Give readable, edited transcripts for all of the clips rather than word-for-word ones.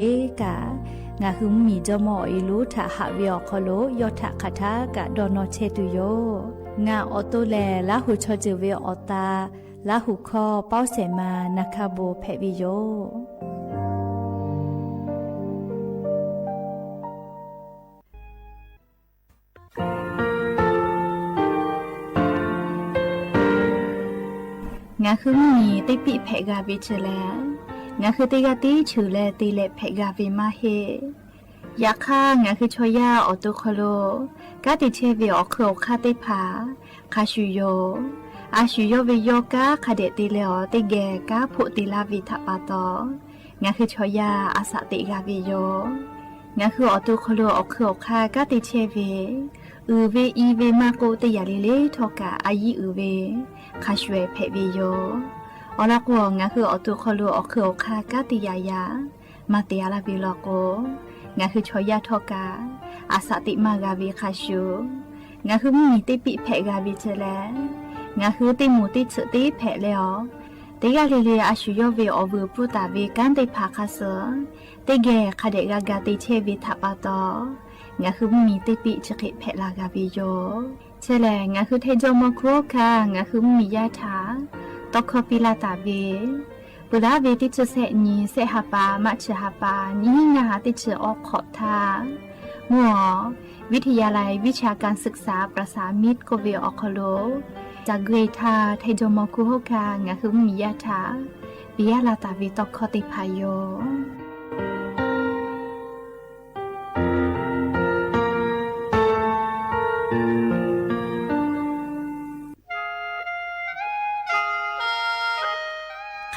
เอกางาคือมีจมออีลูถาหาวิอคโลยอถาคาทากะดอนอเชตุโยงาออโตแลละหูชอจิเวออตาละหูคอเป้าเสมานาคาโบเพวิโยงาคือมีติปิเพกาวิเชแลงาคือติกาติชูแลติเลเพกาวิมาเฮยาค่างาคือชอยาออตุคโลกาติเชวิออเคโอคาติผาคาชูโยอาชูโยวิโยกาคาเดติเลอติเกกาพุติลาวิทปาตองาคือชอยาอาสติกาวิโยงาคือออตุคโลออเคโอคากาติเชวิเวอีเวมาโกติยาลิเลทอกาอายิเวคาชเวเพวิโยอลักวงาคือออตุคโลออเคโอคากาติยายามาเตียลาบิโลโกงาคือชอยาทอกาอาสติมากาวิคาชูงาคือมีติปิเพกาวิเจแลงาคือติมูติสติเพเลอติกาลิเลอาชูโยเวอวูปุตาเวกันติภาคาเสติเกคาเดกากาติเชวิทัปาตองาคือมีติปิจกิเพลากาวิโยเชแลงาคือเทโจโมโคคางาคือมียาถาตอคปิลาตาเวปุระเวติจเสนีเสหปามัชหปานิงาติจออกขอทามัววิทยาลัยวิชาการศึกษาประสามิตรโกเวออคโลจากเกรทาเทโจโมคุโฮคางาคือมียาถาปิยาลาตาวิตอคติพายโย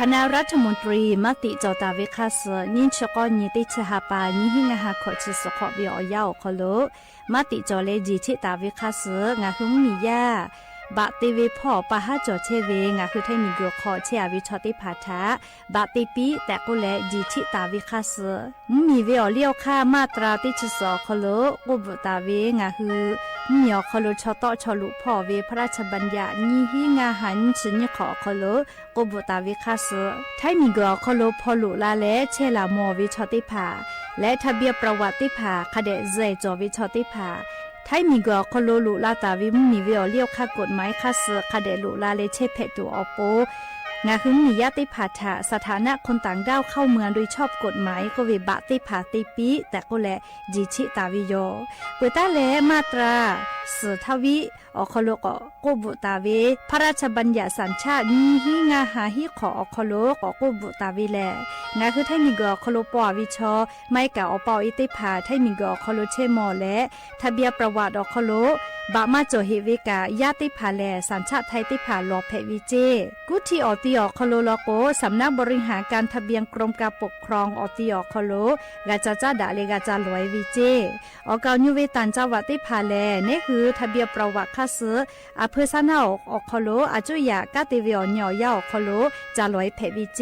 คณะรัฐมนตรีมติจอตาวิคาสนินชกอนิติชหปานิหิงาหาขอชิสขอวิอยาวคโลมติจอเลจิชิตาวิคาสงาหุงมียาบะติวิพ่อปะหาจอเชเวงาคือไทยมีกขอเชอวิชอติภาทะบะติปีแต่กุเลจิชิตาวิคาสมีเวอเลี้ยวค่ามาตราติชสอคโลกุบตาเวงาคือมีอคโลชอตอชอลุพ่อเวพระราชบัญญัตินิหิงาหันชนิขอคโลกุบตาวิคาสไทยมีกคโลพอลุลาและเชลามอวิชอติภาและทะเบียนประวัติภาคเดเจจอวิชอติภาไทยมีกคโลลุลาตาวิมีเวอเลี้ยวค่ากฎหมายคาสคเดลุลาเลเชเพตัวอโปงาคือมีญาติภาษาสถานะคนต่างด้าวเข้าเมืองโดยชอบกฎหมายก็เวบะติภาติปีแต่ก็แลจิชิตาวิโยเปตาเลมาตราสืทวิอคโลกกบุตาเวพระราชบัญญัติสัญชาตินิหิงาหาหิขออคโลกกบุตาวิแลงาคือไทยมีกคโลปอวิชอไม่กะอปออิติภาไทยมีกคโลเชมอและทะเบียนประวัติอคโลบะมาโจเฮวิกาญาติภาแลสัญชาติไทยติภาลอเพวิเจกุทีออติอคโลโลโกสำนักบริหารการทะเบียนกรมการปกครองออติอคโลกาจาจาดาเลกาจาลอยวิเจออกาญูเวตันจาวติภาแลนี่คือทะเบียนประวัติคาสอเพซานาอคโลอาจุยากาติเวอญอยาอคโลจาลอยเพวิเจ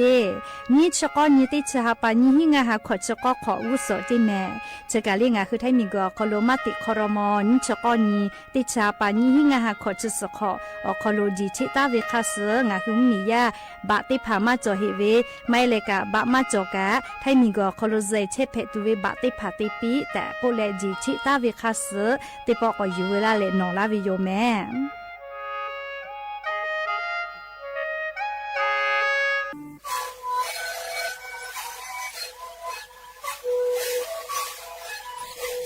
นี่ชกอนิติชหปานิหิงาหาขอชกอขออุสติแม่เจกาเลงาคือไทยมีกอคโลมาติคอรมอนิชกอนีติชาปานิหิงาหาขอชสขออคโลจิชิตาเวคาสงาคือมียาบะติพามาจอเฮเวไม่เลกะบะมาจอกะไทยมีกอคโลเจเชเพตุเวบะติพาติปีแต่โกเลจิชิตาเวคาสติปอกอยู่เวลาเลนอลาวิโยแม่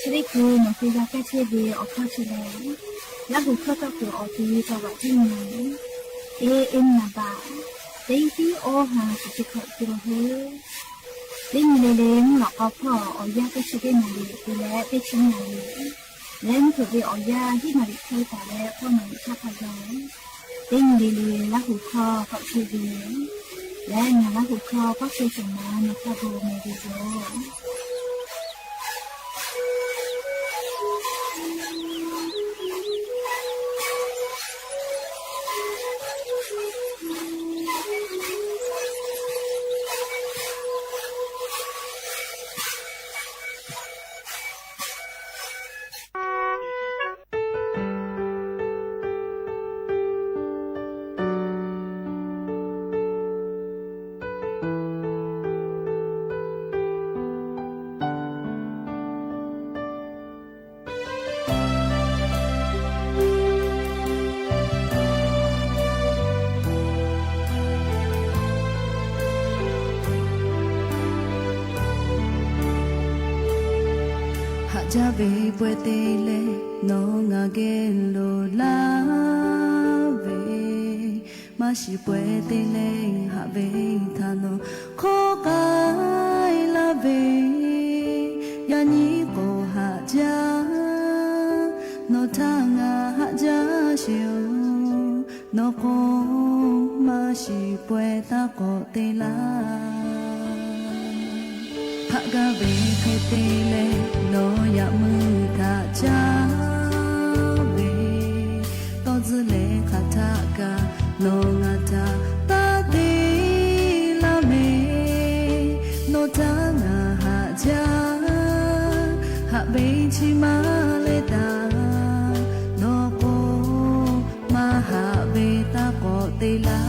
ชริกูนฟิยาแกเชเวอคาชเลและหุคตะกูออตีตวะที่นี้เอ็นนาบาเต็งที่โอหาจิขอตัวเฮเต็งเลเลงหลอกเอาพ่ออยาก็ชิเดนาลีกูและไปชินาลีเล่นถูกไปอยาที่มาดิใช้แต่แล้วพ่อมาดิชาพยองเต็งเลเลและหุคอก็ชิเวและงานและหุคอก็เชสมานะคาโบเมดิโซ จะไปป่วยเตเลน้องงาเกโลลาเวมาชิป่วยเตเลหาเวทานอขอกายลาเวยานีโกหาจาโนทางาหาจาชิโอโนโกมาชิป่วยตาโกเตลาหากาเวเคเตเลโนยามือทาจาเวตอซึเลคาทากาโนงาทาตาเตลาเมโนทางาหาจาหาเบชิมาเลตาโนโกมาหาเบตาโกเตลา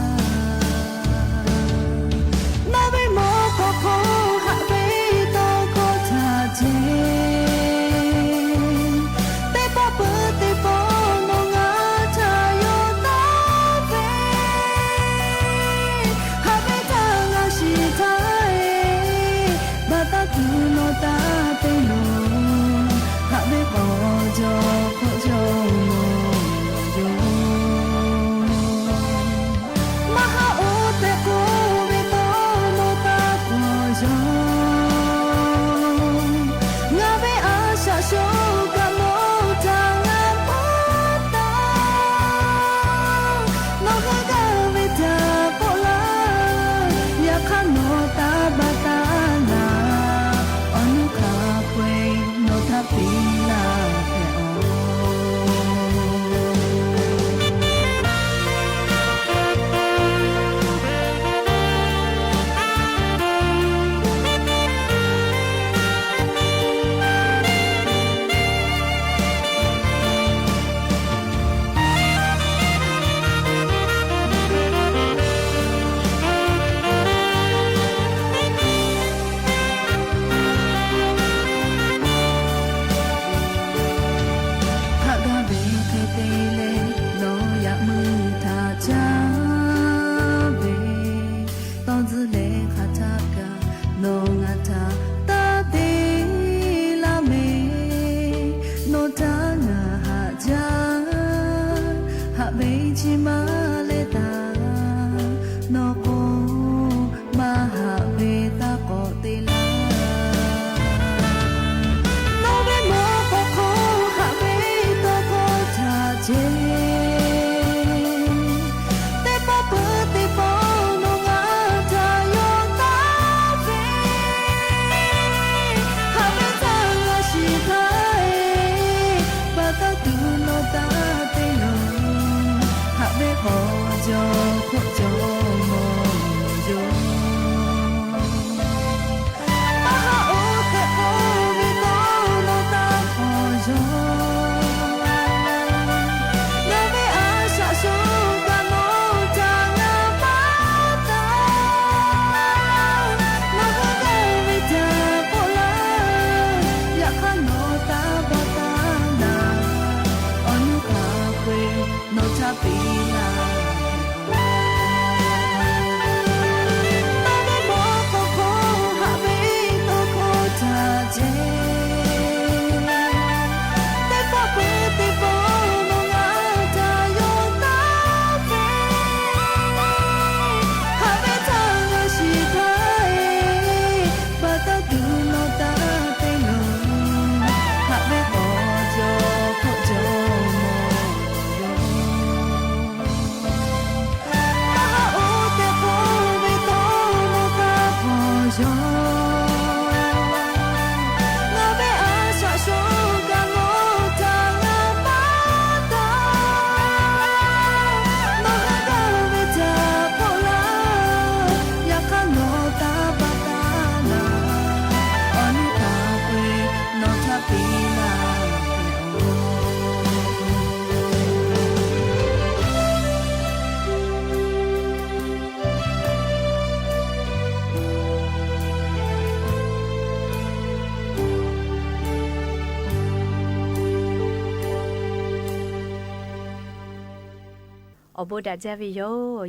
อบูดาเจวิโย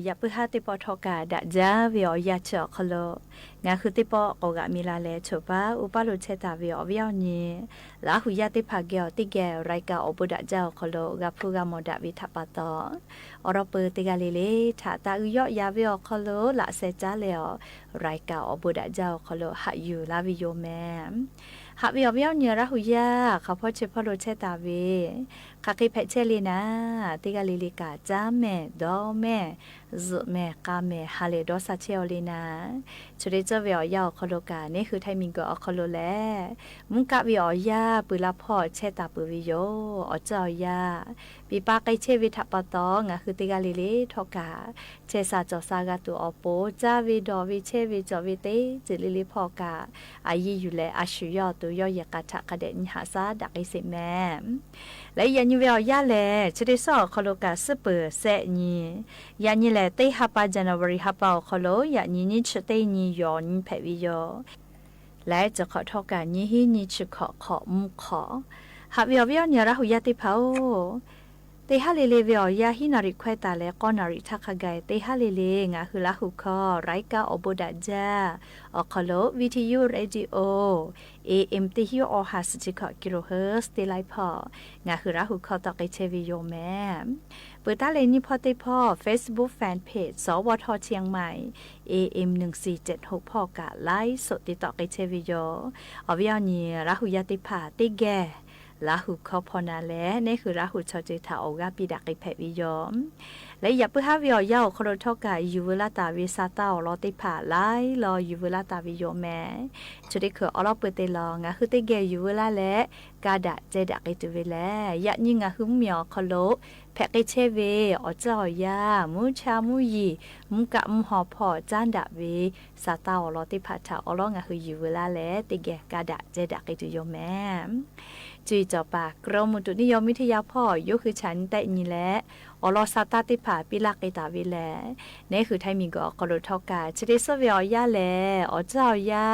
อย่าเพิ่งหาติปอทอกาดาจาวิโอยาเจาะคโล งาคือติปอก็กะมีลาแลฉบาอุปาลุเชตาวิอวิอญีลาหุยาติภาเกอติแกไรกาอบุดะเจ้าคโลกะพูกะโมดะวิทัปปะตออรเปติกาเลเลถาตาอุยอยาวิอคโลละเซจาเลอไรกาอบุดะเจ้าคโลหะอยู่ลาวิโยแมหะวิอวิอญีราหุยาเขาพอเชพอลุเชตาวิคาคิเพเชลีนาติกาลิลิกาจาเมดอเมซุเมกาเมฮาเลดอซาเชอลีนาชุดเจวิอยาคโลกานี่คือไทมิงกอคโลแลมุกะวิอยาปุลาพ่อเชตาปุวิโยอเจ้ายาปีปาไกเชวิทัปปะตองะคือติกาลิลิทอกาเชซาจอซากาตุอโปจาวิดอวิเชวิจอวิเตจิลิลิพ่อกาอายีอยู่แลอาชุยอตุยอยกะทะกะเดนหาซาดักไอสิแมและยันยูเวียแลชุดซอคโลกาสเปอร์เซญียันยีแลเตฮัปปาจันวารีฮัปปาคโลยันยีนิชเตญียอนเพวิโยและจะขอทอการยีฮีนิชขอมุขอหาวิอเนียราหุยาติเผาเตฮาเลเลวิอยาฮินาริควตาและกอนาริทักไกเตฮาเลเลงาคือลาหุคอไรกาอบุดะจาอคโลวิทยุเรดิโอAM ติฮิโอฮัสจิคกิโลเฮิร์ตเตไลพองาคือราหุคอตอกเชวิโยแมเปิดตาเลนิพอติพอ Facebook Fanpage สวทเชียงใหม่ AM 1476พ่อกะไลฟ์สดติดต่อเชวิโยอวิอนีราหุยาติภาติแกลาหุคอพอนาแลนี่คือราหุชอจิตาโอกาปิดักไอแพวิโยและอย่าเพิ่งหาวิอยาคโรทอกายูเวลาตาวิซาตาอลอติภาไลรอยูเวลาตาวิโยแมจุดที่คืออลอเปเตลองะคือเตเกยูเวลาและกาดะเจดักไอตุเวแลยะยิงะคือเมียวคโลแพกเชเวอเจ้ายามูชามูยีมุกะมุหอพอจานดะเวซาตาอลอติภาชาอลองะคือยูเวลาและเตเกกาดะเจดักไอตุโยแมจุยจอปากกรมอุตุนิยมวิทยาพ่อยกคือฉันแต่นี่แหละอลอซาตาติผาปิลักไอตาวิแลนี่คือไทยมีก็กรทอกาชดิสเวียยาแลอเจ้ายา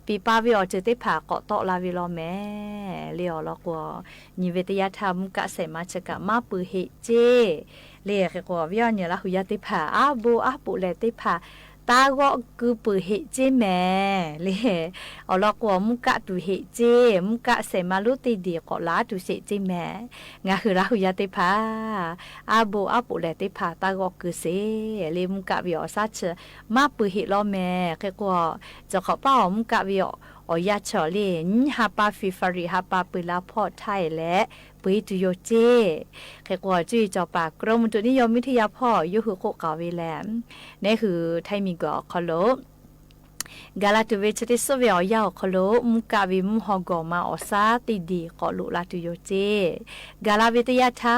ปีปาวิอเจติผาเกาะโตลาวิโลแม่เลียวลอกว่านิเวทยธรรมกะเสมาชกะมาปือเฮเจเลียกว่าวิอเนี่ยละหุยติผาอาบูอาปุเลติผาตาก็คือปือเฮเจแม่เลยเอาลอกว่ามุกะตุเฮเจมุกะเสมาลุติดีก็ลาตุเสเจแม่งาคือละหุยติผาอาบูอาปุเลติผาตาก็คือเสเลยมุกะวิอซาเชมาปือเฮลอแม่ก็ว่าจะขอเป้ามุกะวิออยาชอเลนฮาปาฟิฟาริฮาปาปุลาพอไทยและปุยตุโยเจแค่กว่าจุยจอปากกรมอุตุนิยมวิทยาพ่อยุคือโคกาวิแลมนี่คือไทยมีก็คโลกาลาตุเวชติสเวียยาวคโลมุกาวิมุฮอกอมาอซาติดีกอลุลาตุโยเจกาลาวิทยาทา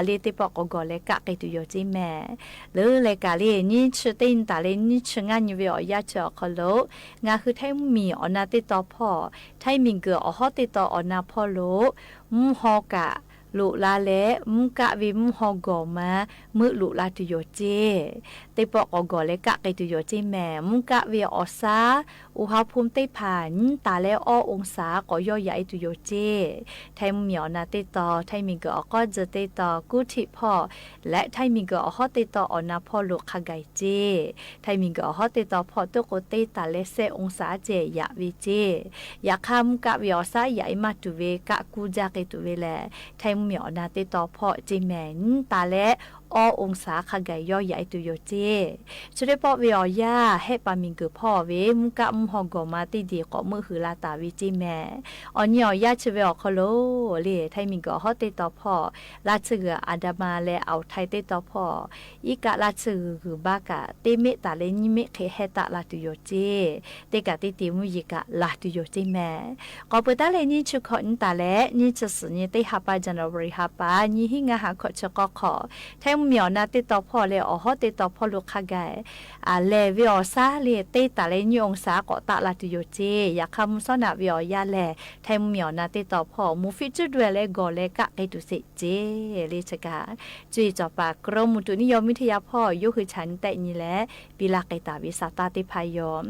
เลติปอกกอเลกะเกตุโยเจแม่หรือเลกาเลนิชตินตาเลนิชงานเวียยาจอคโลงาคือไทยมีอนาติตอพ่อไทยมิงเกออฮอติตออนาพ่อโลมุฮอกะลุลาเลมุกะวิมุฮอกอมามือลุลาตุโยเจติปอกกอเลกะเกตุโยเจแม่มุกะเวียอซาอุณหภูมิใต้ผ่านตาและอ้อองศาก็ย่อใหญ่ตุโยเจไทยเหมียวนาติตอไทยมีเกอก็จะติตอกุทิพ่อและไทยมีเกอฮอติตออนาพ่อลุคาไกเจไทยมีเกอฮอติตอพ่อตุโกติตาและเซองศาเจยะวิเจยะคามุกะเวียอซาใหญ่มาตุเวกะกูจาเกตุเวแลไทยเหมียวนาติตอพ่อจิแมนตาและอ้อองศาขไกย่อใหญ่ตุโยเจชุดได้ปอเวียยาให้ปามิงเกอพ่อเวมุกะมุฮอกอมาติดีก็มือหือลาตาวิจิแม่ออนยอยาชเวอคโลเลไทมิงเกอฮอติตอพ่อลาชเกออาดามาและเอาไทติตอพ่ออีกะลาชคือบากะเตเมตาเลนิเมเคเฮตะลาตุโยเจเตกะติติมุยิกะลาตุโยเจแม่ก็เปตาเลนิชุขอนตาและนิจสนิเตหาปาจันวริหาปานิหิงะหาขอชกขอไทเหมียวนาติตอพ่อเลอฮอติตอพ่อลูกคาไกเลวิอซาเลเตตาเลนิองศาเกาะตะลาตุโยเจอยากคำสนาวิอยาแลไทยเหมียวนาติตอพ่อมูฟิจุดเวเลกอเลกะไกตุเสเจเลชกาจุยจอปากกรมอุตุนิยมวิทยาพ่อยุคือฉันแต่นี่แหละปีลาไกตาวิสาตาติพายอม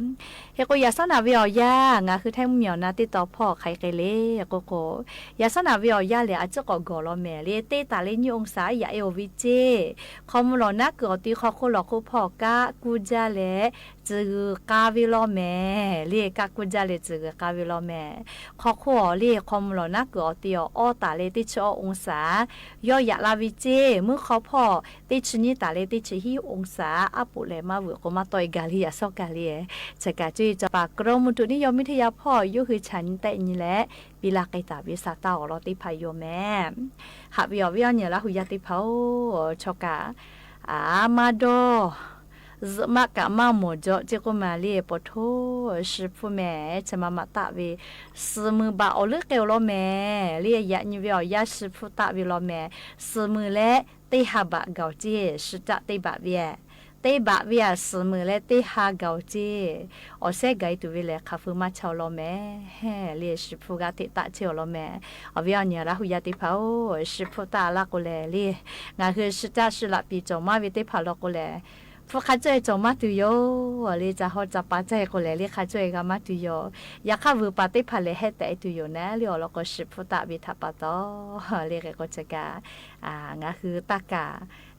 เฮโกยาสนาวิอยางาคือไทยเหมียวนาติตอพ่อไคเกเลโกโกยาสนาวิอยาเลอาจจะกอกอลอแม่เลเตตาเลนิองศายาเอโอวิเจคอมลอนักเกอติคอโคลอโคพอกะกูจาเลจ这个咖啡老妹，你家国家的这个咖啡老妹，考考你看不了那个的哦，打来的去2°，要压拉维姐，没考破，的去你打来的去1°，阿不来嘛，我个嘛对咖喱呀，烧咖喱，这个就จะปากกรมตุนี่ยอมิทยาพ่ออยู่คือฉันแต่นี่แหละเวลาไกตาวิสาตาอรติพายโยแม่หาวิวเนี่ยละหุยติพาชกามาโดมากะมาหมดเจก็มาเรียปโทสิผู้แม่จะมาตะเวสมือบาเอาเลือกเกลโลแม่เรียยะนี่วิวยาสิผู้ตะวิโลแม่สมือและเตหาบะเกาเจสิจะเตบะเวียเตบะเวียสมือและเตหาเกาเจอเสไกตุวิเลคาฟูมาชาวโลแม่เรียสิผู้กะติตะเชโลแม่อวิญญาณละหุยติพาสิผู้ตะละกุเลเรียงาคือสิจะสิละปีจอมาวิติพาลกุเลพวกข้าช่วยจอมาตุโยเลยจะเขาจะป้าใจก็เลยเรียกข้าช่วยกันมาตุโยอยากข้าวิปฏิภาเลยให้แต่ตุโยนะเรียกเราก็สิพุทธวิทัปโตเรียกก็จะกางั้นคือตากา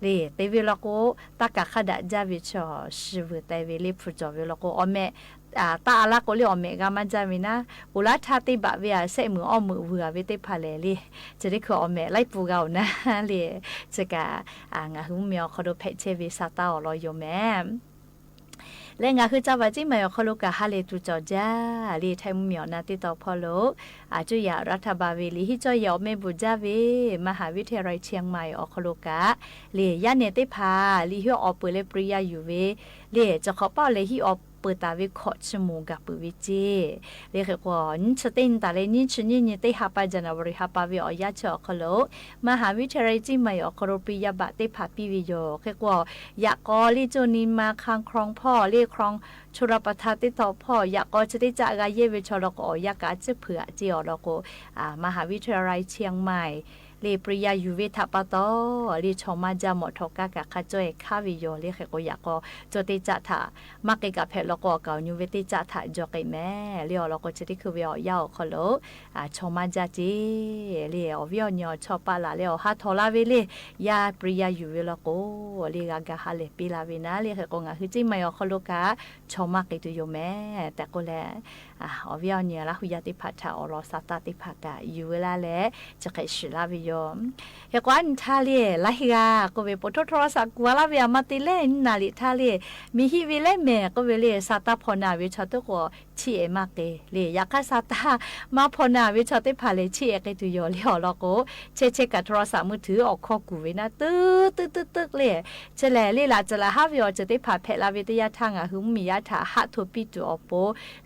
เรียแต่เวลาก็ตากาขดาจาวิชอสิวแต่เวลิพุจอเวลาก็อเมตาละก็เรียกอเมกามันจะมีนะอุลาชาติบะเวียเสมืออมือเววิติภาเลยจะได้คืออเมไล่ปูเกานะเรียจะกางั้นคือมีเขาดูเพชเชวิสาตาอรอยแม่และงาคือจะว่าจิมาเขาลูกกะฮาเลตุจอจ้าลีไทยมุมนาติต่อพอโลจุยารัฐบาลวิลีฮิจอยอเมบุจาเวมหาวิทยาลัยเชียงใหม่อเขาลูกกะลียาเนติพาลีฮิออเปเลปริยาอยู่เวลีจะขอเป้าเลยฮิออเปิดตาวิเคราะห์ชั่วโมงกับปุวิจิเรียกว่านี่ชตินตาเลนี่ชนี่นี่ได้หาไปจันทบุรีหาไปวิอยาเชอคโลมหาวิทยาลัยจิมาอคโรปิยาบะได้ผ่าปีวิโยเรียกว่าอยากก็ลีโจนินมาคังครองพ่อเรียกครองชุรประทานติดต่อพ่ออยากก็จะได้จากกายเยวิชอลก็อยากกาจะเผื่อจีอแล้วก็มหาวิทยาลัยเชียงใหม่เรียปริยาอยู่วิทัปโตเรียชอมาจาหมดทกากะข้าจ้อยข้าวิโยเรียกก็อยากก็จะได้จัดถามักเกกับเพลแล้วก็เก่าอยู่วิติจัดถาจอกแม่เรียแล้วก็จะได้คือวิอยาวขลุชอมาจาจีเรียวิญญาชอบปาลาเรียฮัทโทลาวิลียาปริยาอยู่วิแล้วก็เรียกกะฮาเลปิลาวินะเรียกก็งาคือจิไม่ขลุกะชอมักเกตุโยแม่แต่ก็แลวิญญาละหุยติพัทธาอรสตติภากะอยู่เวลาแลจะเกิดสิลาวิโยเฮกวันทาเลลาฮิกาก็เวปโตโทรศัพท์กัวลาเวียมาติเลนาลิทาเลมีฮิวิเลเมก็เวเลซาตาพอนาวิชตก็ชีเอมาเกเลอยากซาตามาพอนาวิชตพาเลชีเอเกตุโยเลอลก็เชกับโทรศัพท์มือถือออกข้อกูเวนะตึกเลยเจแลเลลาจะละฮาวิโอจะได้ผ่าเพลาวิทยาทางหุมมียาถาฮัทปิจูอโป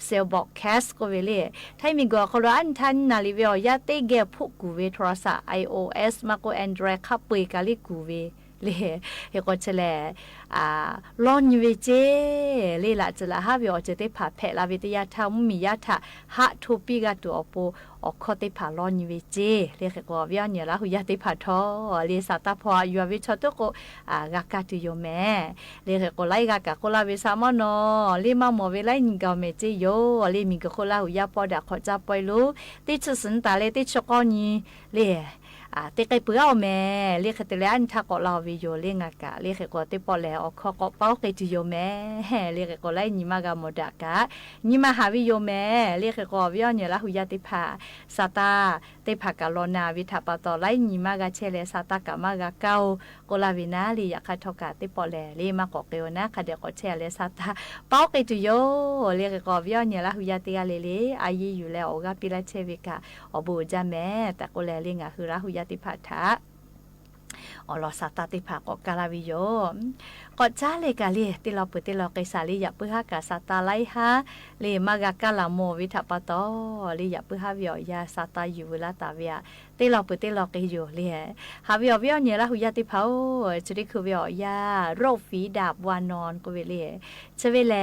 เซลบอกแคสก็เวเลไทมีก็ครอันทันนาลิเวียยาเตเกพุกูเวโทรศัพท์ iOS มาก็ Android ขับปุยกาลิกูเวเลเฮก็เฉลลอนยูเวเจเลละจะละฮาวิโอจะได้ผ่าเพลาวิทยาทางมียาถาฮัทปิกาตัวอโปออกข้อได้ผ่าลอนยูเวเจเลเฮก็วิญญาณละหุยาได้ผ่าทอเลสาตาพออยู่วิชตก็กากาตุโยแม่เลเฮก็ไล่กากาโคลาเวสามอนอเลมาโมเวไลนิกาเมเจโยเลมีก็โคลาหุยาปอดาขอจับปอยลูติชสันตาเลติชกอนีเลเตไกเปื่อเอาแม่เรียกเตเลอันทักก็ลาวิโยเรียงอากาเรียกก็เตปอแล้วออกข้อก็เป้าเกตุโยแม่เรียกก็ไล่นิมากาโมดากะนิมาหาวิโยแม่เรียกก็วิญญาณละหุยาติภาซาตาเตภากาลนาวิทัปตอไล่นิมากาเชเลซาตากามากาเกาโกลาวินาลีอยากทอกาเตปอแลเรีมาก็เกวนะคาเดก็เชเลซาตาเป้าเกตุโยเรียกก็วิญญาณละหุยาติกาเลอายีอยู่แล้วอกาปิลาเชวิกาอบูจาแม่แต่ก็แลเรียงคือละหุยาติภาทะอลอสตาติภาก็กาลาวิโยก็จ้าเลกาลีติเราเปิดติเราไกสาลีอยากเพื่อหากาสตาไลฮะเลมากากาลาโมวิทัปโตลีอยากเพื่อหาวิอยาสตาอยู่เวลาตาเวียติเราเปิดติเราไกอยู่เลยหาวิอวิอเนี่ยละหุยาติภาจุดที่คือวิอยาโรคฝีดาบวานอนก็เวลีเชเวเล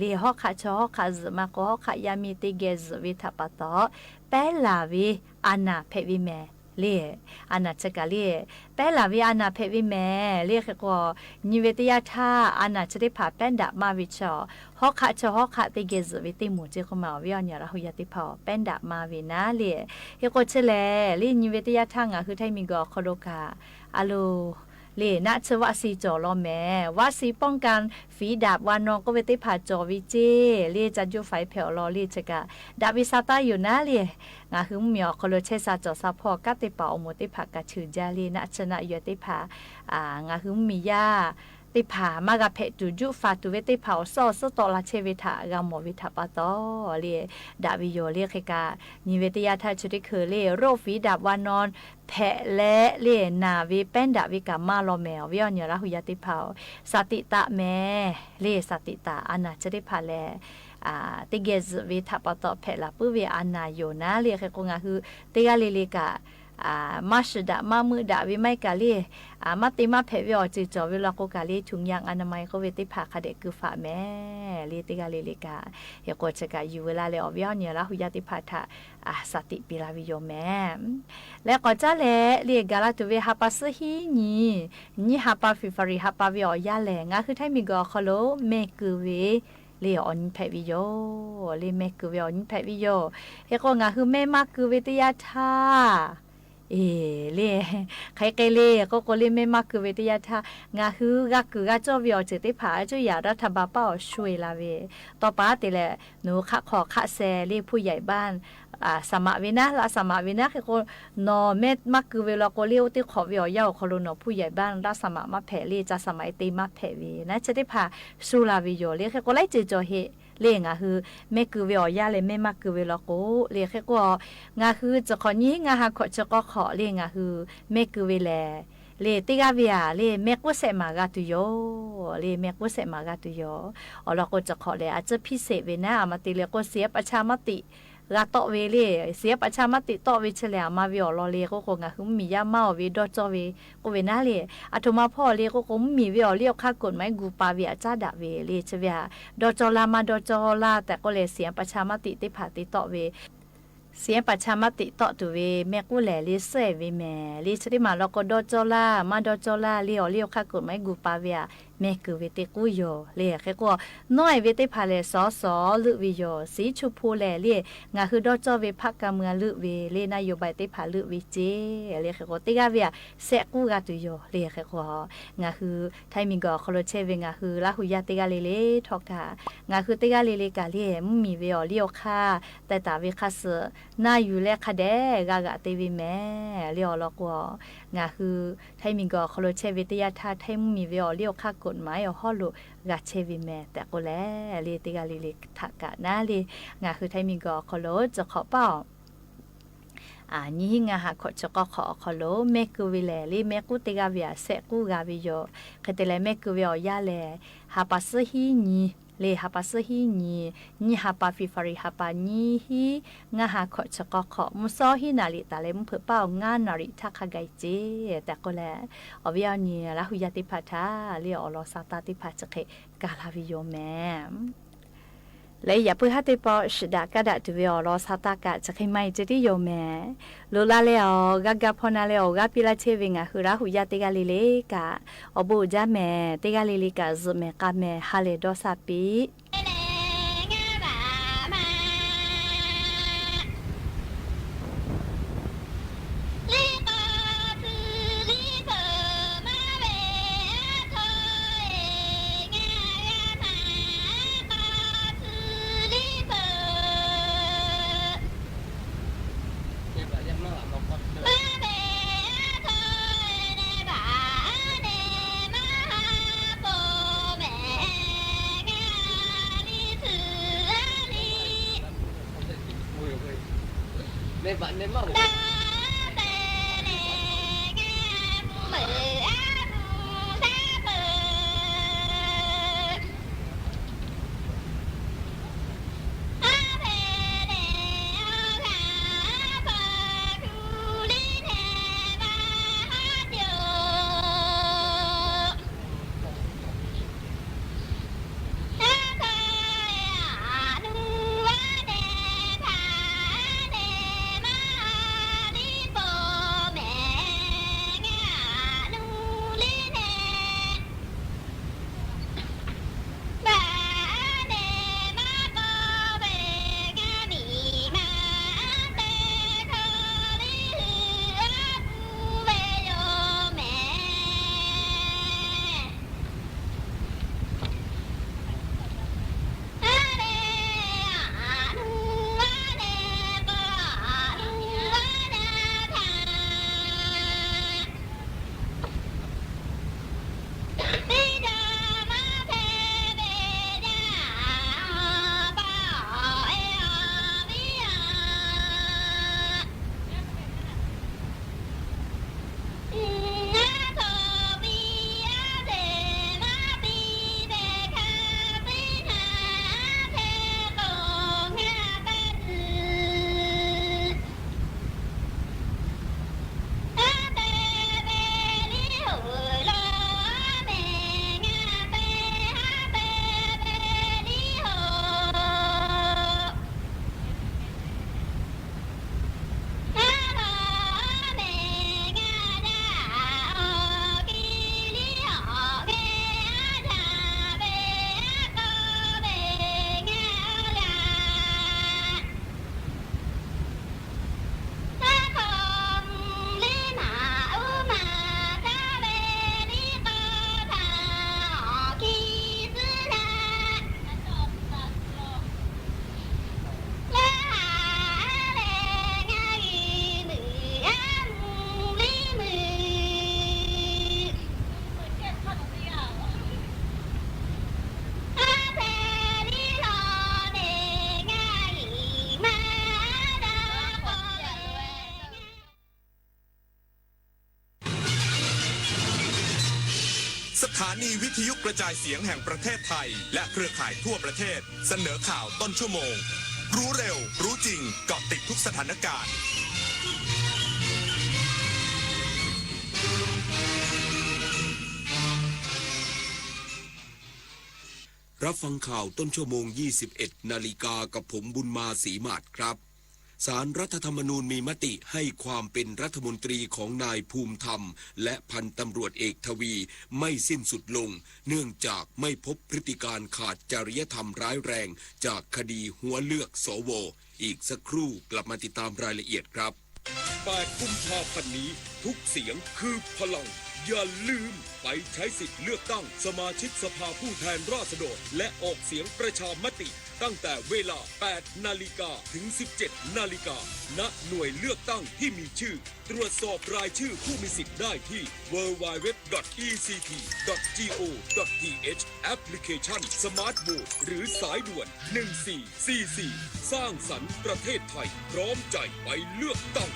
ลีฮอกขาชอขาซมาโกฮอกขายามีติเกซวิทัปโตเปลาวิอานาเพวิเมเล่อานาจะกะเล่แป้ลาวิอานาเพวิแม่เรียกก็นิเวตยาธาอานาจะได้ผ่าแป้นดามาวิชอฮอกขะชอฮอกขะติเกซวิติหมู่เจก็มาวิญญาณละหุยาติพอแป้นดามาวินะเล่เฮก็เชเลลินิเวตยาทางคือไทมีก็คโลกาอะโล เลนะชวะซีจอลอแม่ว่าซีป้องกันฝีดาบวานองก็เวติผาจอวิเจเลจันยูไฟแผ่วลอเลจกะดาบิซาตาอยู่นะเลงาหึมเหมียวคโลเชซาจอซาพอกัติปาอโมติผากะชื่อจาเลนะชนะอยู่ติผางาหึมมียาติผามากะเพจุจุฟาตุเวติผาซอสตอลาเชวิทากามวิทาปาตอเลดาวิโยเลเคกานิเวติยาทาชุติเคเลโรฝีดาบวานอนแพะและเลนาวิเป็นดาวิกามาลอแมววิอญราหุยติภาสติตะแม่เลสติตาอนาจะได้พาแลติเกซวิทัปตอแพะละปุเวอนาโยนะเลเคกงาคือติกาเลเลกามาชดามามือดาวิไม่กาลีมาติมาเพวิอจิจอวิลาโกกาลีถุงยางอนามัยก็เวติภาคเดคือฝาแม่ลีติกาลีลิกาเฮโกจะกาอยู่เวลาเลอวิอเนี่ยละหุยติภาทะสติปิลาวิโยแม่และก็จะเลเรียกาลาตุเวฮาปัสฮีนี่ฮาปาฟิฟาริฮาปาวิอยาแลงาคือไทมิกอคโลเมกุเวเลออนแพวิโยเลเมกุเวออนแพวิโยเฮโกงาคือแม่มักกุเวติยาทาเลใครเลก็เลไม่มากคือเวทยาทางาฮือกะคือกะจอวิอเจติผาจุยารัฐบาลเป้าช่วยลาเวต่อป้าติแหละหนูขอแซเรียกผู้ใหญ่บ้านสมัครวินะละสมัครวินะคือคนอเม็ดมักคือเวลาก็เลี้ยวที่ขอวิอยาคนนอผู้ใหญ่บ้านละสมัครมาแผ่ลีจะสมัยตีมาแผ่วีนะจะได้พาสู้ลาวิโยเรียกก็ไล่จือจอเฮเลี้ยงคือแม่คือวิอยาเลยไม่มักคือเวลาก็เรียกก็งาคือจะขอนี้งาหาขอจะก็ขอเลี้ยงคือแม่คือเวลาเลติกาเวียเลเมกุเสมากาตุโยเลเมกุเสมากาตุโยอ๋อเราก็จะขอเลยอาจจะพิเศษเวนะมาติเลก็เสียประชามติกาโตเวเลเสียประชามติโตเวเฉลียมาวิอลอเลก็คงงาคือมียาเมาเวดอจอเวก็เวนะเลอะโทมาพ่อเลก็คงมีวิอเลียวค่ากฎหมายกูปาเวียจ้าดะเวเลเฉเวียดอจอลามาดอจอลาแต่ก็เลยเสียประชามติติผาติโตเวเสียประชามติต่อตัวเวแม่กูแหล่ลิเซเวแม่ลิชดิมาแล้วก็ดอจอลามาดอจอลาเลี้ยวค่ากฎหมายกูปาเวียแม่คือเวติกูโยเลี้ยแค่ก็น้อยเวติพาเลสอลึวิโยสีชุพูแหล่เลี้ยงาคือดอจอเวพักการเมืองลึเวเลนายโยบายติพาลึวิเจเลี้ยแค่ก็ติกาเวียเสกูกาตุโยเลี้ยแค่ก็งาคือไทมิงก็คโลเชเวงาคือลาหุยาติกาเลทอกทางาคือติกาเลกาเลี้ยมีเวอเลี้ยวค่าแต่ตาเวคัสนาอยู่แลคาเดกากะเตวิแม่เลี้ยวลอกว่างาคือไทมิงก็คโลเชวิทยาทาไทมีเวอเลี้ยวค่ากฎหมายฮอลโลกาเชวิแม่แต่ก็แลเลติกาเลทักกะนาเลงาคือไทมิงก็คโลจะขอเป้านี่งาหาขอจะก็ขอโลเมกุวิแลลีเมกุติกาเวียเสกูกาวิโยคเตเลเมกุวิอยาเลฮาปัสฮีนีเลฮาปัสฮีนี่ฮาปาฟิฟาริฮาปานี่ฮีงาหาขอจะก็ขอมุซอฮีนาลิตาเลมเพื่อเป้างานนาริทักขไกเจแต่ก็แลอวิยานีละหุยาติพัทาเลียอลอซาตาติพัชเคกาลาวิโยแมเลยอย่าเพื่อให้ตัวปอชดากระดาษตัววิอรอสตากะจะให้ไม่จะได้โยแม่โลลาเลอกัพอนาเลอกาปิลาเชวิงะคือราหุยาติกาลิเลกะอบูจาแม่ติกาลิลิกะซเมกาแม่ฮาเลดอซาปิNên bạn nên mong สถานีวิทยุกระจายเสียงแห่งประเทศไทยและเครือข่ายทั่วประเทศเสนอข่าวต้นชั่วโมงรู้เร็วรู้จริงเกาะติดทุกสถานการณ์รับฟังข่าวต้นชั่วโมง 21 นาฬิกากับผมบุญมาศรีมาศครับศาลรัฐธรรมนูญมีมติให้ความเป็นรัฐมนตรีของนายภูมิธรรมและพันตำรวจเอกทวีไม่สิ้นสุดลงเนื่องจากไม่พบพฤติการขาดจริยธรรมร้ายแรงจากคดีหัวเลือกสว.อีกสักครู่กลับมาติดตามรายละเอียดครับ8 กุมภาพันธ์นี้ทุกเสียงคือพลังอย่าลืมไปใช้สิทธิ์เลือกตั้งสมาชิกสภาผู้แทนราษฎรและออกเสียงประชามติตั้งแต่เวลา 8 นาฬิกาถึง 17 นาฬิกาณหน่วยเลือกตั้งที่มีชื่อตรวจสอบรายชื่อผู้มีสิทธิ์ได้ที่ www.ect.go.th แอปพลิเคชัน Smart Vote หรือสายด่วน 1444 สร้างสรรค์ประเทศไทยพร้อมใจไปเลือกตั้ง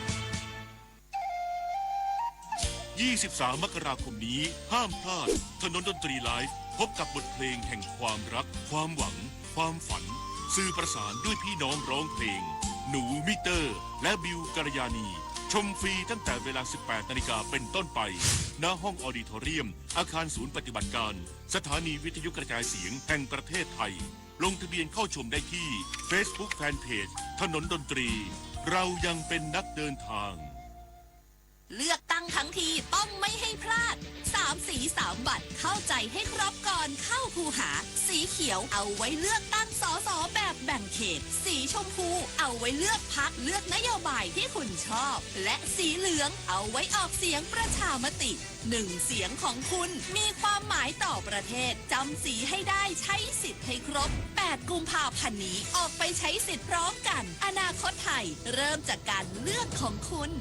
23 มกราคมนี้ห้ามพลาดถนนดนตรีไลฟ์พบกับบทเพลงแห่งความรักความหวังความฝันสื่อประสานด้วยพี่น้องร้องเพลงหนูมิเตอร์และบิวกัลยาณีชมฟรีตั้งแต่เวลา 18 นาฬิกาเป็นต้นไปณห้องออดิทอเรียมอาคารศูนย์ปฏิบัติการสถานีวิทยุกระจายเสียงแห่งประเทศไทยลงทะเบียนเข้าชมได้ที่ Facebook Fanpage ถนนดนตรีเรายังเป็นนักเดินทางเลือกตั้งทั้งทีต้องไม่ให้พลาด3 สี3 บัตรเข้าใจให้ครบก่อนเข้าคูหาสีเขียวเอาไว้เลือกตั้งสสแบบแบ่งเขตสีชมพูเอาไว้เลือกพรรคเลือกนโยบายที่คุณชอบและสีเหลืองเอาไว้ออกเสียงประชามติ1 เสียงของคุณมีความหมายต่อประเทศจำสีให้ได้ใช้สิทธิ์ให้ครบ8 กุมภาพันธ์นี้ออกไปใช้สิทธิ์พร้อมกันอนาคตไทยเริ่มจากการเลือกของคุณ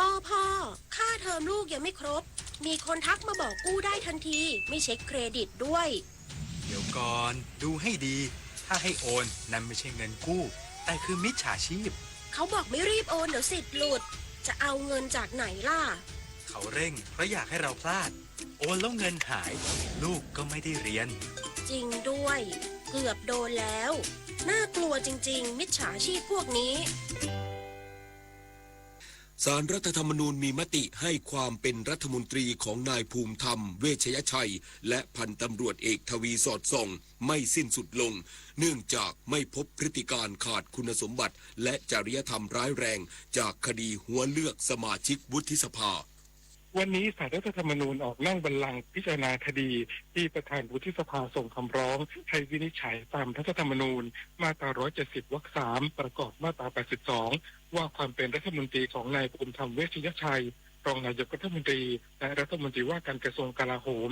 พ่อค่าเทอมลูกยังไม่ครบมีคนทักมาบอกกู้ได้ทันทีไม่เช็คเครดิตด้วยเดี๋ยวก่อนดูให้ดีถ้าให้โอนนั่นไม่ใช่เงินกู้แต่คือมิจฉาชีพเขาบอกไม่รีบโอนเดี๋ยวสิทธิ์หลุดจะเอาเงินจากไหนล่ะเขาเร่งเพราะอยากให้เราพลาดโอนแล้วเงินหายลูกก็ไม่ได้เรียนจริงด้วยเกือบโดนแล้วน่ากลัวจริงๆมิจฉาชีพพวกนี้ศาลรัฐธรรมนูญมีมติให้ความเป็นรัฐมนตรีของนายภูมิธรรมเวชยชัยและพันตำรวจเอกทวีสอดส่องไม่สิ้นสุดลงเนื่องจากไม่พบพฤติการขาดคุณสมบัติและจริยธรรมร้ายแรงจากคดีหัวเลือกสมาชิกวุฒิสภาวันนี้ศาลรัฐธรรมนูญออกนั่งบัลลังก์พิจารณาคดีที่ประธานวุฒิสภาส่งคำร้องให้วินิจฉัยตามรัฐธรรมนูญมาตรา 170 วรรค 3 ประกอบมาตรา 82 ว่าความเป็นรัฐมนตรีของนายภูมิธรรมเวชยชัยรองนายกรัฐมนตรีและรัฐมนตรีว่าการกระทรวงกลาโหม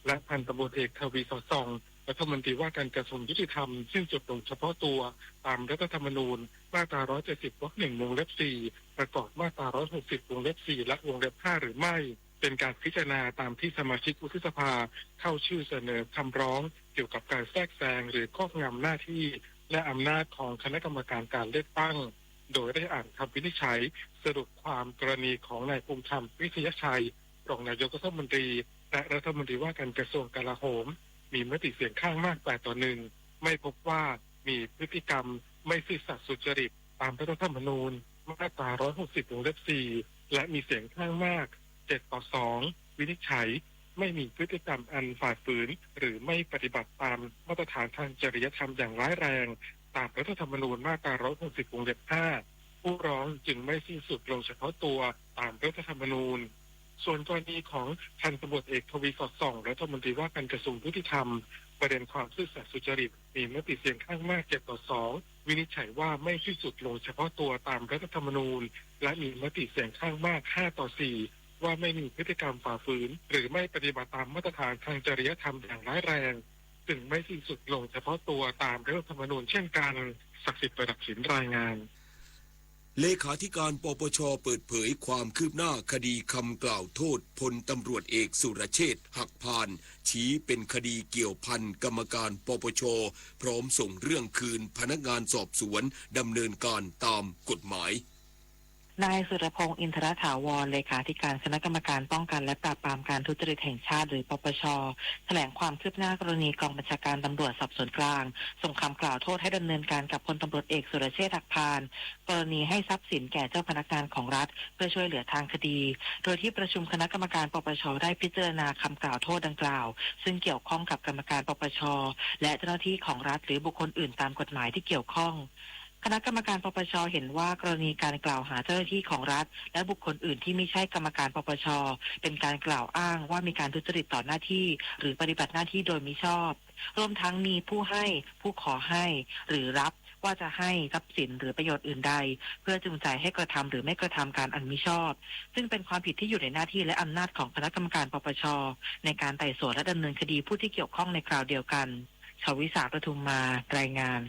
และพันตำรวจเอกทวีสอดส่องรัฐมนตรีว่าการกระทรวงยุติธรรมสิ้นสุดลงเฉพาะตัวตามรัฐธรรมนูญมาตรา 170 วรรค 1 วงเล็บ 4 ประกอบมาตรา 160 วงเล็บ 4 และวงเล็บ 5 หรือไม่เป็นการพิจารณาตามที่สมาชิกวุฒิสภาเข้าชื่อเสนอคำร้องเกี่ยวกับการแทรกแซงหรือครอบงำหน้าที่และอำนาจของคณะกรรมการการเลือกตั้งโดยได้อ่านคำวินิจฉัยสรุปความกรณีของนายภูมิธรรมเวชยชัยรองนายกรัฐมนตรีและรัฐมนตรีว่าการกระทรวงกลาโหมมีมติเสียงข้างมาก8-1ไม่พบว่ามีพฤติกรรมไม่ซื่อสัตย์สุจริตตามรัฐธรรมนูญมาตรา 160 วงเล็บ 4 และมีเสียงข้างมาก7-2วินิจฉัยไม่มีพฤติกรรมอันฝ่าฝืนหรือไม่ปฏิบัติตามมาตรฐานทางจริยธรรมอย่างร้ายแรงตามรัฐธรรมนูญมาตรา 160 วงเล็บ 5 ผู้ร้องจึงไม่สิ้นสุดลงเฉพาะตัวตามรัฐธรรมนูญส่วนกรณีของพันตำรวจเอกทวีสอดส่องรัฐมนตรีว่าการกระทรวงยุติธรรมประเด็นความซื่อสัตย์สุจริตมีมติเสียงข้างมาก7-2วินิจฉัยว่าไม่สิ้นสุดลงเฉพาะตัวตามรัฐธรรมนูญและมีมติเสียงข้างมาก5-4ว่าไม่มีพฤติกรรมฝ่าฝืนหรือไม่ปฏิบัติตามมาตรฐานทางจริยธรรมอย่างร้ายแรงจึงไม่สิ้นสุดลงเฉพาะตัวตามรัฐธรรมนูญเช่นกันศักดิ์สิทธิ์ประดับฉินรายงานเลขาธิการปปชเปิดเผยความคืบหน้าคดีคำกล่าวโทษพลตำรวจเอกสุรเชษฐ์หักพานชี้เป็นคดีเกี่ยวพันกรรมการปปชพร้อมส่งเรื่องคืนพนักงานสอบสวนดำเนินการตามกฎหมาย นายสุรพงษ์อินทรถาวรเลขาธิการคณะกรรมการป้องกันและปราบปรามการทุจริตแห่งชาติหรือปปช.แถลงความคืบหน้ากรณีกองบัญชาการตำรวจสอบสวนกลางส่งคำกล่าวโทษให้ดำเนินการกับพลตำรวจเอกสุรเชษฐ์หักพานกรณีให้ทรัพย์สินแก่เจ้าพนักงานของรัฐเพื่อช่วยเหลือทางคดีโดยที่ประชุมคณะกรรมการปปช.ได้พิจารณาคำกล่าวโทษดังกล่าวซึ่งเกี่ยวข้องกับกรรมการปปช.และเจ้าหน้าที่ของรัฐหรือบุคคลอื่นตามกฎหมายที่เกี่ยวข้องคณะกรรมการปปช.เห็นว่ากรณีการกล่าวหาเจ้าหน้าที่ของรัฐและบุคคลอื่นที่ไม่ใช่กรรมการปปช.เป็นการกล่าวอ้างว่ามีการทุจริตต่อหน้าที่หรือปฏิบัติหน้าที่โดยมิชอบรวมทั้งมีผู้ให้ผู้ขอให้หรือรับว่าจะให้ทรัพย์สินหรือประโยชน์อื่นใดเพื่อจูงใจให้กระทำหรือไม่กระทำการอันมิชอบซึ่งเป็นความผิดที่อยู่ในหน้าที่และอำนาจของคณะกรรมการปปช.ในการไต่สวนและดำเนินคดีผู้ที่เกี่ยวข้องในคราวเดียวกันชวิสาประทุมมารายงาน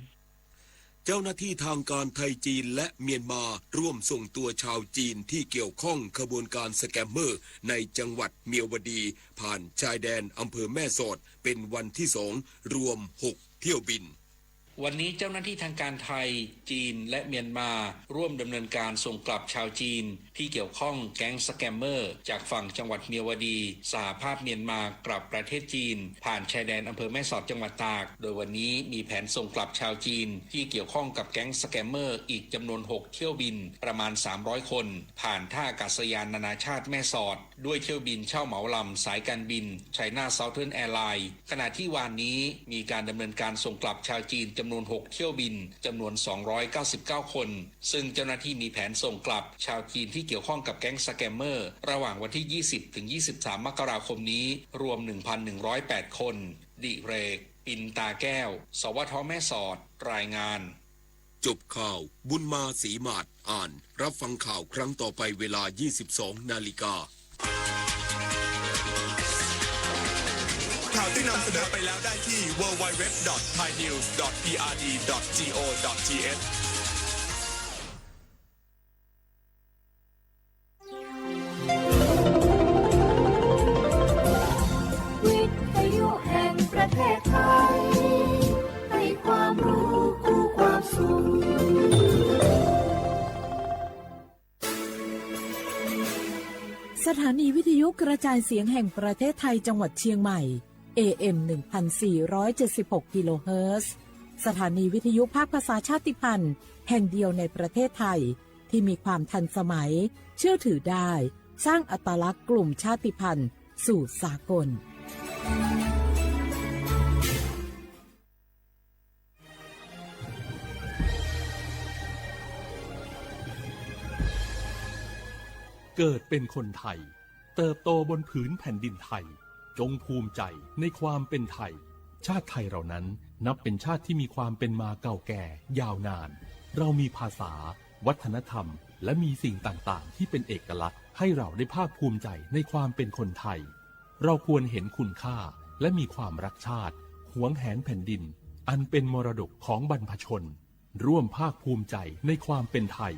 เจ้าหน้าที่ทางการไทยจีนและเมียนมาร่วมส่งตัวชาวจีนที่เกี่ยวข้องขบวนการสแกมเมอร์ในจังหวัดเมียวดีผ่านชายแดนอำเภอแม่สอดเป็นวันที่2รวม6เที่ยวบินวันนี้เจ้าหน้าที่ทางการไทยจีนและเมียนมาร่วมดำเนินการส่งกลับชาวจีนที่เกี่ยวข้องแก๊งสแกมเมอร์จากฝั่งจังหวัดเมียวดีสหภาพเมียนมากลับประเทศจีนผ่านชายแดนอำเภอแม่สอดจังหวัดตากโดยวันนี้มีแผนส่งกลับชาวจีนที่เกี่ยวข้องกับแก๊งสแกมเมอร์อีกจำนวน6เที่ยวบินประมาณ300คนผ่านท่าอากาศยานนานาชาติแม่สอดด้วยเที่ยวบินเช่าเหมาลำสายการบินไชน่าเซาเทิร์นแอร์ไลน์ขณะที่วันนี้มีการดำเนินการส่งกลับชาวจีนจำนวน6เที่ยวบินจำนวน299คนซึ่งเจ้าหน้าที่มีแผนส่งกลับชาวจีนที่เกี่ยวข้องกับแก๊งสแกมเมอร์ระหว่างวันที่20ถึง23มกราคมนี้รวม 1,108 คนดิเรกปินตาแก้วสวทแม่สอดรายงานจบข่าวบุญมาศรีมาศอ่านรับฟังข่าวครั้งต่อไปเวลา 22 นาฬิกาข่าวที่นำเสนอไปแล้วได้ที่ www.thainews.prd.go.thวิทยุแห่งประเทศไทยให้ความรู้คู่ความสุขสถานีวิทยุกระจายเสียงแห่งประเทศไทยจังหวัดเชียงใหม่ AM 1476 กิโลเฮิรตซ์สถานีวิทยุภาคภาษาชาติพันธุ์แห่งเดียวในประเทศไทยที่มีความทันสมัยเชื่อถือได้สร้างอัตลักษณ์กลุ่มชาติพันธุ์สู่สากลเกิดเป็นคนไทยเติบโตบนผืนแผ่นดินไทยจงภูมิใจในความเป็นไทยชาติไทยเรานั้นนับเป็นชาติที่มีความเป็นมาเก่าแก่ยาวนานเรามีภาษาวัฒนธรรมและมีสิ่งต่างๆที่เป็นเอกลักษณ์ให้เราได้ภาคภูมิใจในความเป็นคนไทยเราควรเห็นคุณค่าและมีความรักชาติหวงแหนแผ่นดินอันเป็นมรดกของบรรพชนร่วมภาคภูมิใจในความเป็นไทย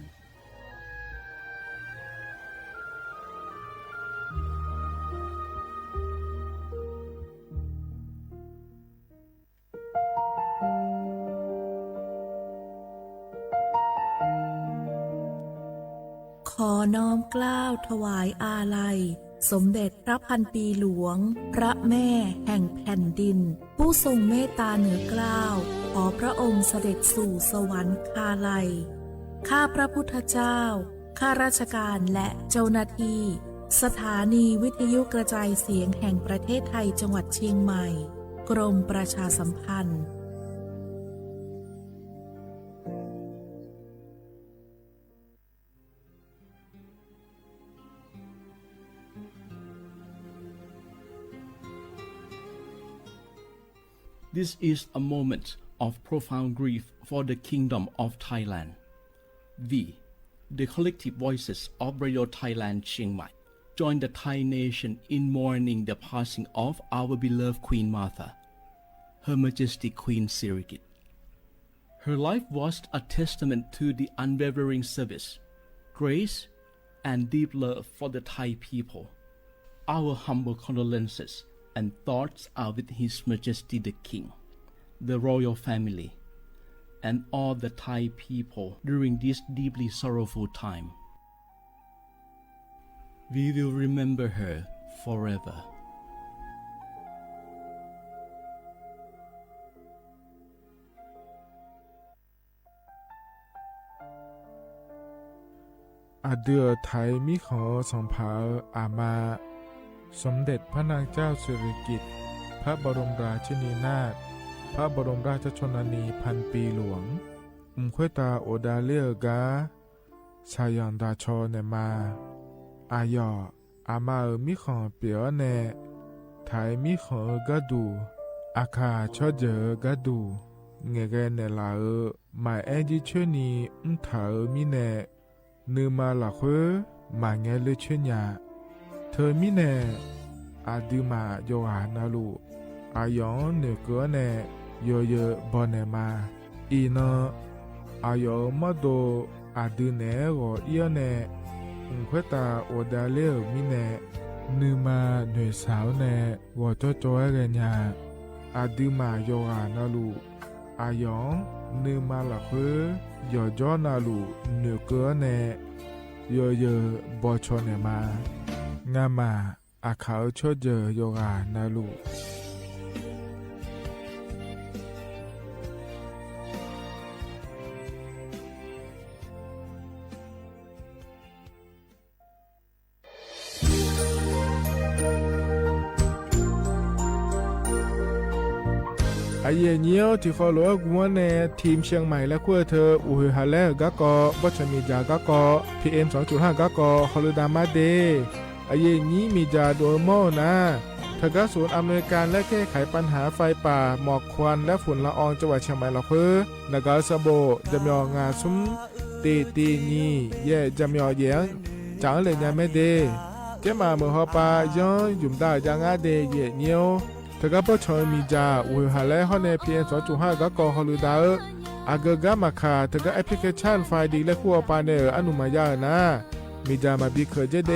ขอน้อมเกล้าถวายอาลัยสมเด็จพระพันปีหลวงพระแม่แห่งแผ่นดินผู้ทรงเมตตาเหนือเกล้าขอพระองค์เสด็จสู่สวรรคาลัยข้าพระพุทธเจ้าข้าราชการและเจ้าหน้าที่สถานีวิทยุกระจายเสียงแห่งประเทศไทยจังหวัดเชียงใหม่กรมประชาสัมพันธ์This is a moment of profound grief for the Kingdom of Thailand. We, the collective voices of Radio Thailand Chiang Mai, join the Thai nation in mourning the passing of our beloved Queen Martha, Her Majesty Queen Sirikit. Her life was a testament to the unwavering service, grace, and deep love for the Thai people. Our humble condolences and thoughts are with His Majesty the King, the royal family, and all the Thai people during this deeply sorrowful time. We will remember her forever.อาเดือไทยมิขอส่งเผาอามาสมเด็จพระนางเจ้าสิริกิติ์พระบรมราชินีนาถพระบรมราชชนนีพันปีหลวงควยตาโอดาเลียกาชายันดาชอเนมาอายออามามิขอเปียวเนไทยมิขอกะดูอาคาชอเจอกะดูเงเกเนลาหมายแอจิเชนีเถามิเนนืมาละเขมาเงเลเชญาเธอมิเนอาดิมาโยหานาลูอายองเนเกเนโยเยบอเนมาอีนอายอมโดอาดิเนโรเอียเนควยตาโอดาเลมิเนนืมาเนสาวเนวอจอจอยเรญาอาดิมาโยหานาลูอายองนืมาละเขยอจอนาลูเนเกเนโยเยบอชอเนมางามาอาขาวชอเจโยกานาลูไอเยเนียวที่เขาหลวงวัวเนทีมเชียงใหม่และขั้วเธออุหฮาเลกะกอวัชมีจากะกอ PM 2.5 กะกอฮอลดามาเดไอเยนี้มีจาโดโมนะทกศูนย์อำนวยการและแก้ไขปัญหาไฟป่าหมอกควันและฝุ่นละอองจังหวัดเชียงใหม่ละเพื่อนกาสโบจำยองาซุ้มตีนีเย่จำยอเยียงจังเลยยาไม่เดเจ้ามาเมื่อฮอปาย้อนยุ่มได้จางอาเดเยเนียวทกปชมีจาอุหาและฮอเนพีเอ็น2.5 กะกอฮอลูดาอากกามาคาทกแอปพลิเคชันไฟดีและขั้วปาเนออนุมายานะมีจามาบิเคเจเด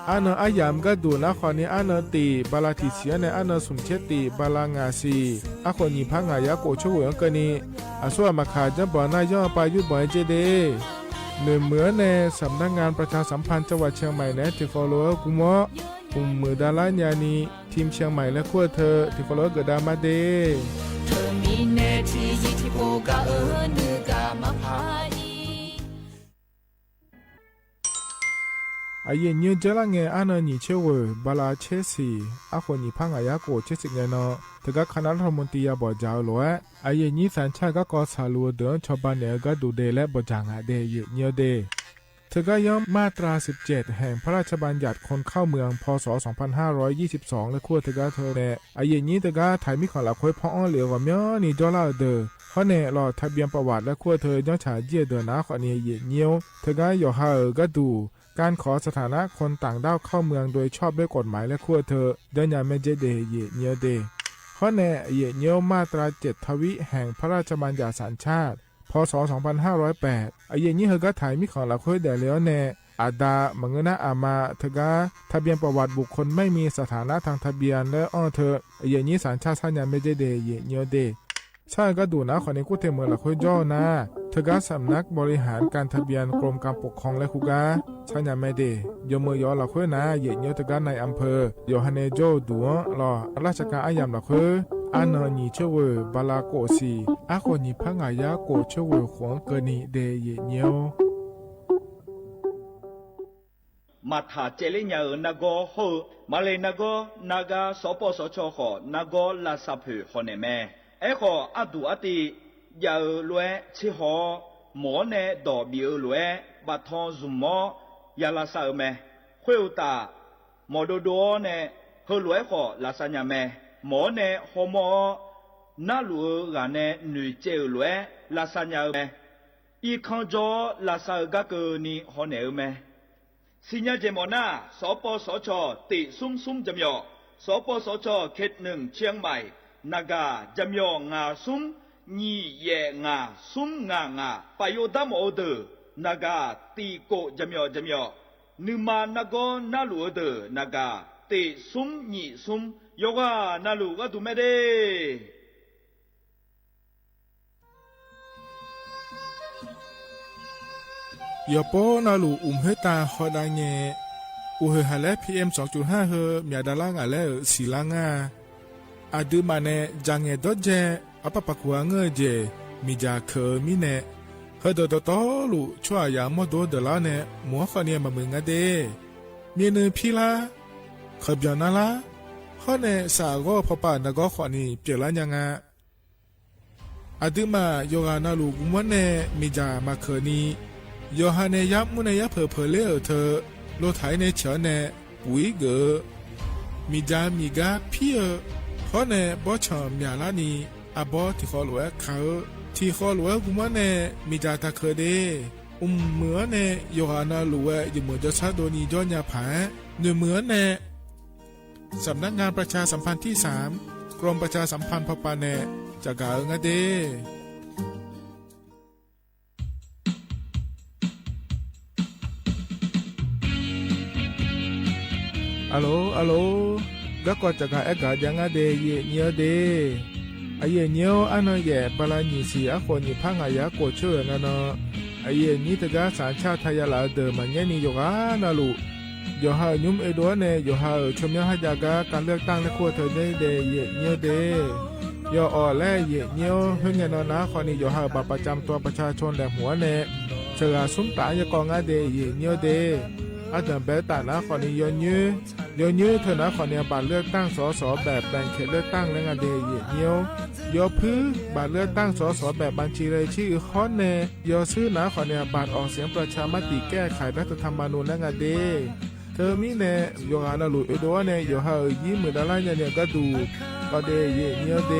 อันอายามก็ดูนะขอนี้อันตีบาลาติเสียในอันสุมเชติบาลางาซีอาคนยิพังงายาโกช่วยกันนี้อาส่วนมาขาจะบ่อนายย่อปายุบ่อยเจเดหนึ่งเหมือนในสำนักงานประชาสัมพันธ์จังหวัดเชียงใหม่และที่ฟอลโล่กุมอกลุ่มมือดาราญานีทีมเชียงใหม่และขั้วเธอที่ฟอลโล่เกิดดามาเดเธอมีเนทียิที่โปกาเนือกามาพาအရင်ညကြလာငယ်အနာညီချေဝဘလာချေစီအခုညီဖငါရကိုချစ်စငယ်နော်တကခနာထမတီရပေါ်ကြောလောအရင်ညီစန်ချကကောဆာလူဒန်ချပနေကဒူဒေလဲပေါ်ကြငါเดยညောเดเธอก็ย่อมมาตรา17แห่งพระราชบัญญัติคนเข้าเมืองพศ2522และขั้วเธอก็เธอแน่อายุนี้เธอก็ถ่ายมิขอละคุยพ่ออ้อเหลียวว่าม้อนี่จอละเดอเขาแน่รอทะเบียนประวัติและขั้วเธอย่อฉาเจียเดอนะขอนี้เยี่ยวเธอก็ย่อหาก็ดูการขอสถานะคนต่างด้าวเข้าเมืองโดยชอบด้วยกฎหมายและขั้วเธอเดินยาเมเจเดเยเนียวเดเขาแน่เยเนียวมาตรา7ทวิแห่งพระราชบัญญัติสัญชาติพศ2508อายุนี้เธอก็ถ่ายมิของละคุยเดแล้วแน่อาดามงนะอามาเธอก็ทะเบียนประวัติบุคคลไม่มีสถานะทางทะเบียนและอ้อเธออายุนี้สัญชาติสัญญาเมเจเดเยเนียวเดใช่ก็ดูนะขอนี้กูเทเมืองละคุยย่อนะเธอก็สำนักบริหารการทะเบียนกรมการปกครองและคุกาสัญญาเมเดยมือยอละคุยนะเยเนียวเธอก็ในอำเภอโยฮันเนโจดัวรอราชการอายามละคุยอันนีเชวบาลาโกซีอาคนนีพังอายาโกเชวขวงเกนีเดเยเนียวมาถาเจริญานาโกโฮมาเลนาโกนากาสปสชขอนาโกลาซาเพขอเนแมเอขออดูอติยาลวยชิหอหมอเนดอบิลวยบัทอนซุมอยาลาซาเมขวยตาหมอโดโดเนเฮลวยขอลาซาญาเมหมอเนฮอมอนาลูกาเนหนุ่ยเจลวยลาซาญาเมอีคังจอลาซากะเกนีฮอเนเมสิญญาเจมอนาสปสชติซุมจำยอสปสชเขต1เชียงใหม่นากาจำยองาซุมညီရဲ့ငါซุมငါปโยดามโอเดนากาตีโกจำยอนึมานาโกนาลูเดนากาติซุมညီซุมโยกานาลูก็ดูไม่ได้ยอปอนาลูเฮตาฮอดาเง อูเฮฮาเล PM 2.5 เฮมีดาลางาเลสีลางาอาดูมาเนจังเงดเจอปะปะกัวเงเจมีจาเคมีเนเฮดดตอลุชัวยามอดดลาเนมัวขเนียมามึงอะเดมีเนพีลาขบยานาลาขอเนสาโกพอปานกอขอนีเปลายังาอาดูมาโยกานาลุกุมวันเนมีจามาเคนีโยฮาเนยับมุเนยับเพเลเธอโลไทยในเฉเนปุยเกมีจามีกาพี่เพราะเนบอชอมยาลานีอาบอที่ขอหลวงเขาที่ขอหลวงกุมวันเนมีจาตาเคเดเหมือนเนโยฮานาหลวงอยู่เหมือนจะชาโดนีย้อนยาผาเหมือนเนสำนักงานประชาสัมพันธ์ที่3กรมประชาสัมพันธ์พปาเนจากกาเงเดอัลโหลก็กอจากาเอกายังเดเยเนียเดไอเยเนียวอันนั้นแย่บาลานีสีอคนนี่พังอายะโกเชอนั่นนะไอเยนี่ตะกาสัญชาติยาลาเดมันยันนี่โยกานาลุโยฮายุมเอโดเนโยฮาชมยังฮะจากาการเลือกตั้งและขั้วเธอได้เดเยเนียวเดโยออและเยเนียวเฮงเงินนะคนนี้โยฮาบัตรประจำตัวประชาชนและหัวเนเชาสุนตายกองเดเยเนียวเดอาจารย์เบต้านะคนนี้ย้อนยื้อเธอนะคนนี้บัตรเลือกตั้งสสแบบแบ่งเขตเลือกตั้งและงานเดียเนียวยอพื้บัตรเลือกตั้งสสแบบบัญชีรายชื่อข้อเนยอซื้อนะคนนี้บัตรออกเสียงประชามติแก้ไขรัฐธรรมนูญและงานเดียเธอมีเนยงานลุเอโดเนยหายี่มือดาราเนี่ยก็ดูก็เดียเนียวเด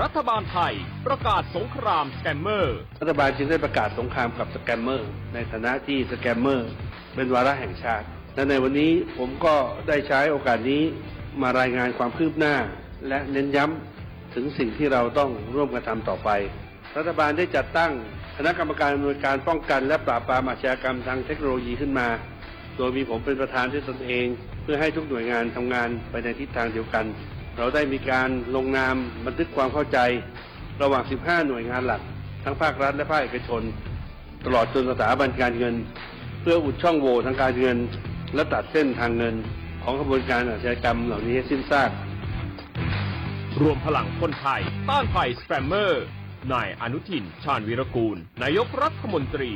รัฐบาลไทยประกาศสงครามสแกมเมอร์รัฐบาลจึงได้ประกาศสงครามกับสแกมเมอร์ในฐานะที่สแกมเมอร์เป็นวาระแห่งชาติและในวันนี้ผมก็ได้ใช้โอกาสนี้มารายงานความคืบหน้าและเน้นย้ำถึงสิ่งที่เราต้องร่วมกันทำต่อไปรัฐบาลได้จัดตั้งคณะกรรมการอำนวยการป้องกันและปราบปรามอาชญากรรมทางเทคโนโลยีขึ้นมาโดยมีผมเป็นประธานด้วยตนเองเพื่อให้ทุกหน่วยงานทำงานไปในทิศทางเดียวกันเราได้มีการลงนามบันทึกความเข้าใจระหว่าง 15 หน่วยงานหลักทั้งภาครัฐและภาคเอกชนตลอดจนสถาบันการเงินเพื่ออุดช่องโหว่ทางการเงินและตัดเส้นทางเงินของกระบวนการอาชญากรรมเหล่านี้ให้สิ้นซากรวมพลังคนไทยต้านภัยสแปมเมอร์นายอนุทินชาญวีรกูลนายกรัฐมนตรี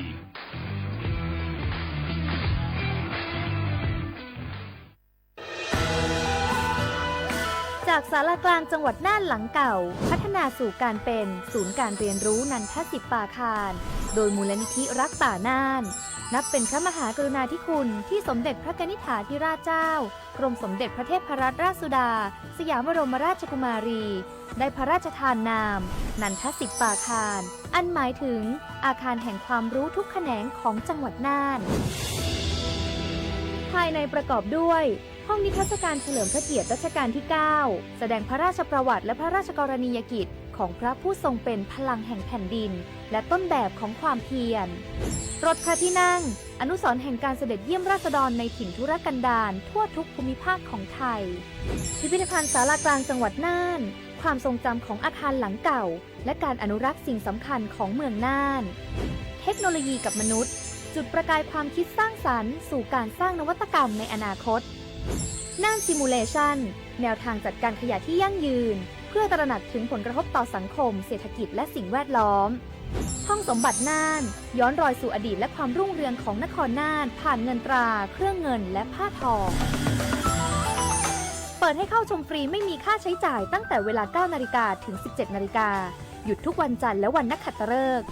จากศาลากลางจังหวัดน่านหลังเก่าพัฒนาสู่การเป็นศูนย์การเรียนรู้นันทศิษย์ปาคารโดยมูลนิธิรักป่าน่านนับเป็นพระมหากรุณาธิคุณที่สมเด็จพระกนิษฐาธิราชเจ้ากรมสมเด็จพระเทพรัตนราชสุดาสยามบรมราชกุมารีได้พระราชทานนามนันทศิษย์ปาคารอันหมายถึงอาคารแห่งความรู้ทุกแขนงของจังหวัดน่านภายในประกอบด้วยห้องนิทรรศการเฉลิมพระเกียรติรัชกาลที่ 9 แสดงพระราชประวัติและพระราชกรณียกิจของพระผู้ทรงเป็นพลังแห่งแผ่นดินและต้นแบบของความเพียรรถพระที่นั่งอนุสรณ์แห่งการเสด็จเยี่ยมราษฎรในถิ่นทุรกันดารทั่วทุกภูมิภาคของไทยพิพิธภัณฑ์ศาลากลางจังหวัดน่านความทรงจำของอาคารหลังเก่าและการอนุรักษ์สิ่งสำคัญของเมืองน่านเทคโนโลยีกับมนุษย์จุดประกายความคิดสร้างสรรค์สู่การสร้างนวัตกรรมในอนาคตน่านซิมูเลชันแนวทางจัดการขยะที่ยั่งยืนเพื่อตระหนักถึงผลกระทบต่อสังคมเศรษฐกิจและสิ่งแวดล้อมห้องสมบัติน่านย้อนรอยสู่อดีตและความรุ่งเรืองของนครน่านผ่านเงินตราเครื่องเงินและผ้าทองเปิดให้เข้าชมฟรีไม่มีค่าใช้จ่ายตั้งแต่เวลา 9 นาฬิกาถึง 17 นาฬิกาหยุดทุกวันจันทร์และวันนักขัตฤกษ์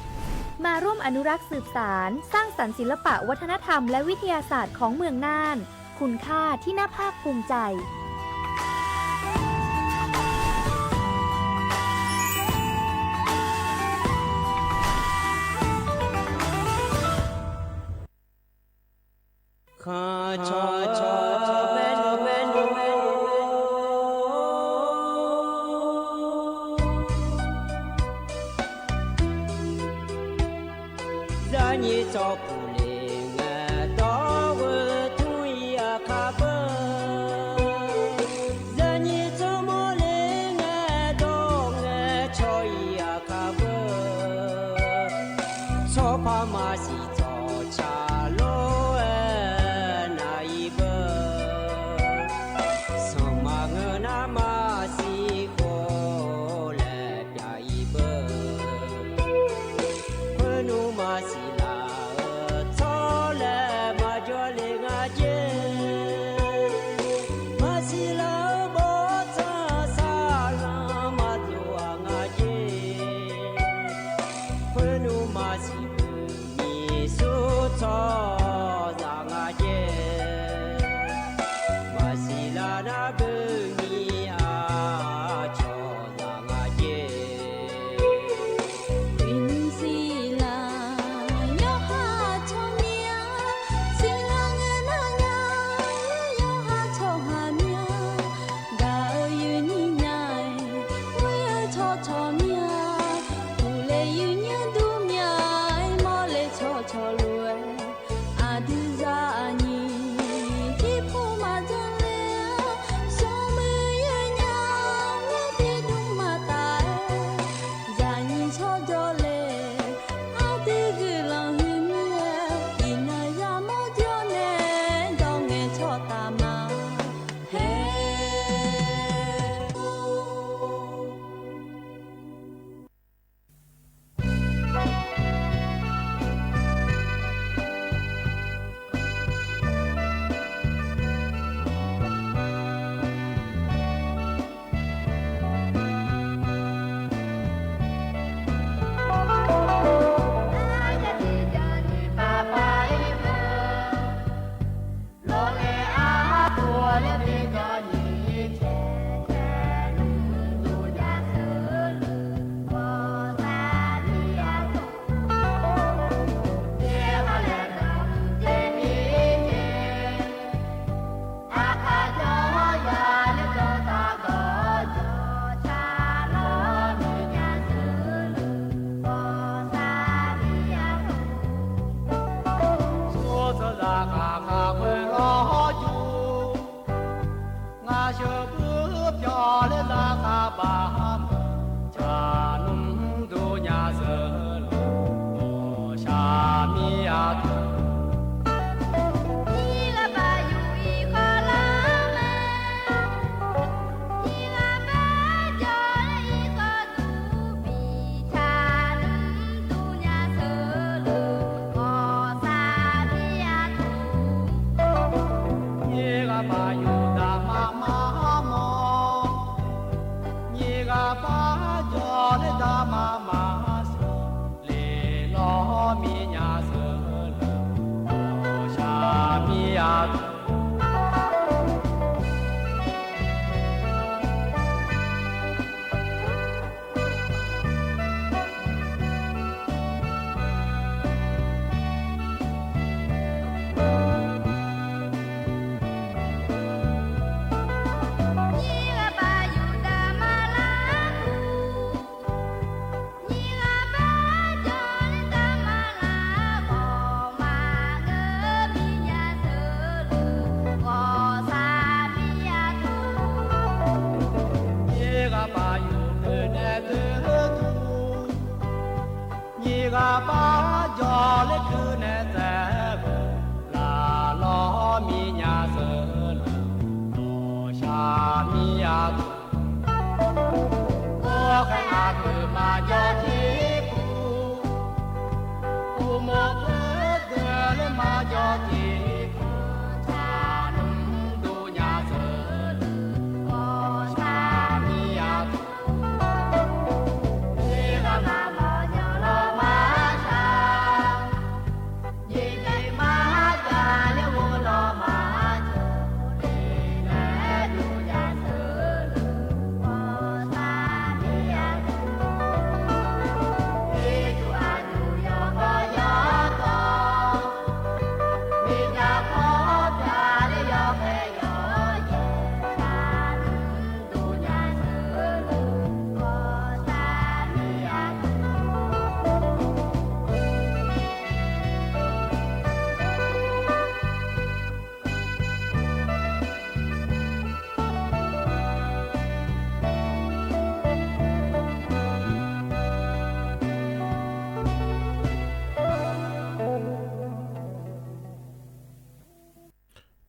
มาร่วมอนุรักษ์สืบสานสร้างสรรค์ศิลปะวัฒนธรรมและวิทยาศาสตร์ของเมืองน่านคุณค่าที่น่าภาคภูมิใจข้าชอแม่นจะนี่จอผู้เลงดอเวทุยาคาเบจะนี่จอโมเลงดอง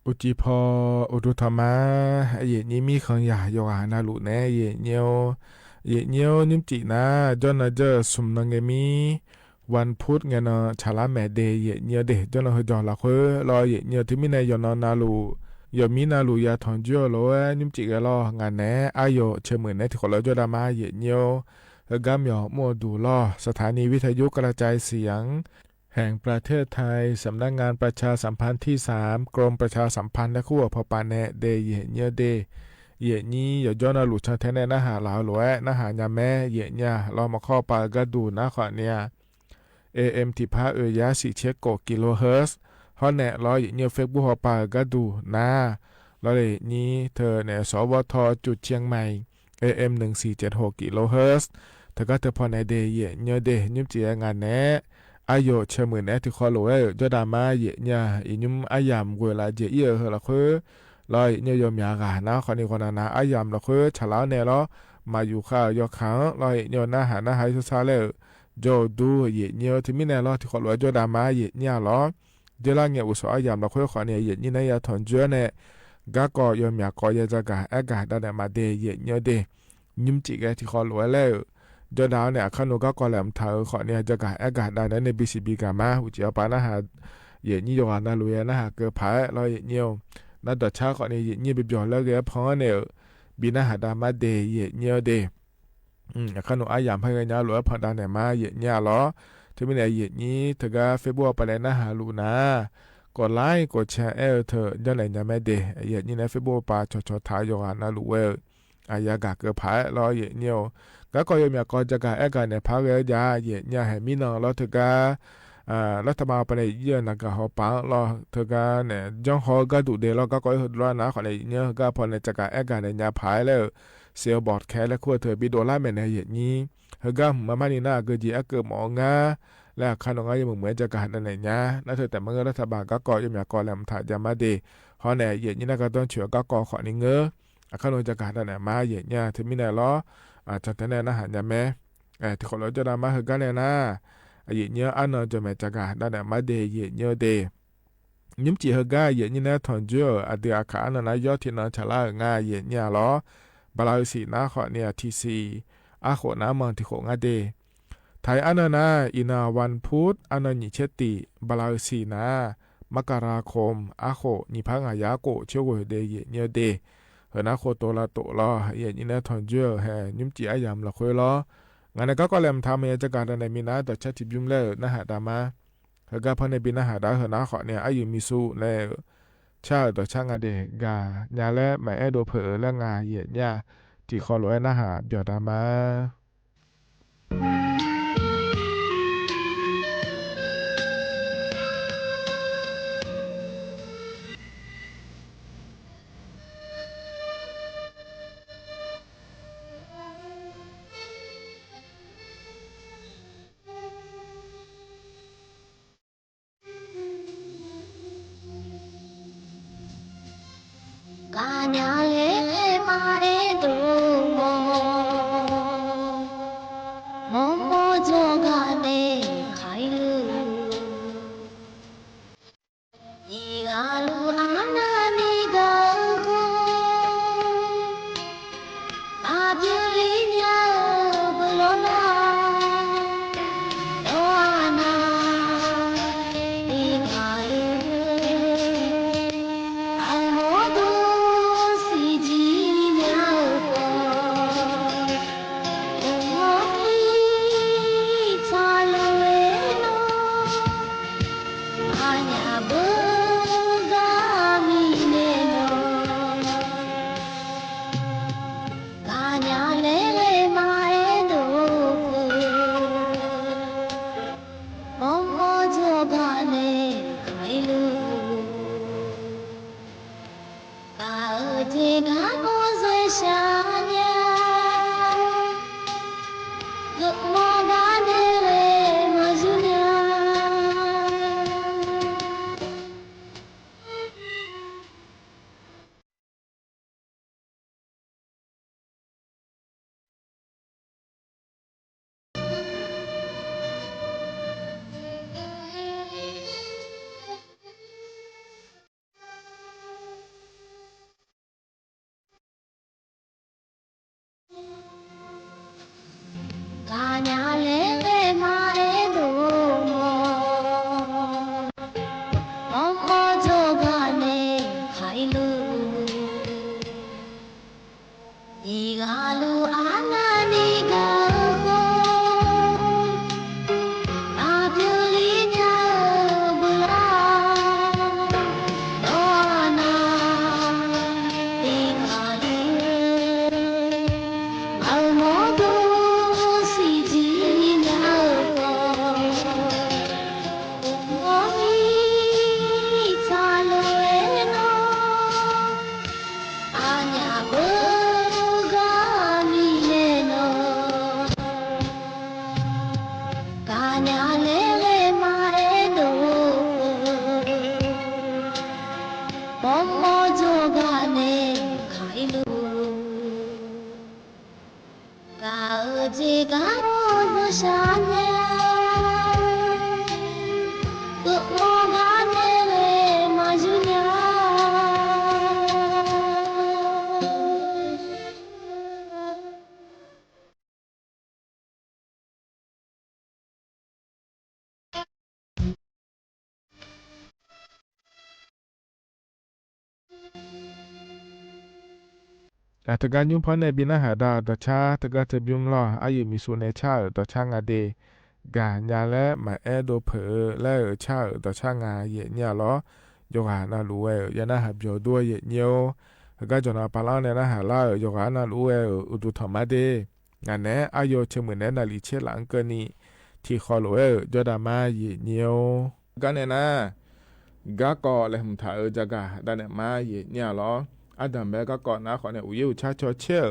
อุจิพออุดุธรรมะเย่นี้มีขังยาโยอานาลุเนเย่เนียวนิมจินะจอนนะเจอสุมนังเกมีวันพุธเงนะชาลาแมเดเย่เนียวเดจอนนะฮจอละเครอเย่เนียวที่มีในยอนนาลุยอมีนาลุยาทอนจัวโลนิมจิกะลองานแนอายเชมือเนที่ขอลจอดามาเย่เนียวกามยอมัวดูลอสถานีวิทยุกระจายเสียงแห่งประเทศไทยสำนักงานประชาสัมพันธ์ที่3กรมประชาสัมพันธ์และคู่พอปานแนเดเย่เนียวเดเย่นี้อย่าย้อนหลุดชาแทนแนนะหาลาวหลวยนะหายาแม่เย่เนี่ยเรามาข้อปากระดูนะขอเนี่ย AM ที่พายาสิเช็กโกกิโลเฮิรตซ์ฮอนแนรอเย่เนี่ยเฟซบุ๊กปากระดูนะเราเลยนี้เธอเนี่ยสวทจุดเชียงใหม่ AM 1476กิโลเฮิรตซ์เธอก็เธอพอในเดเย่เนี่ยเดยิ้มเจียงานแน่อายเชมือแนที่ขอลวยจอดามาเย่เนี่ยอินุมอายามเวลาเจเยอะละคือลอยเนี่ยยอมยากานะคนนี้คนนั้นอายามละคือฉลาดเนี่ยละมาอยู่ข้าวยกขังลอยเนี่ยหน้าหาหน้าหายสุดท้ายเลยโจดูเย่เนี่ยที่มีแนละที่ขอลวยจอดามาเย่เนี่ยละเดี๋ยวละเนี่ยอุตสาหยามละคือคนเนี่ยเย่เนี่ยยาถอนเจอเนี่ยก็ก็ยอมยากอยจะกะอากาศได้มาเดเย่เนี่ยเดยิ้มจิกที่ขอลวยแล้วจอดาวเนี่ยขนุก็กอแหลมเธอขอเนี่ยจะกะอากาศได้ใน BCB กามาอุจิเอาปานะหาเย่นี่ยอนาลุยนะหาเกือผายลอยเนียวนัดดชาขอเนี่ยเย่นี่ไปจ่อแล้วเกพอเนี่ยบินะหาดามาเดเย่เนียวเดขนุอายามให้กันยาหลวพอดาเนี่ยมาเย่เนี่ยหรอที่ไม่ได้เย่นี่เธอก็เฟซบุ๊กไปเลยนะหาลูนะกดไลค์กดแชร์เธอย้อนไหนจะไม่เดเย่นี่ในเฟซบุ๊กปาชอทายอนาลุเวอายากะเกือผายรอเย่เนียวก็ยังมีก็จะการกันในภาคยาเย่เนี่ยให้มีน้องเราถือการรัฐบาลไปในเยื่อนักเขาปังเราถือการเนี่ยจังหอก็ดูเดเราก็ร้อนนะขอในเนี่ยก็พอในจะการกันในยาผายแล้วเซลบอร์ดแคและขั้วเธอบิโดล่าแม่ในเย่นี้เฮก็มานี่น่าเกิดจีเกิดหมองาและขนมอะไรเหมือนจะการในเนี่ยนั่นเธอแต่เมื่อรัฐบาลก็ยังมีก็แหลมถ่ายจะมาดีเพราะในเย่นี้น่าก็ต้องเชื่อก็ขอในเงื้อขนมจะการในมาเย่เนี่ยถึงมีในล้อจัดแทนนะหันยาแม่ที่คนเราจะนำมาคือกันเลยนะเยี่ยอันนั้นจะไม่จักรได้มาเดย์เยี่ยเดย์ยิ้มจีฮก้าเยี่ยนะถอนเจือเดียขาอันนั้นยอดที่นั้นฉลาดง่ายเยี่ยล้อบาลาสีนะขอเนี่ยทีซีอาโคน้ำมันที่โคงาเดย์ไทยอันนั้นอินาวันพุธอันนั้นนิเชติบาลาสีนะมกราคมอาโคนิพังอายาโกเชื่อเดย์เยี่ยเดย์นะโคโตลาโตลอเย่นี่นะทอนเจอแฮยิ้มจีอายามละคุยลองานก็แลมทำให้จักการในมีนะต่อชัดทิบยุ่มเล่นะหาดามาเฮก็พันในบินะหาดาเฮนะขอเนี่ยอายุมิสูแล้วชาต่อช่างอเดกายาและแม่โดเผอและงาเย่เนี่ยที่ขอรวยนะหาเบียดามาAbiyanya bulona แต่ถ้าการยุ่งพอในบินอาหารดาวต่อชาถ้าการจะยุ่งล่ออายุมีส่วนในชาต่อชางาเดกาญาและมาแอโดเผอและชาต่อชางาเยเนี่ยล้อยกหานารู้ยานาหาเบียวด้วยเยเนียวก็จนอาปาลาเนี่ยนะหาล่ายกหานารู้อุตุธรรมะเดงานแน่อายุเชมือนแน่นาลีเชหลังเกินนี้ที่คอรู้ยอดามาเยเนียวกันเนี่ยนะกะก็เลยผมถ่ายจากะด้านเนี่ยมาเยเนี่ยล้ออาดัมเบก็ก่อนนะขอเนี่ยอุยุชาชอเชล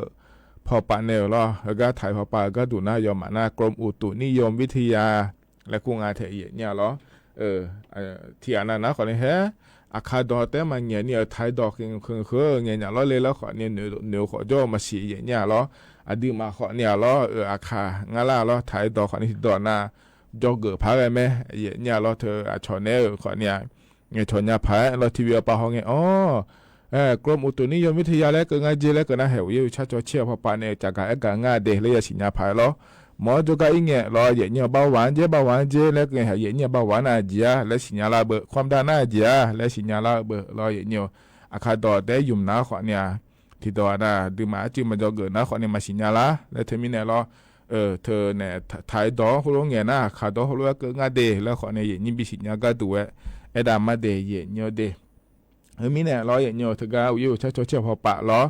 พอปะเนลล้อแล้วก็ถ่ายพอปะก็ดูหน้ายอมมากรมอุตุนิยมวิทยาและกูงาเทียเนี่ยล้อที่อันนั้นนะขอเนี่ยอาคาดอแต่มันเนี่ยถ่ายดอกคือเนี่ยล้อเลยแล้วขอเนี่ยเนื้อขอจ่อมาสีเนี่ยล้ออดีมาขอเนี่ยล้ออาคางาล่าล้อถ่ายดอกขอนี่ดอกหน้าจอเกิดพาไปไหมเนี่ยล้อเธอชอเนี่ยขอเนี่ยชอเนี่ยพาล้อทีวีปะห้องเนี่ยอ๋อกรมอุตุนิยมวิทยาและก็งาเจและก็น่าเหวอยู่ชาจอเชี่ยวพอปานเนี่ยจากการงาเดเลยสิญญาภายล้อหมอจุกอีเงี้ยรอเย็นเนี่ยเบาหวานเจและก็เย็นเนี่ยเบาหวานอาเจียและสิญญาลาเบความดันอาเจียและสิญญาลาเบรอเย็นเนี่ยอาคาดอได้ยุ่มน้าขอเนี่ยที่ดอน่ะดูมาจิมันจะเกิดน้าขอเนี่ยมาสิญญาลาและเธอมีเนี่ยรอเธอเนี่ยถ่ายดอหัวเงี้ยนะขาดอหัวก็งาเดแล้วขอเนี่ยเย็นนี่บิสิญญาก็ดูดามาเดเย็นเนี่ยเดมีเนี่ยล้ออย่างเงี้ยถึงการอยู่ชัดเชี่ยวพอปะล้อ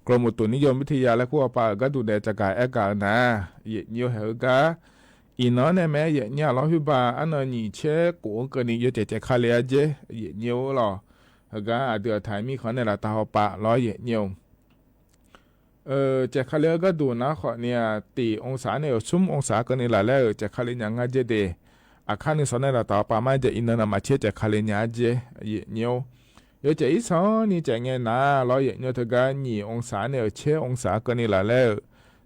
กรมอุตุนิยมวิทยาและคู่ปะก็ดูแลจากการกานะอย่างเงี้ยเหรอกาอีน้องเนี่ยแม่อย่างเงี้ยล้อพิบาอันนี้เช่กูก็นี่อยู่เจ๊คาเลียเจอย่างเงี้ยล้อเหรอกาเดือดไทยมีคนในละตาพอปะล้ออย่างเงี้ยเจ๊คาเลียก็ดูนะขอเนี่ยตีองศาเนี่ยชุ่มองศาก็นี่ละแล้วเจ๊คาเลียยังไงเจเดอาคารนี่สอนในละตาปะไม่จะอินเนอร์มาเช่เจ๊คาเลียเจอย่างเงี้ย有这一场你这眼拿老爷牛头个2°呢7°个你来了，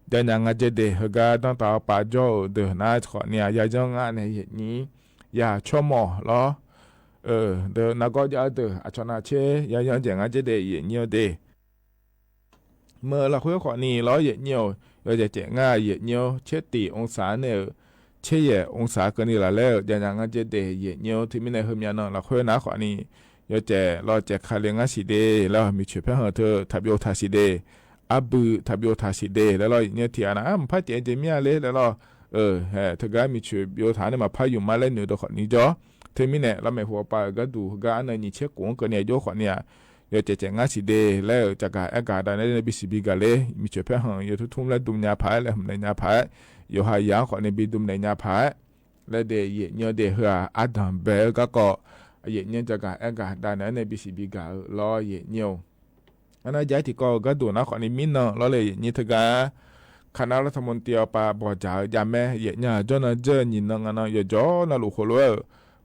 但人家这的那个当到八角的那可呢也将俺呢你也出毛了，的那个家的啊，从那切也将这俺这的也牛的，么了会可呢老爷牛，有这这俺也牛7°呢。7°个你来了，但人家这的也牛，ที่มีในหึมยานละค่อยนะขอนี่ยอเจรอเจคาเลงาสิเดแล้วมีชื่อเพื่อนเธอทับโยทาสิเดอับทับโยทาสิเดแล้วเนี่ยที่อันนั้นพัดเจนเจมีอะไรแล้วเธอก็มีชื่อโยธาเนี่ยมาพายุมาเล่นเนื้อตัวคนนี้จ้ะเธอมีเนี่ยเราไม่หัวปาก็ดูก็อันนี้เช็คกงก็เนี่ยโยคนเนี่ยยอเจเจงาสิเดแล้วจากการอากาศในบิสิบิกาเลมีชื่อเพื่อนยอทุ่มแล้วดุมยาพายแล้วในยาพายยอหายาคนในบิดุมในยาพายแล้วเดย์เนี่ยเดย์หัวอัดดัมเบลก็เย็นเนี่ยจากการอากาศด้านนั้นในบิสิบิกาล้อเย็นเนี่ย อันนั้นย้ายที่ก็ดูนะขอนี้มินเนาะแล้วเลยนี่ถึงก็คณะรัฐมนตรีปาบอจ่ายาแม่เยเนี่ยจนเจอยินนงอันนั้นยจ่อนะลูกคนเลย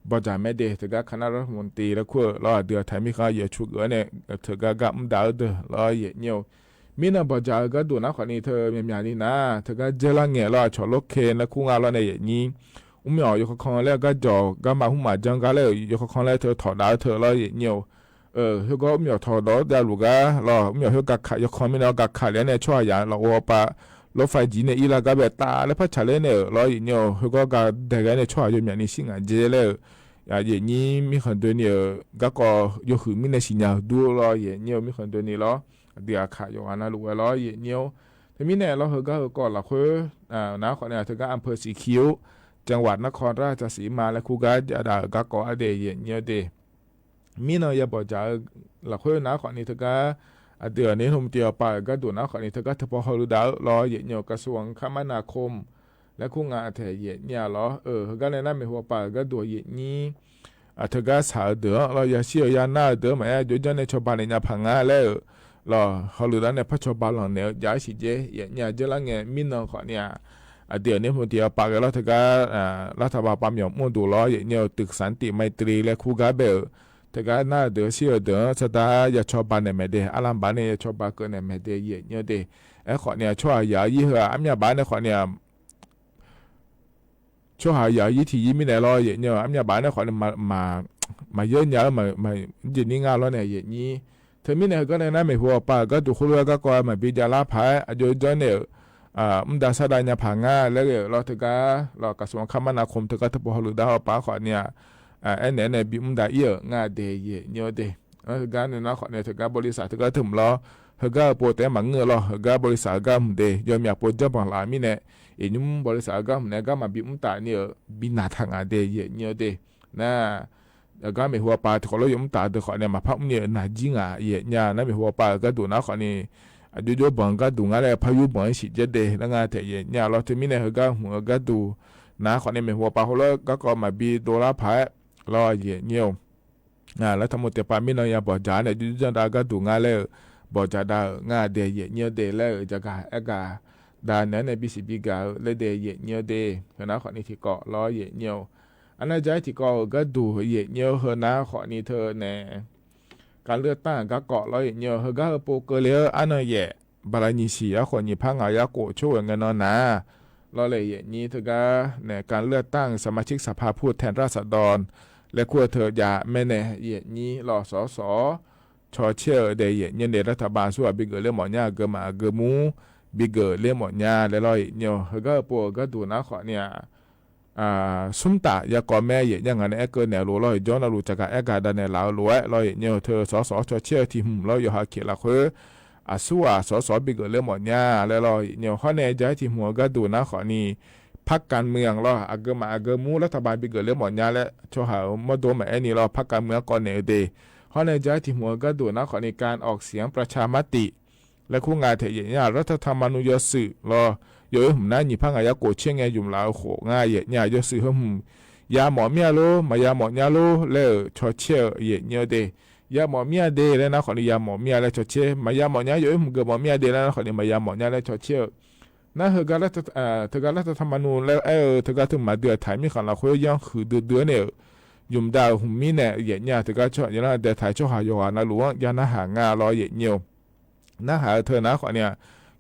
บอจ่าแม่เดถึงก็คณะรัฐมนตรีแล้วคู่แล้วเดือดไทยมีข้าเยชุกเนี่ยถึงก็กำดาวเดือแล้วเยเนี่ยมินบอจ่าก็ดูนะขอนี้เธอมีอย่างนี้นะถึงก็เจอละเงี้ยแล้วชอลกเคนแล้วคู่งานแล้วในอย่างนี้หมอยกคองแล้วก็จ่อก็มาหุ่มมาจังก็แล้วยกคองแล้วเธอถอดดาวเธอแล้วเนี่ยเขาก็มีถอดดาวดาวลูกแล้วมีเขากักขายคอมไม่แล้วกักขายแล้วเนี่ยช่วยอย่างเราว่าปะรถไฟจีนเนี่ยอีลากาเบตาแล้วพัชเลเนี่ยแล้วเนี่ยเขาก็กัเด็กเนี่ยช่วยอยู่อย่างนี้สิ่งอ่ะเจเลยอย่างนี้มีคนตัวเนี่ยก็ยกขึ้นมีในสิ่งอย่างดูแล้วอย่างเนี่ยมีคนตัวนี้แล้วเดี๋ยวขายอยู่อันนั้นลูกแล้วอย่างเนี่ยแต่มีเนี่ยเราเขาก็หลักนะคนเนี่ยถึงก็อำเภอสีคิ้วจังหวัดนครราชสีมาและคู่กันจะได้ก็อเดียเนี่ยเดมีเนาะอย่าบอกจะหลักคนนะคนนี้ถึงก็เดือนนี้ผมเตียวไปก็ดูนะคนนี้เธอก็ทพอฮอลูดาวรอเหยียดเหนี่ยวกระทรวงคมนาคมและคู่งานเธอเหยียดเนี่ยรอก็เลยน่าไม่หัวไปก็ดูเหยียดนี้เธอก็สาวเดือเราอย่าเชื่อยาหน้าเดือไหมอยู่จนในชาวบ้านในพังงาแล้วรอฮอลูดาวในพระชาวบ้านหลังเนี่ยย้ายสิเจเหยียดเนี่ยเจลังเงี้ยมีเนาะคนเนี่ยเดือนนี้ผมเตียวไปก็แล้วเธอก็รัฐบาลปั๊มหยองมุ่งดูรอเหยียดเนี่ยตึกสันติไมตรีและคู่กันเบลแต่ก็น่าเดือดเชื่อเดือดสุดท้ายอย่าชอบบ้านในแม่เดอารามบ้านเนี่ยชอบบ้านเกินในแม่เดเยอะเนี่ยเดขอเนี่ยช่วยอย่ายี่ห้ออันเนี่ยบ้านเนี่ยขอเนี่ยช่วยอย่ายี่ที่ยี่ไม่ได้รอเยอะเนี่ยอันเนี่ยบ้านเนี่ยขอเนี่ยมาเยอะๆมาจีนี่งานแล้วเนี่ยเยอะนี้เธอมีเนี่ยก็เนี่ยน่าไม่หัวป่าก็ดูคนรวยก็มาบิดาลาพายอายุจนเนี่ยมันดาสดายเนี่ยผังงาแล้วเราเธอก็เรากระทรวงคมนาคมเธอก็ทบหรือดาวป่าขอเนี่ยเนี่ยบิมได้เยอะงาเดยเนี่ยเดการเนี่ยนะขอเนี่ยถึงกับบริษัทถึงก็ถึงล้อถึงก็โปรแต่หมังเงือล้อถึงกับบริษัทก็เดยยอมอยากโปรเจกต์บางหลายมีเนี่ยอีนุ่มบริษัทก็เนี่ยก็มาบิมตาเนี่ยบินาทางอาเดยเนี่ยเดนะก็ไม่หัวปลาถึงเรายมตาถึงขอเนี่ยมาพักเนี่ยน่าจิงอ่ะเนี่ยนั่นไม่หัวปลาก็ดูนะขอเนี่ยอยู่ๆบังก็ดูงานอะไรพายุบังสิเจเดแล้วงานแต่เนี่ยเราถึงมีเนี่ยก็หัวก็ดูนะขอเนี่ยไม่หัวปลาเขาแล้วก็มาบีโดลาพายรอเยี่ยวแล้วทั้งหมดแต่ปามินอยาบอกจ่าเนี่ยจุดๆดาก็ดูงานเลยบอกจ่าดางานเดียเยี่ยวเดียแล้วจะกาดาเนี่ยในบิสิบิกาเลยเดียเยี่ยวเดียเห็นนะขอนี้ที่เกาะรอเยี่ยวอันนั้นใจที่เกาะก็ดูเยี่ยวเห็นนะขอนี้เธอเนี่ยการเลือกตั้งก็เกาะรอเยี่ยวเฮก็โปเกเลียอันนั้นเย่บาลานิชีอะคนนี้พังอายาโกช่วยเงินนะรอเลยอย่างนี้เธอก็เนี่ยการเลือกตั้งสมาชิกสภาผู้แทนราษฎรและขั้วเธออย่าแม่เนี่ยอย่างนี้รอสสชอเชื่อเดียอย่างนี้รัฐบาลส่วนบิเกอร์เลี้ยหมอนยาเกมาเกมูบิเกอร์เลี้ยหมอนยาแล้วรอยเนี่ยเฮก็ปวดก็ดูนะขอเนี่ยสุนตะยาก่อแม่อย่างนั้นเกินเนี่ยรู้รอยย้อนรู้จักการการดันเนี่ยเหลาล้วยรอยเนี่ยเธอสสชอเชื่อที่หุ่มเราอยู่หาเขียนละคือสัวสบิเกอร์เลี้ยหมอนยาแล้วรอยเนี่ยข้อเนี่ยใจที่หัวก็ดูนะขอนี่พรรคการเมืองรออาเกมาอาเกมูรัฐบาลบิเกอร์เลี้ยหมอนยาและช่วยหามาดูมาไอ้นี่รอพรรคการเมืองก่อนเนี่ยเดข้อในใจที่หัวก็ดูนะขอในการออกเสียงประชามติและคู่งานเถียงรัฐธรรมนูญสื่อรออยู่หุ่มนั้นยี่พังอายะโกเชียงไงยุ่มลาวโขง่ายเนี่ยยสื่อหุ่มยาหมอเมียโลมายาหมอยาโลแล้วชอเชี่ยวเนี่ยเดยาหมอเมียเดแล้วนะขอในยาหมอเมียแล้วชอเชี่ยมายาหมอยาอยู่หุ่มเกอหมอเมียเดแล้วนะขอในมายาหมอยาแล้วชอเชี่ยวนั่นคือการรัฐธรรมนูญแล้วเธอก็ถึงมาเดือดถ่ายมีขันเราคุยยังคือเดือดเนี่ยยุ่มดาวหุ่มมีเนี่ยเนี่ยเธอก็ชอบอย่างนั้นเดือดถ่ายช่วยหาโยหานะหลวงยานะหางารอเนี่ยนะหาเธอนะขอเนี่ย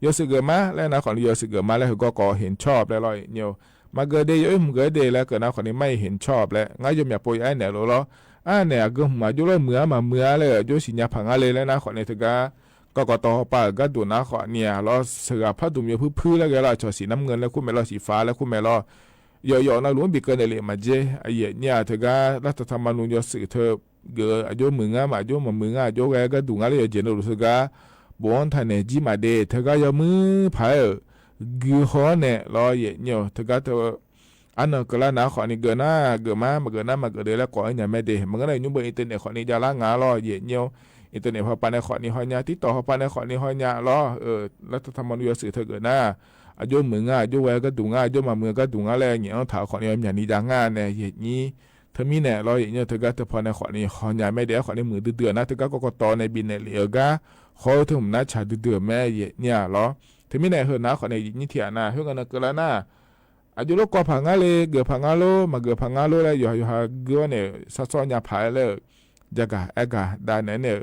ยศเกิดมาแล้วนะขอยศเกิดมาแล้วเขาก็เห็นชอบแล้วเนี่ยมาเกิดเดย์เกิดเดย์แล้วเกิดนะขอนี้ไม่เห็นชอบแล้วง่ายยมอยากป่วยไอ้เนี่ยรู้เนี่ยก็มาอยู่เลยเมื่อเลยอยู่สิญญาผังอะไรแล้วนะขอเนี่ยเธอก็ต่อไปก็ดูนะขอเนี่ยเราเสือผ้าดุมอยู่พื้นแล้วก็เราชอสีน้ำเงินแล้วคุณแม่เราสีฟ้าแล้วคุณแม่เราย่อๆนะล้วนบิเกินเลยมาเจไอ้เนี่ยเธอก็รัฐธรรมนูญยศสื่อเธอเกิดอายุมึงมาอายุมึงอายุแกก็ดูงานเลยเจนรู้สึกว่าบนทางเนี่ยจีมาเดเธอก็ยังมือพายกูหัวเนี่ยรอเนี่ยเธอก็เธออันนั้นก็แล้วนะขอนี่เกิดมาเกิดเดแล้วก่อนเนี่ยไม่เดมันก็เลยยุ่งบนอินเทอร์เน็ตขอนี่จะล้างงานรอเนี่ยอินเทอร์เน็ตพอปานในขอนี่หอยยาที่ต่อพอปานในขอนี่หอยยารอรัฐธรรมนูญสื่อเธอเกิดหน้าอายุมึงอายุแวก็ดูง่ายอายุมาเมืองก็ดูง่ายอะไรอย่างเงี้ยถามขอนี่อย่างนี้ดังง่ายเนี่ยอย่างนี้เธอมีเนี่ยรออย่างเงี้ยเธอก็เธอพอในขอนี่หอยยาไม่เดขอนี่มือเดือดนะเธอก็ต่อในบินในเหลือก็ ขอถึงน่าชาดือแม่เย่เนี่ยหรอถึงไม่ไหนเหรอนะขอในยิ่งเถียนะเฮือกันนะก็แล้วนะอายุลูกก็พังอะไรเกือบพังอะไรมาเกือบพังอะไรเลยอยู่หาเกือบเนี่ยสักส่วนยาพายเลยจักเอกได้เนี่ย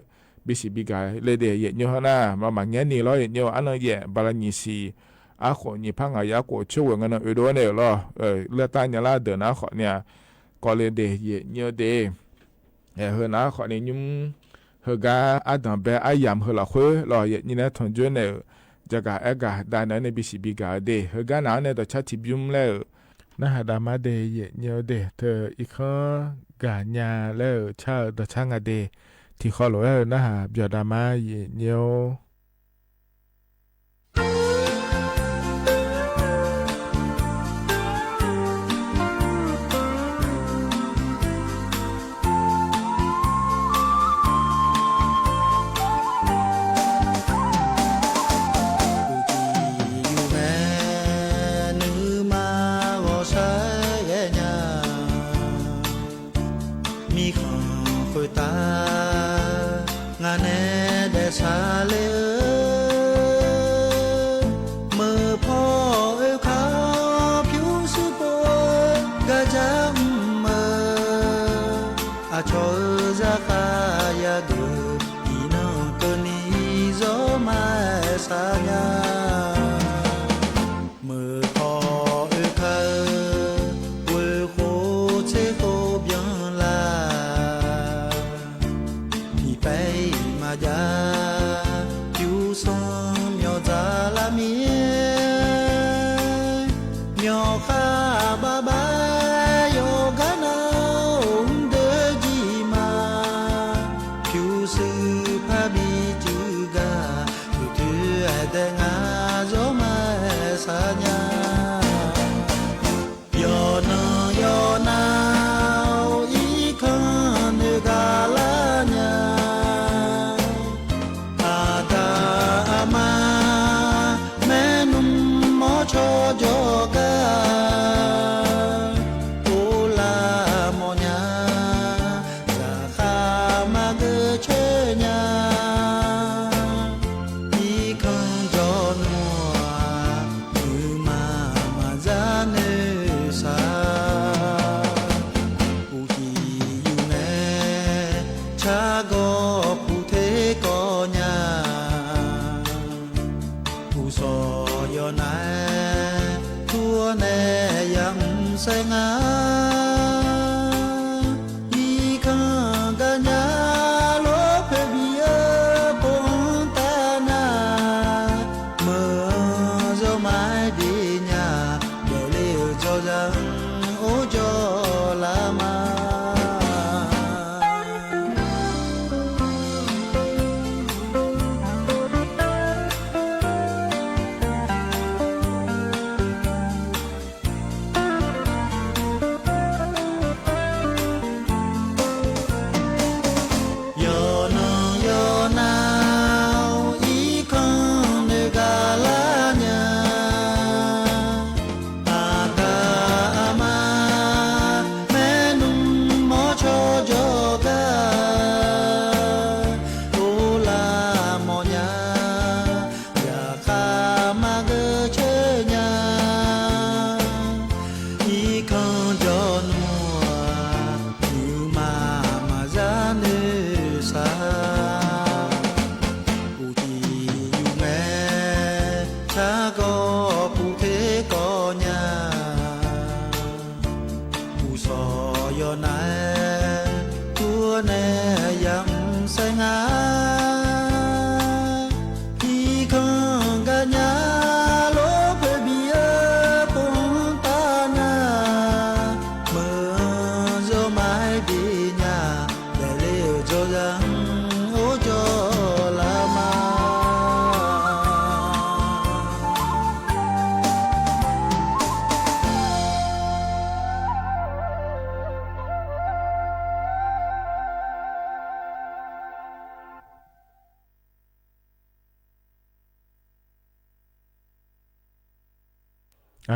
บิสิบิกาเลยเดียเยอะนะมาเงี้ยนี่ร้อยเยอะอันนั้นเยอะบาลานิสีอาขอนี่พังอายากูช่วยกันนะอุดรเนี่ยหรอเลือดตายเนี่ยละเดินนะขอเนี่ยก็เลยเดียเยอะเดียเหรอนะขอเนี่ยยุ่งเหรอกาอาดัมเบอายามเหรอละคุยรอเยอะนี่นะทนจุนเนี่ยจักเอกได้เนี่ยบิสิบิกาเดียเหรอกาหนาเนี่ยตัวชัดทิบยุ่มแล้วนะฮะดามาเดียเยอะเดียเธออีกข้อกาญาแล้วชาตัวช่างเดียที่ข้อหลวงนะฮะเบียดามาเยอะชาเลเมื่อพ่อเขาผิวสุโปกะจำเมื่ออาชอจะขายาดูอีน้องตัวนี้โจมาสายาเมื่อพ่อเขาวัวโคเชโคเบียงลาที่ไปมาจา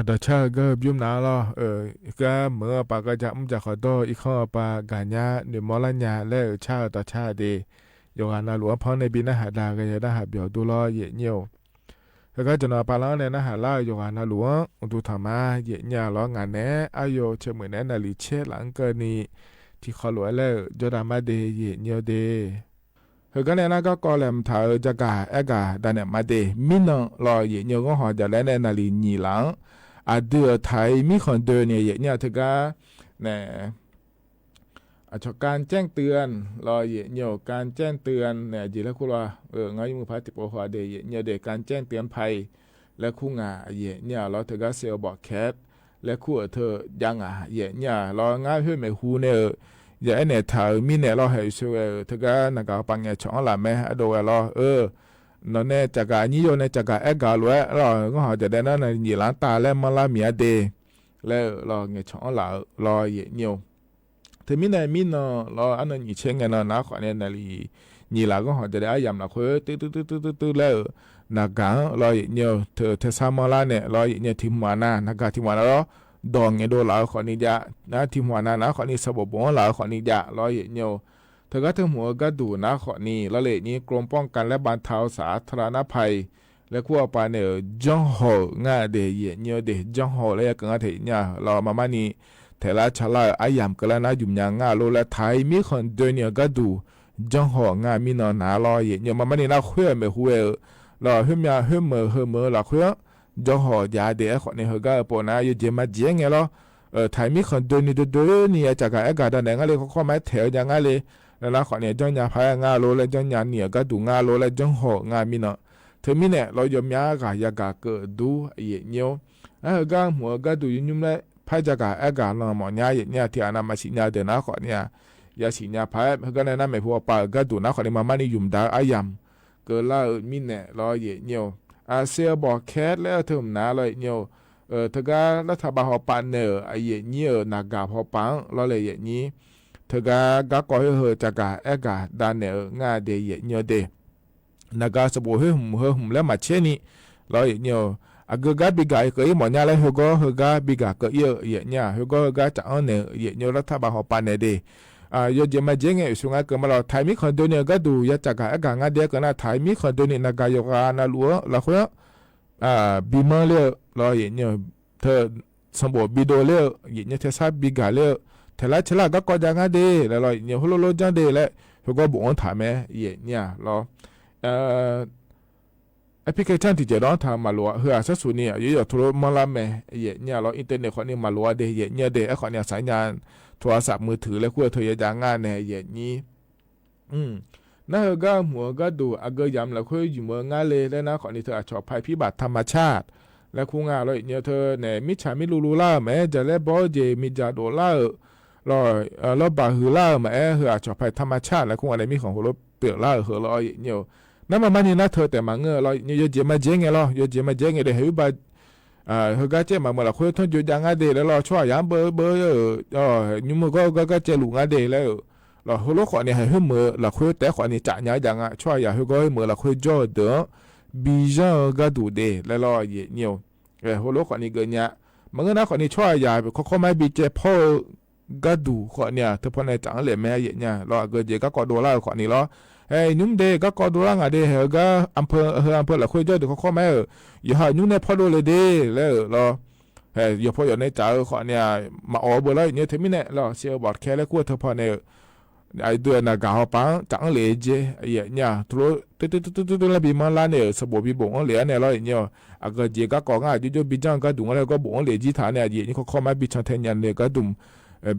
แต่ชาก็ยุ่มหนาละก็เมื่อปากก็จะจะขอโทษอีกข้อปากาญาหรือมอลัญญาแล้วชาต่อชาดี有啊那罗旁那边那还大个也那还表多了也牛แล้วก็จะนอปาลังเนี่ยนะหาล่าอยู่อ่ะนะหลวงดูธรรมะเยเนี่ยล้องานแน่อายุเชมือแน่นาลิเชหลังเกินนี้ที่ขอหลวยแล้วจดามาเดเยเนี่ยเดเฮก็เนี่ยนะก็กอแลมถาจะกาเอกาดันเนี่ยมาเดมินรอเยเนี่ยก็หอจะแล้วเนี่ยนาลินีหลังอาเดือไทยมีคนเดินเนี่ยเยเนี่ยเธอก็เนี่ยอาชการแจ้งเตือนรอเยเนี่ยการแจ้งเตือนเนี่ยจีแล้วคุณว่าง่ายมือพัดติปหัวเดเยเนี่ยเดการแจ้งเตือนภัยและคู่งาเยเนี่ยเราเธอก็เซลบอกแคทและคู่เธอยังเยเนี่ยเราง่ายเพื่อไม่หูเนี่ยอย่าไอเนี่ยถ่ายมีเนี่ยเราให้ช่วยเธอก็นักปังเนี่ยช่องละแม่อดูเรานั่นเนี่ยจากการนี้โยนเนี่ยจากการเอกาล้วนเราก็หาจะได้นั่นในยี่หลังตาและมาลาเมียเดแล้วเราเนี่ยช่องละเราเยเนี่ยเธอมีเนี่ยมีเนาะเราอันนั้นยิ่งเช่นกันเนาะนะขอเนี่ยนาลีนี่หลังก็หาจะได้ยามนะคุยตื้อแล้วนักการเราเนี่ยเธอสามมาลาเนี่ยเราเนี่ยทีมวานานักการทีมวานาเราดองเนี่ยโดนเราขอนี้จะนะทีมวานานะขอนี้สบบเราขอนี้จะเราเนี่ยเธอก็ถึงหัวก็ดูนะขอนี้แล้วเลยนี้กรมป้องกันและบรรเทาสาธารณภัยและขั้วปาเนี่ยจ้องหง่าเดียเนี่ยเดจ้องหเลยก็ง่าเทียเนี่ยเรามานี่แต่ละชาลาอายามก็แล้วนะยุ่มยางง่าโลและไทยมีคนเดินเนี่ยก็ดูจังหอง่ามีนอนหนาลอยเนี่ยมันนี่เราเขื่อไม่หัวเราเขื่อมาเขื่อมือเราเขื่อจังหอยาเดียคนนี้เขาก็ปนอยู่เจมาเจียงไงเราไทยมีคนเดินเนี่ยจากการเอกาดันเนี่ยเลยเขาข้อไม่แถวอย่างงั้นเลยแล้วคนเนี่ยจังยาพายง่าโลและจังยาเนี่ยก็ดูง่าโลและจังหอง่ามีนอเธอมีเนี่ยเรายอมยากายากาเกิดดูเนี่ยแล้วก็หัวก็ดูยุ่มเลยพายจากการเอกาเราหมอนยาเนี่ยที่อานามาสิญญาเดินนะคนเนี่ยยาสิญญาพายเขาก็แนะนำให้พวกป่าก็ดูนะคนนี้มานี่ยุ่มดาอายามเกิดล่ามีเนี่ยเราเนี่ยอาเซียบอกแคสแล้วเธอหนาเลยเนี่ยเธอก็รัฐบาลฮอปันเนี่ยไอ้เนี่ยนากาฮอปังเราเลยอย่างนี้เธอก็ก่อให้เธอจากการเอกาด้านเนี่ยง่าเดียเนี่ยเดนากาสบู่ให้หุ่มแล้วมาเช่นนี้เราเนี่ยอากูก็บิกาเกยหมอนยาเลยเขาก็บิกาเกยเนี่ยเขาก็จะเอาเนี่ยรัฐบาลฮอปันเนี่ยเดยอดเยี่ยมจริงๆสุงาเกิดมาเราไทยมีคนเดียวเนี่ยก็ดูยาจากการงานเดียวกันนะไทยมีคนเดียวเนี่ยนักการยกงานลัวเราคุยบีมาเล่เราเนี่ยเธอสมบูรณ์บีโดเล่เนี่ยเธอทราบบีกาเล่เธอละเชล่าก็กอดงานเดียแล้วเราเนี่ยฮัลโหลจังเดียแล้วเขาก็บอกว่าถามไหมเนี่ยเราแอปพลิเคชันที่จะร้องทำมาลัวเฮือสักส่วนเนี่ยอยู่ๆโทรมาละแม่เนี่ยเราอินเทอร์เน็ตคนนี้มาลัวเดียเนี่ยเดียไอ้คนเนี่ยสายงานโทรศัพท์มือถือแล้วคุยเธอจะงานเนี่ยอย่างนี้นั่นก็หัวก็ดูอาเกยำแล้วคุยอยู่เมืองงานเลยแล้วนะขอนี้เธออาจจะภัยพิบัติธรรมชาติและคู่งานเลยเนี่ยเธอเนี่ยมิจฉามิลูล่าแม้จะเล่บอเจมิจาโดล่ารบาฮือล่าแม้เธออาจจะภัยธรรมชาติและคู่งานในมีของหัวรถเปลือกล่าเธอเราเนี่ยนั่นมันนี่นะเธอแต่มาเงือเราเนี่ยเยอะมาเจ๊งไงเราเยอะมาเจ๊งไงเดี๋ยวให้บาเฮก็เจ้ามาเมื่อเราคุยท่านจุดยังไงเดี๋ยวแล้วเราช่วยยังเบอยุ่งมือก็เจ้าหลุงไงเดี๋ยวแล้วเราหัวเราขอเนี่ยให้มือเราคุยแต่ขอเนี่ยจ่ายยังไงช่วยอย่างเฮก็ให้มือเราคุยจ่อเด้อบีจังก็ดูเดแล้วเราเนี่ยหัวเราขอเนี่ยเกินเนี่ยมันก็น่าขอเนี่ยช่วยอย่างเขาไม่บีเจ้าพ่อก็ดูขอเนี่ยเธอพอในจังเลยแม่เนี่ยเราเกิดเจก็กอดดูแลขอเนี่ยเรานุ่มเด็กก็กอดูร่างเด็กก็อำเภอละคุยเจอเด็กเขาแม่อย่าให้นุ่มเนี่ยพอดูเลยเด้แล้วเราอย่าพออยู่ในใจขอเนี่ยมาอ๋อบ่เลยเนี่ยเธอไม่เนี่ยเราเสียบอดแค่แล้วกูเธอพอเนี่ยไอ้เดือนน่ะกาวปังจังเลยเจเนี่ยทุกแล้วบีมาลาเนี่ยสบู่บีบ่งเลยเนี่ยเราเนี่ยก็เจก็กองจู่ๆบีจังก็ดุงแล้วก็บ่งเลยจีฐานเนี่ยนี่เขาไม่บีชันเทียนเนี่ยก็ดุม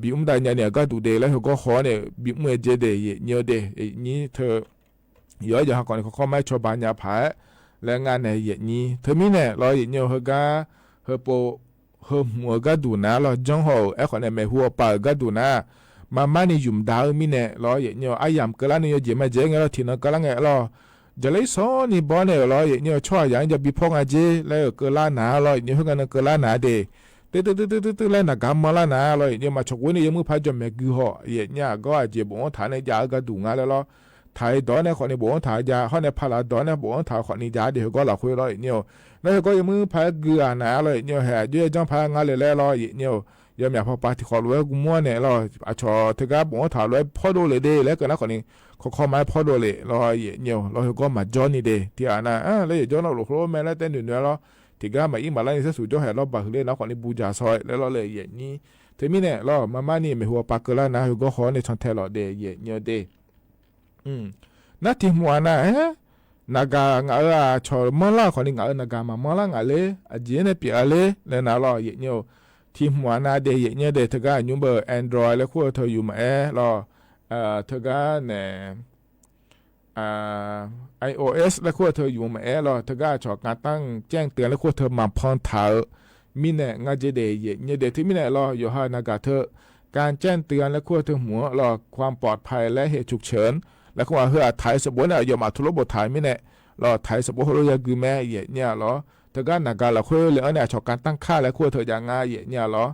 บีได้เนี่ยก็ดูเดแล้วเขาก็ขอเนี่ยบีมือเจเดเนี่ยเดนี่เธอเยอะอย่างก่อนเขาไม่ชอบบ้านยาผาและงานเนี่ยนี่เธอมีเนี่ยเราเนี่ยเขาโปเขาหัวก็ดูนะเราจังหัวไอ้คนเนี่ยไม่หัวปากก็ดูนะมานี่ยุ่มดาวมีเนี่ยเราเนี่ยอายามก็แล้วเนี่ยเจมาเจงเราทีนั้นก็แล้วไงเราจะเลยสอนนี่บอลเนี่ยเราเนี่ยช่วยอย่างจะบีพงอาเจแล้วก็ล้านหนาเราเนี่ยเขากันก็ล้านหนาเดตื้อแล้วนะกำมาแล้วนะเราเนี่ยมาชกวันนี้ยังมือพายจมแมกูห่อเนี่ยก็อาจจะบอกว่าฐานในยาก็ดูงานแล้วเราไทยดอนเนี่ยคนนี้บอกว่าถ่ายยาเขาเนี่ยพาราดอนเนี่ยบอกว่าถ่ายคนนี้ยาเดี๋ยวก็เราคุยเราเนี่ยแล้วก็ยังมือพายเกลือนะเราเนี่ยแห่ด้วยจังพายงานเลยแล้วเราเนี่ยยังอยากพอปาที่ขอรู้ว่ากูมั่วเนี่ยเราอาชอเธอก็บอกว่าถ่ายเลยพอดูเลยเด้แล้วก็นะคนนี้ ข้อไม้พอโดเลยรอเย่เนี่ยรอก็มาจอนี่เดที่อ่านะแล้วจอเราหลุดโลแม่แล้วเต้นอยู่เนี่ยรอที่ก็มาอีกมาไล่เสสู่จ่อให้รอบักเลยนะขอนี่บูจาซอยแล้วรอเลยเย่นี่เทมิเนี่ยรอมานี่ไม่หัวปากกละนะก็ขอในช่องแทรอเดเย่เนี่ยเดนัดที่มัวนะนากางาชอมล่าขอนี่งานากามามล่างาเลยอาเจเนปีอาเลยแล้วนะรอเย่เนี่ยที่มัวนะเดเย่เนี่ยเดทก็ยูเบอร์ Android แล้วคู่เธออยู่มารอเธอก็เนี่ยiOS แล้วคู่เธออยู่มารอเธอก็ชอบการตั้งแจ้งเตือนแล้วคู่เธอมาพอนเถามีเนี่ยงาเจเดย์เนี่ยเดที่มีเนี่ยรออยู่ให้นากาเธอการแจ้งเตือนและคู่เธอหัวรอความปลอดภัยและเหตุฉุกเฉินแล้วก็ว่าเฮือถ่ายสมบูรณ์เนี่ยยอมอัตุลบถ่ายมีเนี่ยรอถ่ายสมบูรณ์เราอยากคือแม่เนี่ยรอเธอก็นากาละคู่เลยเนี่ยชอบการตั้งค่าและคู่เธออย่างง่ายเนี่ยรอ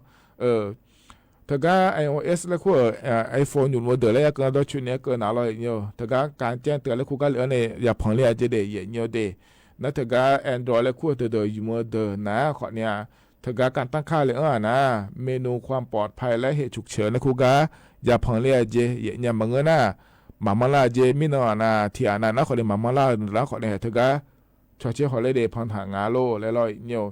เธอก็ iOS แล้วคู่iPhone อยู่โมเดลแล้วก็ตัวชุดนี้ก็น่ารักเนี่ยเธอก็การแจ้งเตือนแล้วคู่ก็เลยเนี่ยอย่าพังเลยอาจจะเดย์เนี่ยเดย์นั่นเธอก็ Android แล้วคู่เธอเดย์อยู่โมเดลนะขอเนี่ยเธอก็การตั้งค่าเลยนะเมนูความปลอดภัยและเหตุฉุกเฉินแล้วคู่ก็อย่าพังเลยอาจจะเนี่ยมังเงินนะมามาลาเจมินอนะที่อ่านนะขอเลยมามาลาแล้วขอเนี่ยเธอก็ชอบเชื่อขอเลยเดย์พังหางาโลแล้วลอยเนี่ย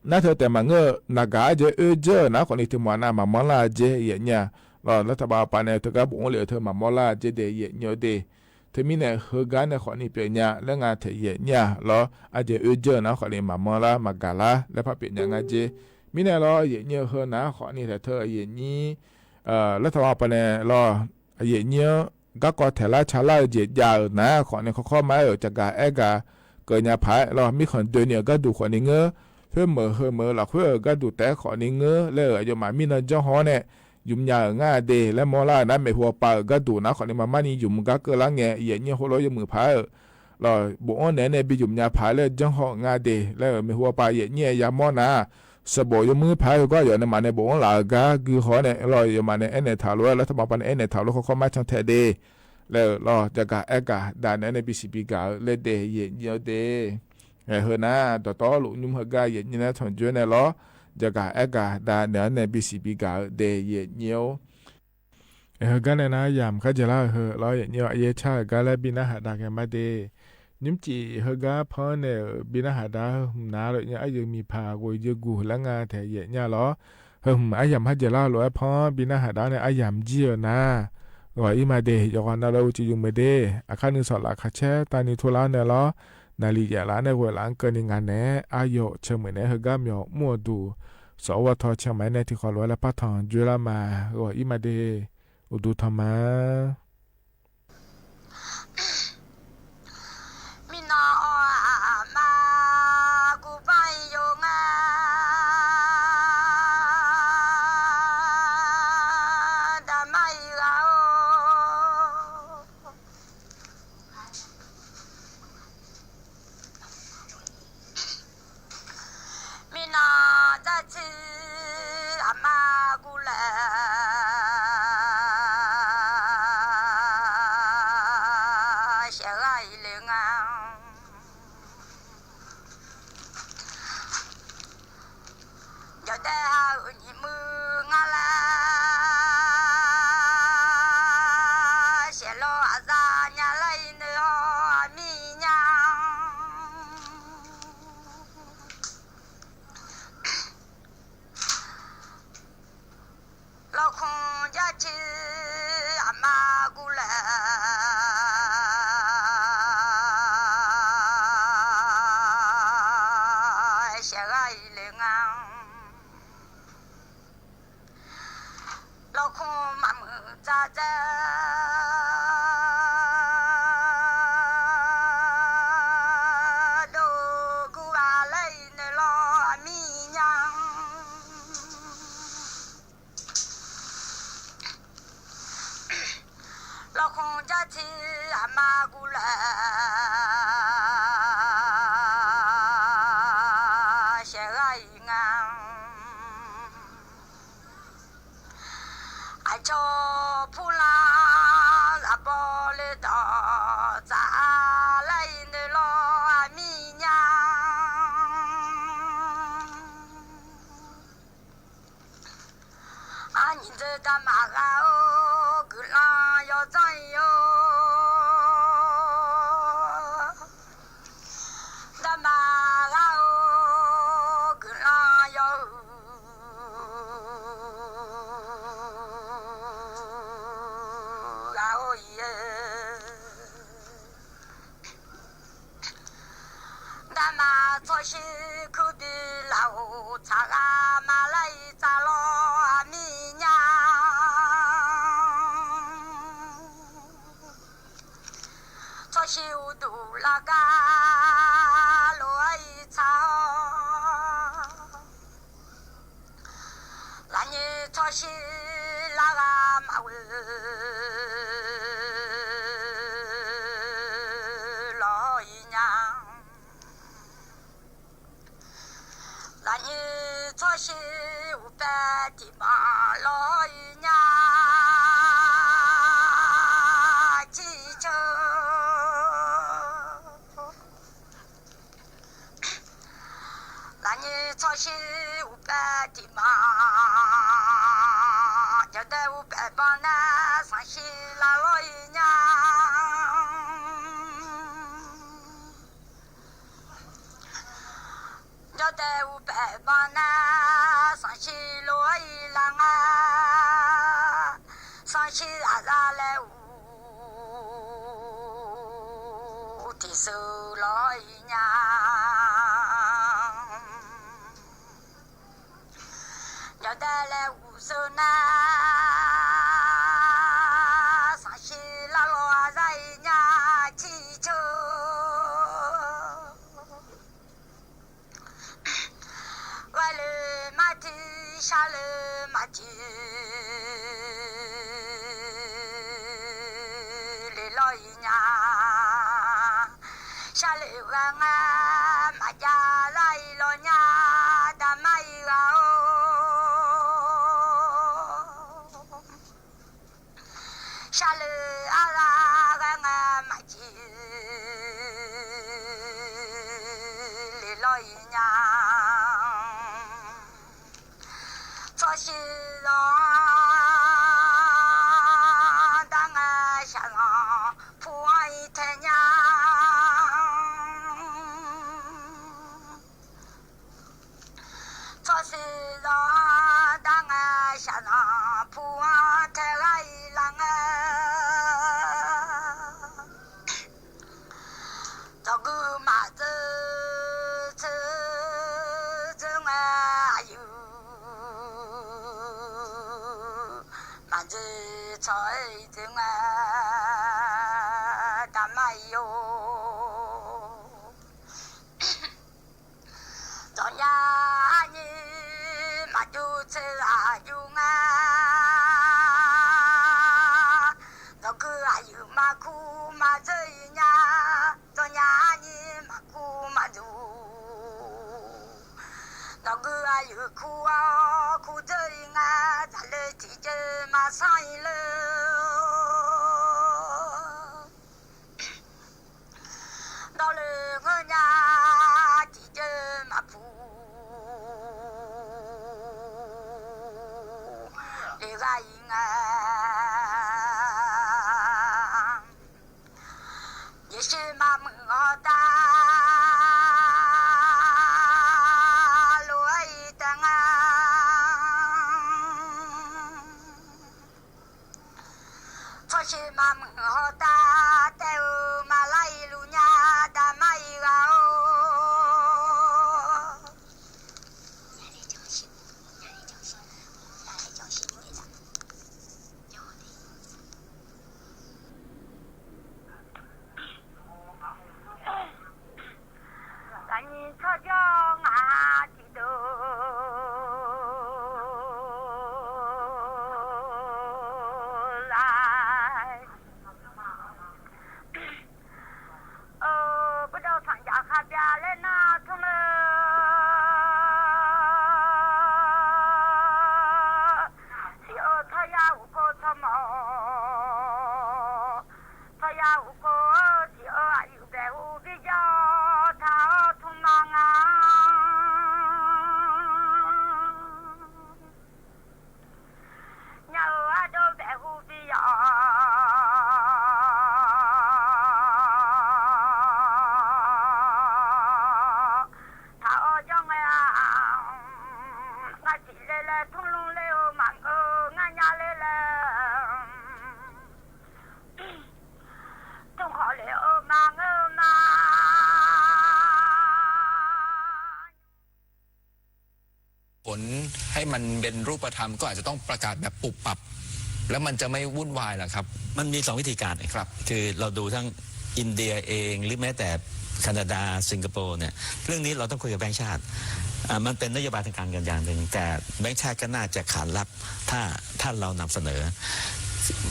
น่าเธอแต่มาเงอหนักอาเจเจนะคนนี้ที่มาหน้ามามอลาเจเนี่ยเรารัฐบาลปานเนี่ยเธอก็บอกเหลือเธอมามอลาเจเดย์เนี่ยเดเธอมีเนี่ยเฮกันเนี่ยคนนี้เป็นเนี่ยแล้วงานเธอเนี่ยเราอาเจเจนะคนนี้มามอลามากาลาแล้วพอเป็นอย่างเจมีเนี่ยเราเนี่ยเฮนะคนนี้แต่เธอนี่รัฐบาลปานเนี่ยเราเนี่ยก็เทล่าชาลาเจยาวนะคนนี้เขาเข้ามาจากการกาเกิดเนี่ยพายเรามีคนเดินเนี่ยก็ดูคนนี้เงอเพื่อเมื่อเราเพื่อก็ดูแต่ขอนี้เงื้อเลยอย่ามามีนเจ้าฮอเนี่ยยุ่มยากง่ายเดและมอล่านั้นไม่หัวปากก็ดูนะขอนี้มานี่ยุ่มก็เกิดละเงี้ยเนี่ยหัวเราะยมือพายเราบุญเนี่ยไปยุ่มยาพายเลยเจ้าฮอง่ายเดแล้วไม่หัวปากเนี่ยยามอนะสบอยมือพายก็อย่างนั้นมาในบุญหลากาคือขอเนี่ยเราอย่ามาในเนี่ยถาวรแล้วถ้ามาปนเนี่ยถาวรเขาเข้ามาช่างแท้เดแล้วเราจะกะกะด่านในปีสิปีกาเลเดเนี่ยเดเฮนะต่อลุยุ่มเฮกาเย็นนี่นะทนจวนเนี่ยล้อจะกะกะดาเนื้อในบีซีบีกาเดเย็นเนียวเฮกันเนี่ยนะยามข้าจะเล่าเฮล้อเย็นเนียวเยชากาและบินาหาดากันมาเดนิ่มจีเฮกาพอเนี่ยบินาหาดานาเลยเนี่ยไอ้ยังมีพากูยกูและงาแถเย็นเนี่ยล้อไอ้ยามข้าจะเล่าล้อพอบินาหาดาเนี่ยไอ้ยามเจียวนะว่าอีมาเดยอกนาเราจะยุ่งไม่เดอาคานึงสอดละคาเชตานิทุลาเนี่ยล้อนาลียาลาในเวลาเกินงานแน่อายุเชื่อเหมือนในเฮกามยอมัวดูสวทเชื่อไหมในที่ขอร้อยและพัฒน์จุลามาว่าอีมาเดอุดูธรรมะมินามากูไปโยงาดาไม่เอามินาจะชื่ออามากูแลเชื่อไรเรื่องอ่ะเดี๋ยวแต่เอาหยิบมืองาลาเชื่อโลอาซาญาไรเนื้อมียังเราคงจะชื่ออามากูแลเชื่อไรเรื่องอ่ะเราคงมามือจะเจอดูกูอะไรในรอมียังเราคงจะชื่ออามากูแลเชื่อไรงามไอโจพูลาลาบอเลดอจะอะไรในรอมียังอันนี้จะมาเอากุลาโยใจโย咱妈做西口的老茶啊，马来扎罗米娘，做西都那个罗伊茶，那你做西那个马尾。那你做些五百的嘛，老姨娘记着。那你做些五百的嘛，就得500帮那上西啦，老姨娘。要得500帮那上西罗伊郎啊，上西阿扎来乌的手罗伊娘，要得来乌手那上西拉罗阿扎伊娘记着。外了马蹄，下了马蹄，李老姨娘，下了湾啊，马家来老娘，大马一个哦，下了阿拉个啊马蹄，李老姨娘。做西让当俺下让铺完一太娘，做西让当俺下让铺完太俺一郎啊，这个马子这俺有。满子菜子啊，大麦哟，咱家你马就吃啊用啊，那个还有马苦马子呀，咱家你马苦马足，那个还有苦啊苦子啊，咱了提着。马上一路，到了我家提着马铺，这个应啊，也是马门大。是马门好大，带我马来路呀，大马一个哦。ลให้มันเป็นรูปธรรมก็อาจจะต้องประกาศแบบปุบปับแล้วมันจะไม่วุ่นวายหรอครับมันมี2 วิธีการครับคือเราดูทั้งอินเดียเองหรือแม้แต่แคนาดาสิงคโปร์เนี่ยเรื่องนี้เราต้องคุยกับแบงก์ชาติมันเป็นนโยบายทางการเงินอย่างหนึ่งแต่แบงก์ชาติก็น่าจะขานรับถ้าเรานำเสนอ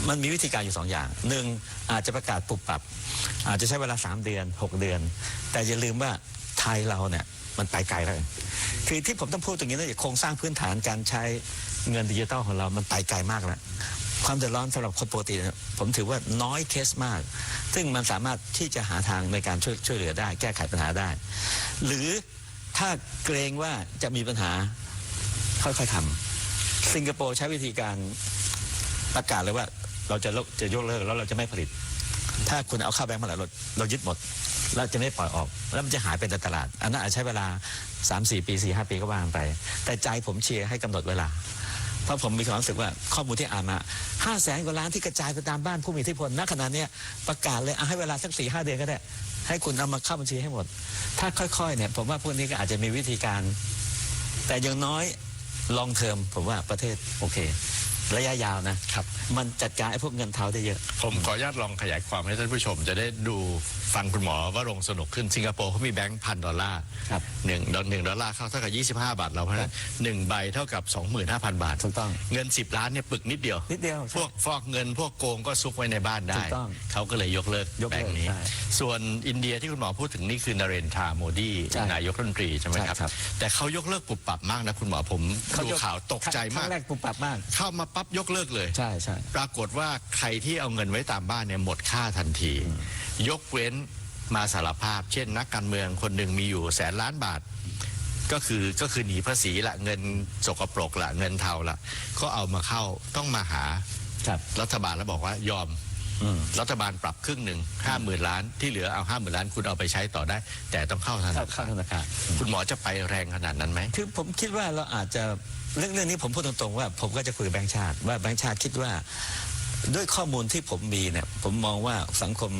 มันมีวิธีการอยู่2 อย่าง1อาจจะประกาศปุบปับอาจจะใช้เวลา3 เดือน 6 เดือนแต่อย่าลืมว่าไทยเราเนี่ยมันไปไกลแล้วคือที่ผมต้องพูดตรงนี้นะโครงสร้างพื้นฐานการใช้เงินดิจิตอลของเรามันไปไกลมากแล้วความเดือดร้อนสำหรับคนปกติผมถือว่าน้อยเคสมากซึ่งมันสามารถที่จะหาทางในการช่วยเหลือได้แก้ไขปัญหาได้หรือถ้าเกรงว่าจะมีปัญหาค่อยๆทำสิงคโปร์ใช้วิธีการประกาศเลยว่าเราจะยกเลิกแล้วเราจะไม่ผลิตถ้าคุณเอาเข้าแบงก์มาแล้วเรายึดหมดเราจะไม่ปล่อยออกแล้วมันจะหายไปในตลาดอันนั้นอาจใช้เวลา 3-4 ปี 4-5 ปีก็ว่างไปแต่ใจผมเชียร์ให้กำหนดเวลาเพราะผมมีความรู้สึกว่าข้อมูลที่อ่านมา 500,000 กว่าล้านที่กระจายไปตามบ้านผู้มีอิทธิพลณขณะนี้ประกาศเลยให้เวลาสัก 4-5 เดือนก็ได้ให้คุณเอามาเข้าบัญชีให้หมดถ้าค่อยๆเนี่ยผมว่าพวกนี้ก็อาจจะมีวิธีการแต่อย่างน้อยลองเทอมผมว่าประเทศโอเคระยะยาวนะครับมันจัดการไอ้พวกเงินเทาได้เยอะผมขออนุญาตลองขยายความให้ท่านผู้ชมจะได้ดูฟังคุณหมอว่าลงสนุกขึ้นสิงคโปร์เขามีแบงค์$1,000ครับ$1เข้าเท่ากับ25 บาทเราเพราะฉะนั้น1 ใบเท่ากับ 25,000 บาทถูกต้องเงิน10 ล้านเนี่ยปึกนิดเดียวพวกฟอกเงินพวกโกงก็ซุกไว้ในบ้านได้เขาก็เลยยกเลิกแบงค์นี้ส่วนอินเดียที่คุณหมอพูดถึงนี่คือนาเรนทราโมดีนายกรัฐมนตรีใช่ไหมครับแต่เขายกเลิกปุบปับมากนะคุณหมอผมดูข่าวตกใจมากแรกปุบปับมากเข้ามาปั๊บยกเลิกเลยใช่ปรากฏว่าใครที่เอาเงินไว้ตามบ้านเนี่ยหมดค่าทันทียกเว้นมาสารภาพเช่นนักการเมืองคนหนึ่งมีอยู่100,000 ล้านบาทก็คือหนีภาษีละเงินสกปรกละเงินเทาละก็เอามาเข้าต้องมาหารัฐบาลแล้วบอกว่ายอมรัฐบาลปรับครึ่งหนึ่ง50,000 ล้านที่เหลือเอา50,000 ล้านคุณเอาไปใช้ต่อได้แต่ต้องเข้าธนาคารคุณหมอจะไปแรงขนาดนั้นไหมคือผมคิดว่าเราอาจจะเรื่องนี้ผมพูดตรงๆว่าผมก็จะคุยกับแบงก์ชาติว่าแบงก์ชาติคิดว่าด้วยข้อมูลที่ผมมีเนี่ยผมมองว่าสังคม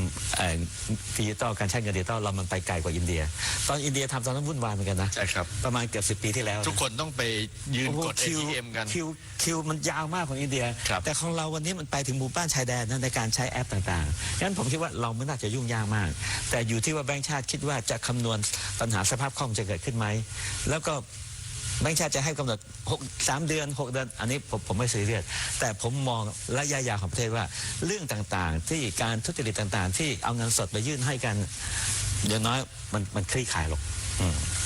ดิจิตอลการใช้เงินดิจิตอลเรามันไปไกลกว่าอินเดียตอนอินเดียทำตอนนั้นวุ่นวายเหมือนกันนะใช่ครับประมาณเกือบ10 ปีที่แล้วทุกคนต้องไปยืนกด ATM กันคิวมันยาวมากของอินเดียแต่ของเราวันนี้มันไปถึงหมู่บ้านชายแดนในการใช้แอปต่างๆงั้นผมคิดว่าเราไม่น่าจะยุ่งยากมากแต่อยู่ที่ว่าแบงก์ชาติคิดว่าจะคำนวณปัญหาสภาพคล่องจะเกิดขึ้นไหมแล้วก็แบงก์ชาติจะให้กำหนด3 เดือน 6 เดือนอันนี้ผมไม่ซีเรียสแต่ผมมองระยะยาวของประเทศว่าเรื่องต่างๆที่การทุจริตต่างๆที่เอาเงินสดไปยื่นให้กันอย่างน้อยมันคลี่คลายลง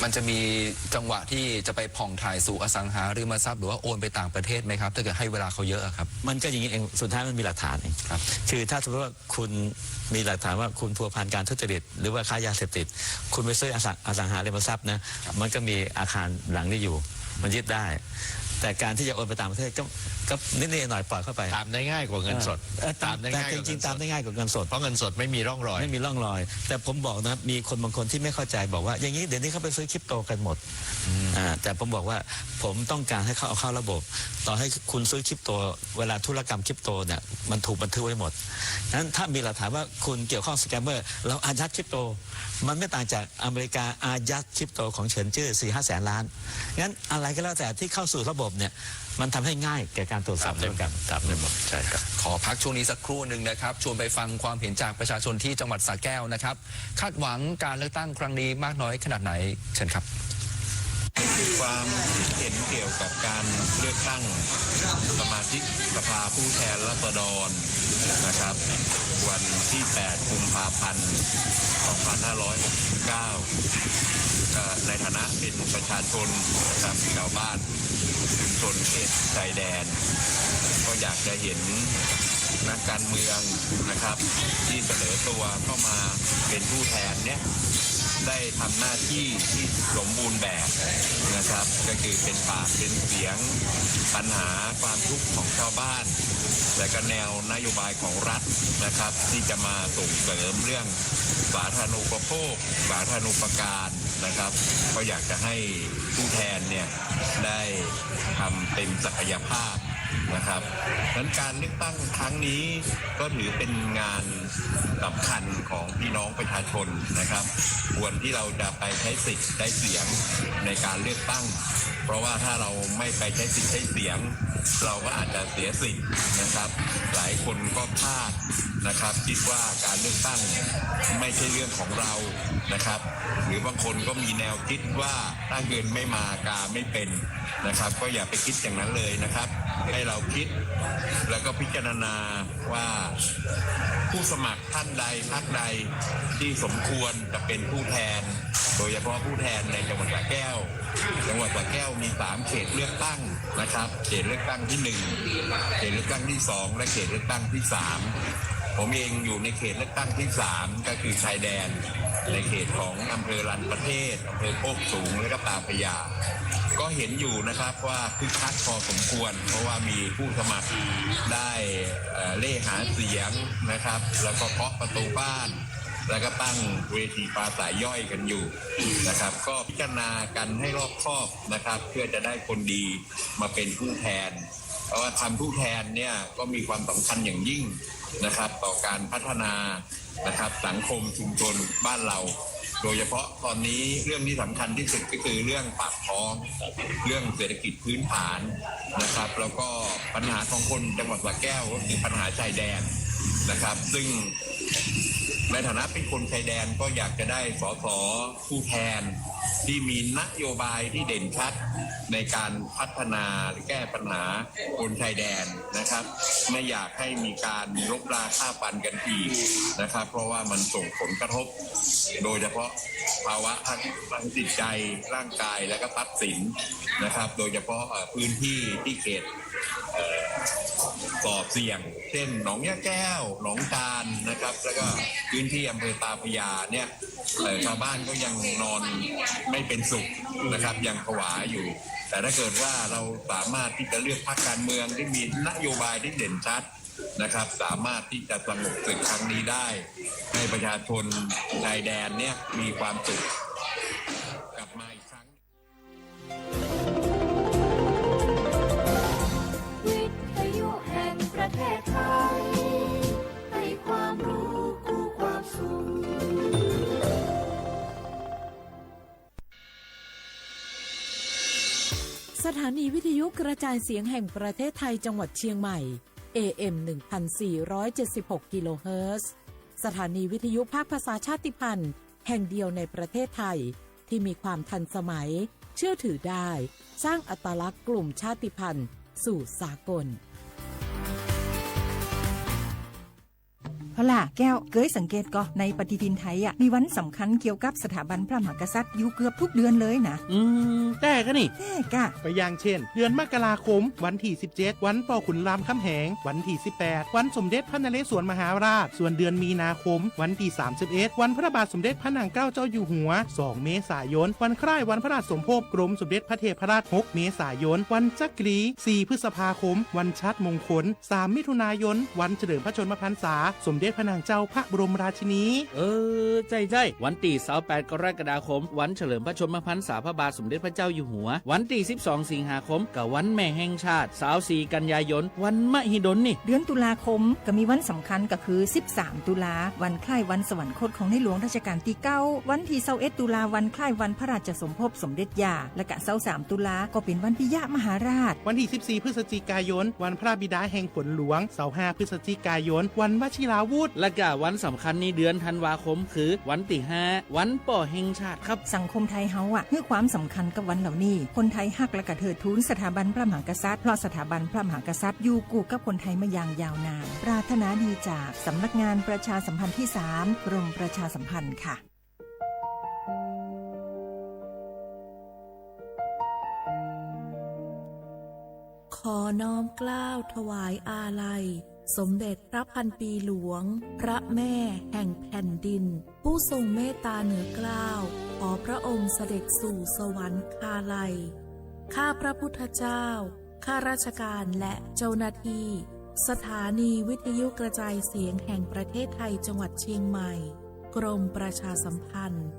มันจะมีจังหวะที่จะไปผ่องถ่ายสู่อสังหาริมทรัพย์หรือว่าโอนไปต่างประเทศไหมครับถ้าเกิดให้เวลาเขาเยอะครับมันก็อย่างนี้เองสุดท้ายมันมีหลักฐานเองครับคือถ้าสมมติว่าคุณมีหลักฐานว่าคุณพัวพันการทุจริตหรือว่าค้ายาเสพติดคุณไปซื้ออสังหาริมทรัพย์นะมันก็มีอาคารหลังนี้อยู่มันยึดได้แต่การที่จะโอนไปต่างประเทศก็นิดๆหน่อยปล่อยเข้าไปตามได้ง่ายกว่าเงินสดตามได้ง่ายจริงๆตามได้ง่ายกว่าเงินสดเพราะเงินสดไม่มีร่องรอยแต่ผมบอกนะมีคนบางคนที่ไม่เข้าใจบอกว่าอย่างนี้เดี๋ยวนี้เขาไปซื้อคริปโตกันหมดแต่ผมบอกว่าผมต้องการให้เขาเอาเข้าระบบต่อให้คุณซื้อคริปโตเวลาธุรกรรมคริปโตเนี่ยมันถูกบันทึกไว้หมดนั้นถ้ามีหลักฐานว่าคุณเกี่ยวข้องสแกมเมอร์เราอายัดคริปโตมันไม่ต่างจากอเมริกาอายัดคริปโตของเฉินจื้อ 4-5 แสนล้านงั้นอะไรก็แล้วแต่ที่เข้าสู่ระบบเนี่ยมันทำให้ง่ายแก่การตรวจสอบด้วยกันตามระบบใช่ครับขอพักช่วงนี้สักครู่หนึ่งนะครับชวนไปฟังความเห็นจากประชาชนที่จังหวัดสระแก้วนะครับคาดหวังการเลือกตั้งครั้งนี้มากน้อยขนาดไหนเชิญครับ ความเห็นเกี่ยวกับการเลือกตั้งสมาชิกสภาผู้แทนราษฎรนะครับวันที่ 8 กุมภาพันธ์ 2569ในฐานะเป็นประชาชนนะครับชาวบ้านชุมชนเขตชายแดนก็อยากจะเห็นนักการเมืองนะครับที่เสนอตัวเข้ามาเป็นผู้แทนเนี่ยได้ทำหน้าที่ที่สมบูรณ์แบบนะครับก็คือเป็นปากเป็นเสียงปัญหาความทุกข์ของชาวบ้านและก็แนวนโยบายของรัฐนะครับที่จะมาส่งเสริมเรื่องสาธารณูปโภคสาธารณูปการนะครับก็อยากจะให้ผู้แทนเนี่ยได้ทำเต็มศักยภาพนะครับดังนั้นการเลือกตั้งครั้งนี้ก็ถือเป็นงานสำคัญของพี่น้องประชาชนนะครับควรที่เราจะไปใช้สิทธิ์ได้เสียงในการเลือกตั้ง เพราะว่าถ้าเราไม่ไปใช้สิทธิ์ใช้เสียงเราก็อาจจะเสียสิทธิ์นะครับหลายคนก็พลาดนะครับคิดว่าการเลือกตั้งไม่ใช่เรื่องของเรานะครับหรือบางคนก็มีแนวคิดว่าถ้าเงินไม่มากาไม่เป็นนะครับก็อย่าไปคิดอย่างนั้นเลยนะครับให้เราคิดแล้วก็พิจารณาว่าผู้สมัครท่านใดพรรคใดที่สมควรจะเป็นผู้แทนโดยเฉพาะผู้แทนในจังหวัดสระแก้วจังหวัดสระแก้วมี3เขตเลือกตั้งนะครับเขตเลือกตั้งที่1เขตเลือกตั้งที่2และเขตเลือกตั้งที่3ผมเองอยู่ในเขตเลือกตั้งที่3ก็คือชายแดนในเขตของอำเภอรันประเทศอำเภอโคกสูงและก็ตาพระยาก็เห็นอยู่นะครับว่าคึกคักพอสมควรเพราะว่ามีผู้สมัครได้เล่หาเสียงนะครับแล้วก็เคาะประตูบ้านแล้วก็ตั้งเวทีปราศัยย่อยกันอยู่นะครับก็พิจารณากันให้รอบคอบนะครับเพื่อจะได้คนดีมาเป็นผู้แทนเพราะว่าทำผู้แทนเนี่ยก็มีความสำคัญอย่างยิ่งนะครับต่อการพัฒนานะครับสังคมชุมชนบ้านเราโดยเฉพาะตอนนี้เรื่องที่สำคัญที่สุดก็คือเรื่องปากท้องเรื่องเศรษฐกิจพื้นฐานนะครับแล้วก็ปัญหาของคนจังหวัดสระแก้วก็คือปัญหาชายแดนนะครับซึ่งในฐานะเป็นคนชายแดนก็อยากจะได้สสผู้แทนที่มีนโยบายที่เด่นชัดในการพัฒนาหรือแก้ปัญหาคนชายแดนนะครับไม่อยากให้มีการลบราฆ่าฟันกันอีกนะครับเพราะว่ามันส่งผลกระทบโดยเฉพาะภาวะทางจิตใจร่างกายและก็ทรัพย์สินนะครับโดยเฉพาะพื้นที่ที่เขตสอบเสี่ยงเช่นหนองยะแก้วหนองตาลนะครับแล้วก็พื้นที่อำเภอตาพระยาเนี่ยชาวบ้านก็ยังนอนไม่เป็นสุขนะครับยังผวาอยู่แต่ถ้าเกิดว่าเราสามารถที่จะเลือกพรรคการเมืองที่มีนโยบายที่เด่นชัดนะครับสามารถที่จะสงบศึกครั้งนี้ได้ให้ประชาชนชายแดนเนี่ยมีความสุขกลับมาอีกครั้งประเทศไทยให้ความรู้คู่ความสุขสถานีวิทยุกระจายเสียงแห่งประเทศไทยจังหวัดเชียงใหม่ AM 1476 กิโลเฮิรตซ์สถานีวิทยุภาคภาษาชาติพันธุ์แห่งเดียวในประเทศไทยที่มีความทันสมัยเชื่อถือได้สร้างอัตลักษณ์กลุ่มชาติพันธุ์สู่สากลพล่ะแก้วเคยสังเกตก็ในปฏิทินไทยอ่ะมีวันสำคัญเกี่ยวกับสถาบันพระมหากษัตริย์อยู่เกือบทุกเดือนเลยนะแต่ก็นี่แต่กะก็อย่างเช่นเดือนมกราคมวันที่17วันปอขุนรามคำแหงวันที่18วันสมเด็จพระนเรศวรมหาราชส่วนเดือนมีนาคมวันที่31วันพระบาทสมเด็จพระนางเกล้าเจ้าอยู่หัว2เมษายนวันคล้ายวันพระราชสมภพกรมสมเด็จพระเทพราช6เมษายนวันจักรี4พฤษภาคมวันชัดมงคล3มิถุนายนวันเฉลิมพระชนมพรรษาสมเด็จพระนางเจ้าพระบรมราชินีใจวันที่28กรกฎาคมวันเฉลิมพระชนมพรรษาพระบาทสมเด็จพระเจ้าอยู่หัววันที่12สิงหาคมกับวันแม่แห่งชาติ24กันยายนวันมหิดลนี่เดือนตุลาคมก็มีวันสำคัญก็คือ13ตุลาวันคล้ายวันสวรรคตของในหลวงรัชกาลที่9วันที่21ตุลาวันคล้ายวันพระราชสมภพสมเด็จย่าและก็23ตุลาก็เป็นวันปิยมหาราชวันที่14พฤศจิกายนวันพระบิดาแห่งฝนหลวง25พฤศจิกายนวันวชิราวุธและก็วันสำคัญในเดือนธันวาคมคือวันที่5วันป่อแห่งชาติครับสังคมไทยเฮาอ่ะให้ความสำคัญกับวันเหล่านี้คนไทยฮักและก็เทิดทูนสถาบันพระมหากษัตริย์เพราะสถาบันพระมหากษัตริย์อยู่คู่กับคนไทยมาอย่างยาวนานปรารถนาดีจากสำนักงานประชาสัมพันธ์ที่3กรมประชาสัมพันธ์ค่ะขอน้อมเกล้าถวายอาลัยสมเด็จพระพันปีหลวงพระแม่แห่งแผ่นดินผู้ทรงเมตตาเหนือเกล้าขอพระองค์เสด็จสู่สวรรคาลัยข้าพระพุทธเจ้าข้าราชการและเจ้าหน้าที่สถานีวิทยุกระจายเสียงแห่งประเทศไทยจังหวัดเชียงใหม่กรมประชาสัมพันธ์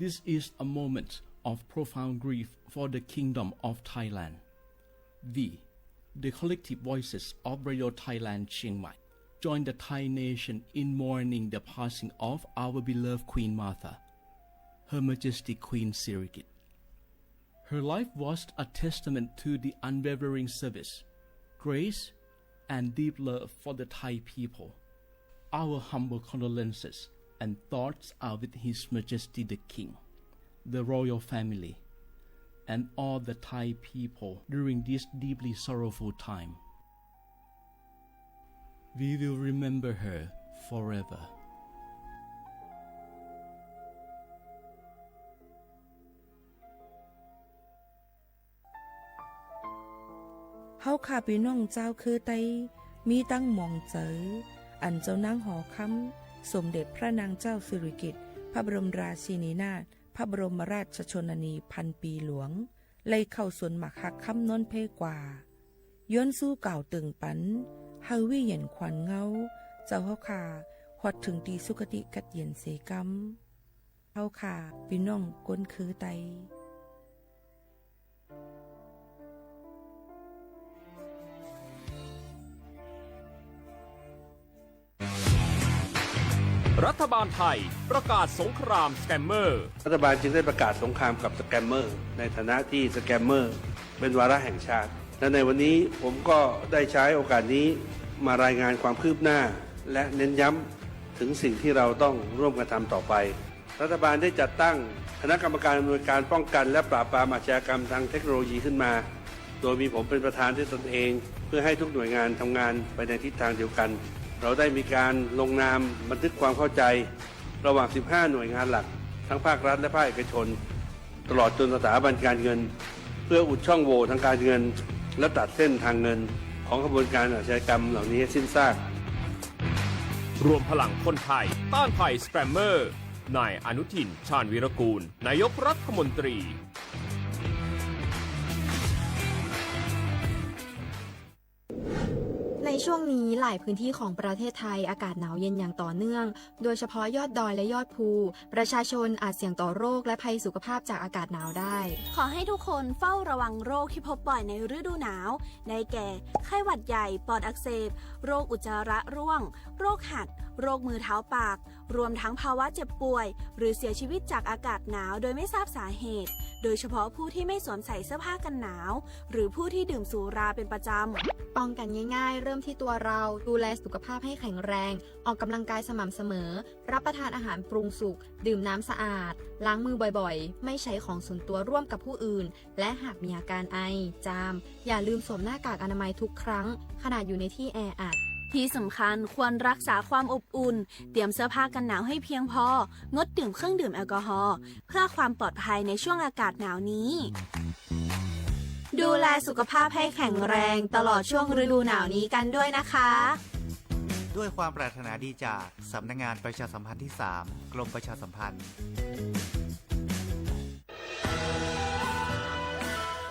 This is a moment of profound grief for the Kingdom of Thailand. We, the collective voices of Radio Thailand Chiang Mai, join the Thai nation in mourning the passing of our beloved Queen Martha, Her Majesty Queen Sirikit. Her life was a testament to the unwavering service, grace, and deep love for the Thai people. Our humble condolences and thoughts are with His Majesty the King, the royal family, and all the Thai people during this deeply sorrowful time. We will remember her forever. เฮาข้าพี่น้องเจ้าคือไตมีตั้งหมองเจออันเจ้านางหอคำสมเด็จพระนางเจ้าสิริกิติ์พระบรมราชินีนาถพระบรมราชชนนีพันปีหลวงเลยเข้าสวนหมักหักคำนนเพกว่าย้อนสู้เก่าตึงปันเฮาวิเย็นขวัญเงาเจ้าเฮาข้าฮอดถึงตีสุคติกัดเย็นเสกำเฮาข้าพี่น้องก้นคือไตรัฐบาลไทยประกาศสงครามสแกมเมอร์รัฐบาลจึงได้ประกาศสงครามกับสแกมเมอร์ในฐานะที่สแกมเมอร์เป็นวาระแห่งชาติและในวันนี้ผมก็ได้ใช้โอกาสนี้มารายงานความคืบหน้าและเน้นย้ำถึงสิ่งที่เราต้องร่วมกันทำต่อไปรัฐบาลได้จัดตั้งคณะกรรมการอำนวยการป้องกันและปราบปรามอาชญากรรมทางเทคโนโลยีขึ้นมาโดยมีผมเป็นประธานด้วยตนเองเพื่อให้ทุกหน่วยงานทำงานไปในทิศทางเดียวกันเราได้มีการลงนามบันทึกความเข้าใจระหว่าง 15 หน่วยงานหลักทั้งภาครัฐและภาคเอกชนตลอดจนสถาบันการเงินเพื่ออุดช่องโหว่ทางการเงินและตัดเส้นทางเงินของกระบวนการอาชญากรรมเหล่านี้ให้สิ้นซากรวมพลังคนไทยต้านภัยสแกมเมอร์นายอนุทินชาญวีรกูลนายกรัฐมนตรีในช่วงนี้หลายพื้นที่ของประเทศไทยอากาศหนาวเย็นอย่างต่อเนื่องโดยเฉพาะยอดดอยและยอดภูประชาชนอาจเสี่ยงต่อโรคและภัยสุขภาพจากอากาศหนาวได้ขอให้ทุกคนเฝ้าระวังโรคที่พบบ่อยในฤดูหนาวได้แก่ไข้หวัดใหญ่ปอดอักเสบโรคอุจจาระร่วงโรคหัดโรคมือเท้าปากรวมทั้งภาวะเจ็บป่วยหรือเสียชีวิตจากอากาศหนาวโดยไม่ทราบสาเหตุโดยเฉพาะผู้ที่ไม่สวมใส่เสื้อผ้ากันหนาวหรือผู้ที่ดื่มสุราเป็นประจำป้องกันง่ายๆเริ่มที่ตัวเราดูแลสุขภาพให้แข็งแรงออกกำลังกายสม่ำเสมอรับประทานอาหารปรุงสุกดื่มน้ำสะอาดล้างมือบ่อยๆไม่ใช้ของส่วนตัวร่วมกับผู้อื่นและหากมีอาการไอจามอย่าลืมสวมหน้ากากอนามัยทุกครั้งขณะอยู่ในที่แออัดที่สำคัญควรรักษาความอบอุ่นเตรียมเสื้อผ้ากันหนาวให้เพียงพองดดื่มเครื่องดื่มแอลกอฮอล์เพื่อความปลอดภัยในช่วงอากาศหนาวนี้ดูแลสุขภาพให้แข็งแรงตลอดช่วงฤดูหนาวนี้กันด้วยนะคะด้วยความปรารถนาดีจากสำนักงานประชาสัมพันธ์ที่ 3 กรมประชาสัมพันธ์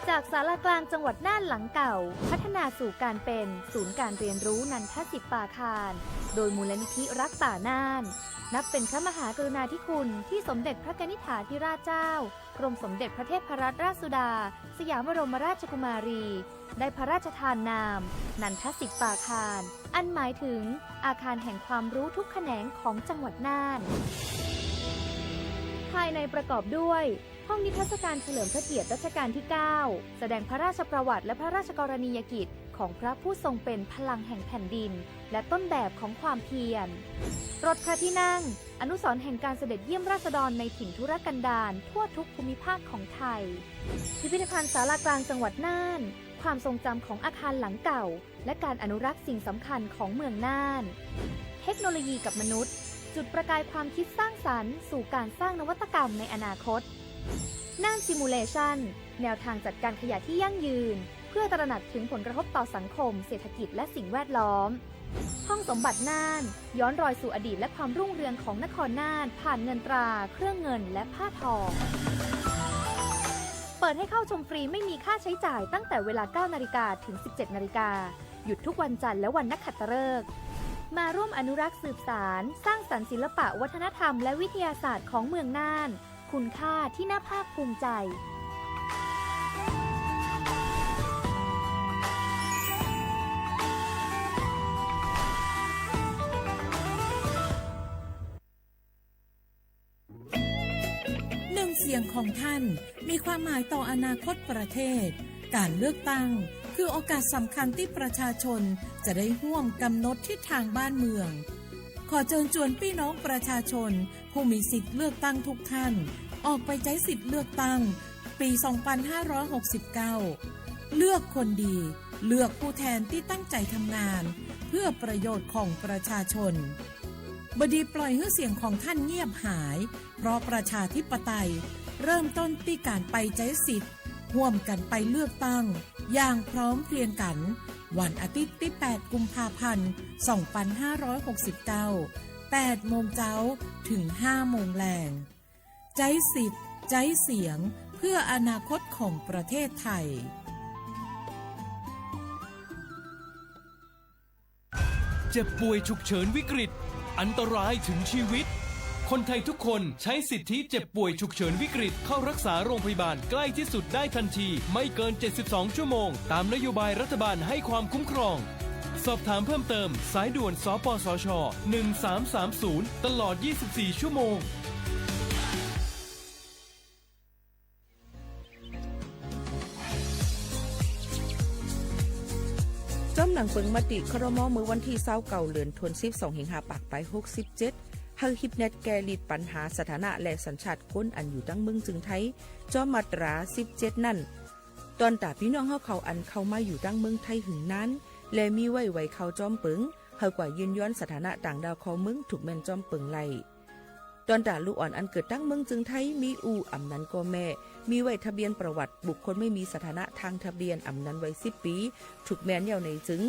จากศาลากลางจังหวัดน่านหลังเก่าพัฒนาสู่การเป็นศูนย์การเรียนรู้นันทศิษย์ป่าคารโดยมูลนิธิรักป่าน่านนับเป็นพระมหากรุณาธิคุณที่สมเด็จพระกนิษฐาธิราชเจ้ากรมสมเด็จพระเทพรัตนราชสุดาสยามบรมราชกุมารีได้พระราชทานนามนันทศิษย์ป่าคารอันหมายถึงอาคารแห่งความรู้ทุกแขนงของจังหวัดน่านภายในประกอบด้วยห้องนิทรรศการเฉลิมพระเกียรติรัชกาลที่ 9 แสดงพระราชประวัติและพระราชกรณียกิจของพระผู้ทรงเป็นพลังแห่งแผ่นดินและต้นแบบของความเพียรรถพระที่นั่งอนุสรณ์แห่งการเสด็จเยี่ยมราษฎรในถิ่นทุรกันดารทั่วทุกภูมิภาคของไทยพิพิธภัณฑ์ศาลากลางจังหวัดน่านความทรงจำของอาคารหลังเก่าและการอนุรักษ์สิ่งสำคัญของเมืองน่านเทคโนโลยีกับมนุษย์จุดประกายความคิดสร้างสรรค์สู่การสร้างนวัตกรรมในอนาคตน่านซิมูเลชันแนวทางจัดการขยะที่ยั่งยืนเพื่อตระหนักถึงผลกระทบต่อสังคมเศรษฐกิจและสิ่งแวดล้อมห้องสมบัติน่านย้อนรอยสู่อดีตและความรุ่งเรืองของนครน่านผ่านเงินตราเครื่องเงินและผ้าทองเปิดให้เข้าชมฟรีไม่มีค่าใช้จ่ายตั้งแต่เวลา 9 นาฬิกาถึง 17 นาฬิกาหยุดทุกวันจันทร์และวันนักขัตฤกษ์มาร่วมอนุรักษ์สืบสานสร้างสรรค์ศิลปะวัฒนธรรมและวิทยาศาสตร์ของเมืองน่าน คุณค่าที่น่าภาคภูมิใจเสียงของท่านมีความหมายต่ออนาคตประเทศการเลือกตั้งคือโอกาสสำคัญที่ประชาชนจะได้ร่วมกำหนดทิศทางบ้านเมืองขอเชิญชวนพี่น้องประชาชนผู้มีสิทธิ์เลือกตั้งทุกท่านออกไปใช้สิทธิ์เลือกตั้งปี 2569 เลือกคนดีเลือกผู้แทนที่ตั้งใจทำงานเพื่อประโยชน์ของประชาชนบดีปล่อยให้เสียงของท่านเงียบหายเพราะประชาธิปไตยเริ่มต้นที่การไปใช้สิทธิ์ร่วมกันไปเลือกตั้งอย่างพร้อมเพรียงกันวันอาทิตย์ที่ 8 กุมภาพันธ์ 2569 8 โมงเช้าถึง 5 โมงแลงใช้สิทธิ์ใช้เสียงเพื่ออนาคตของประเทศไทยเจ็บป่วยฉุกเฉินวิกฤตอันตรายถึงชีวิตคนไทยทุกคนใช้สิทธิเจ็บป่วยฉุกเฉินวิกฤตเข้ารักษาโรงพยาบาลใกล้ที่สุดได้ทันทีไม่เกิน72ชั่วโมงตามนโยบายรัฐบาลให้ความคุ้มครองสอบถามเพิ่มเติมสายด่วนสปสช1330ตลอด24ชั่วโมงจ้อมหนังเปิงมติครม.มื้อวันที่29เดือนธันวาคม25ปากไป67เฮาฮิปเน็ตแกลิดปัญหาสถานะและสัญชาติคนอันอยู่ตั้งเมืองจึงไทยจอมมาตรา17นั่นตอนตาพี่น้องเฮาเขาอันเข้ามาอยู่ตั้งเมืองไทยหึงนั้นและมีไว้เขาจอมเปิงเฮากว่ายืนย้อนสถานะต่างดาวของเมืองถูกแม่นจอมเปิงไล่ตอนตาลูกอ่อนอันเกิดตั้งเมืองจึงไทยมีอำนั้นก็แม่มีไว้ทะเบียนประวัติบุคคลไม่มีสถานะทางทะเบียนอำนั้นไว้10ปีถูกแม่นยาวในจึง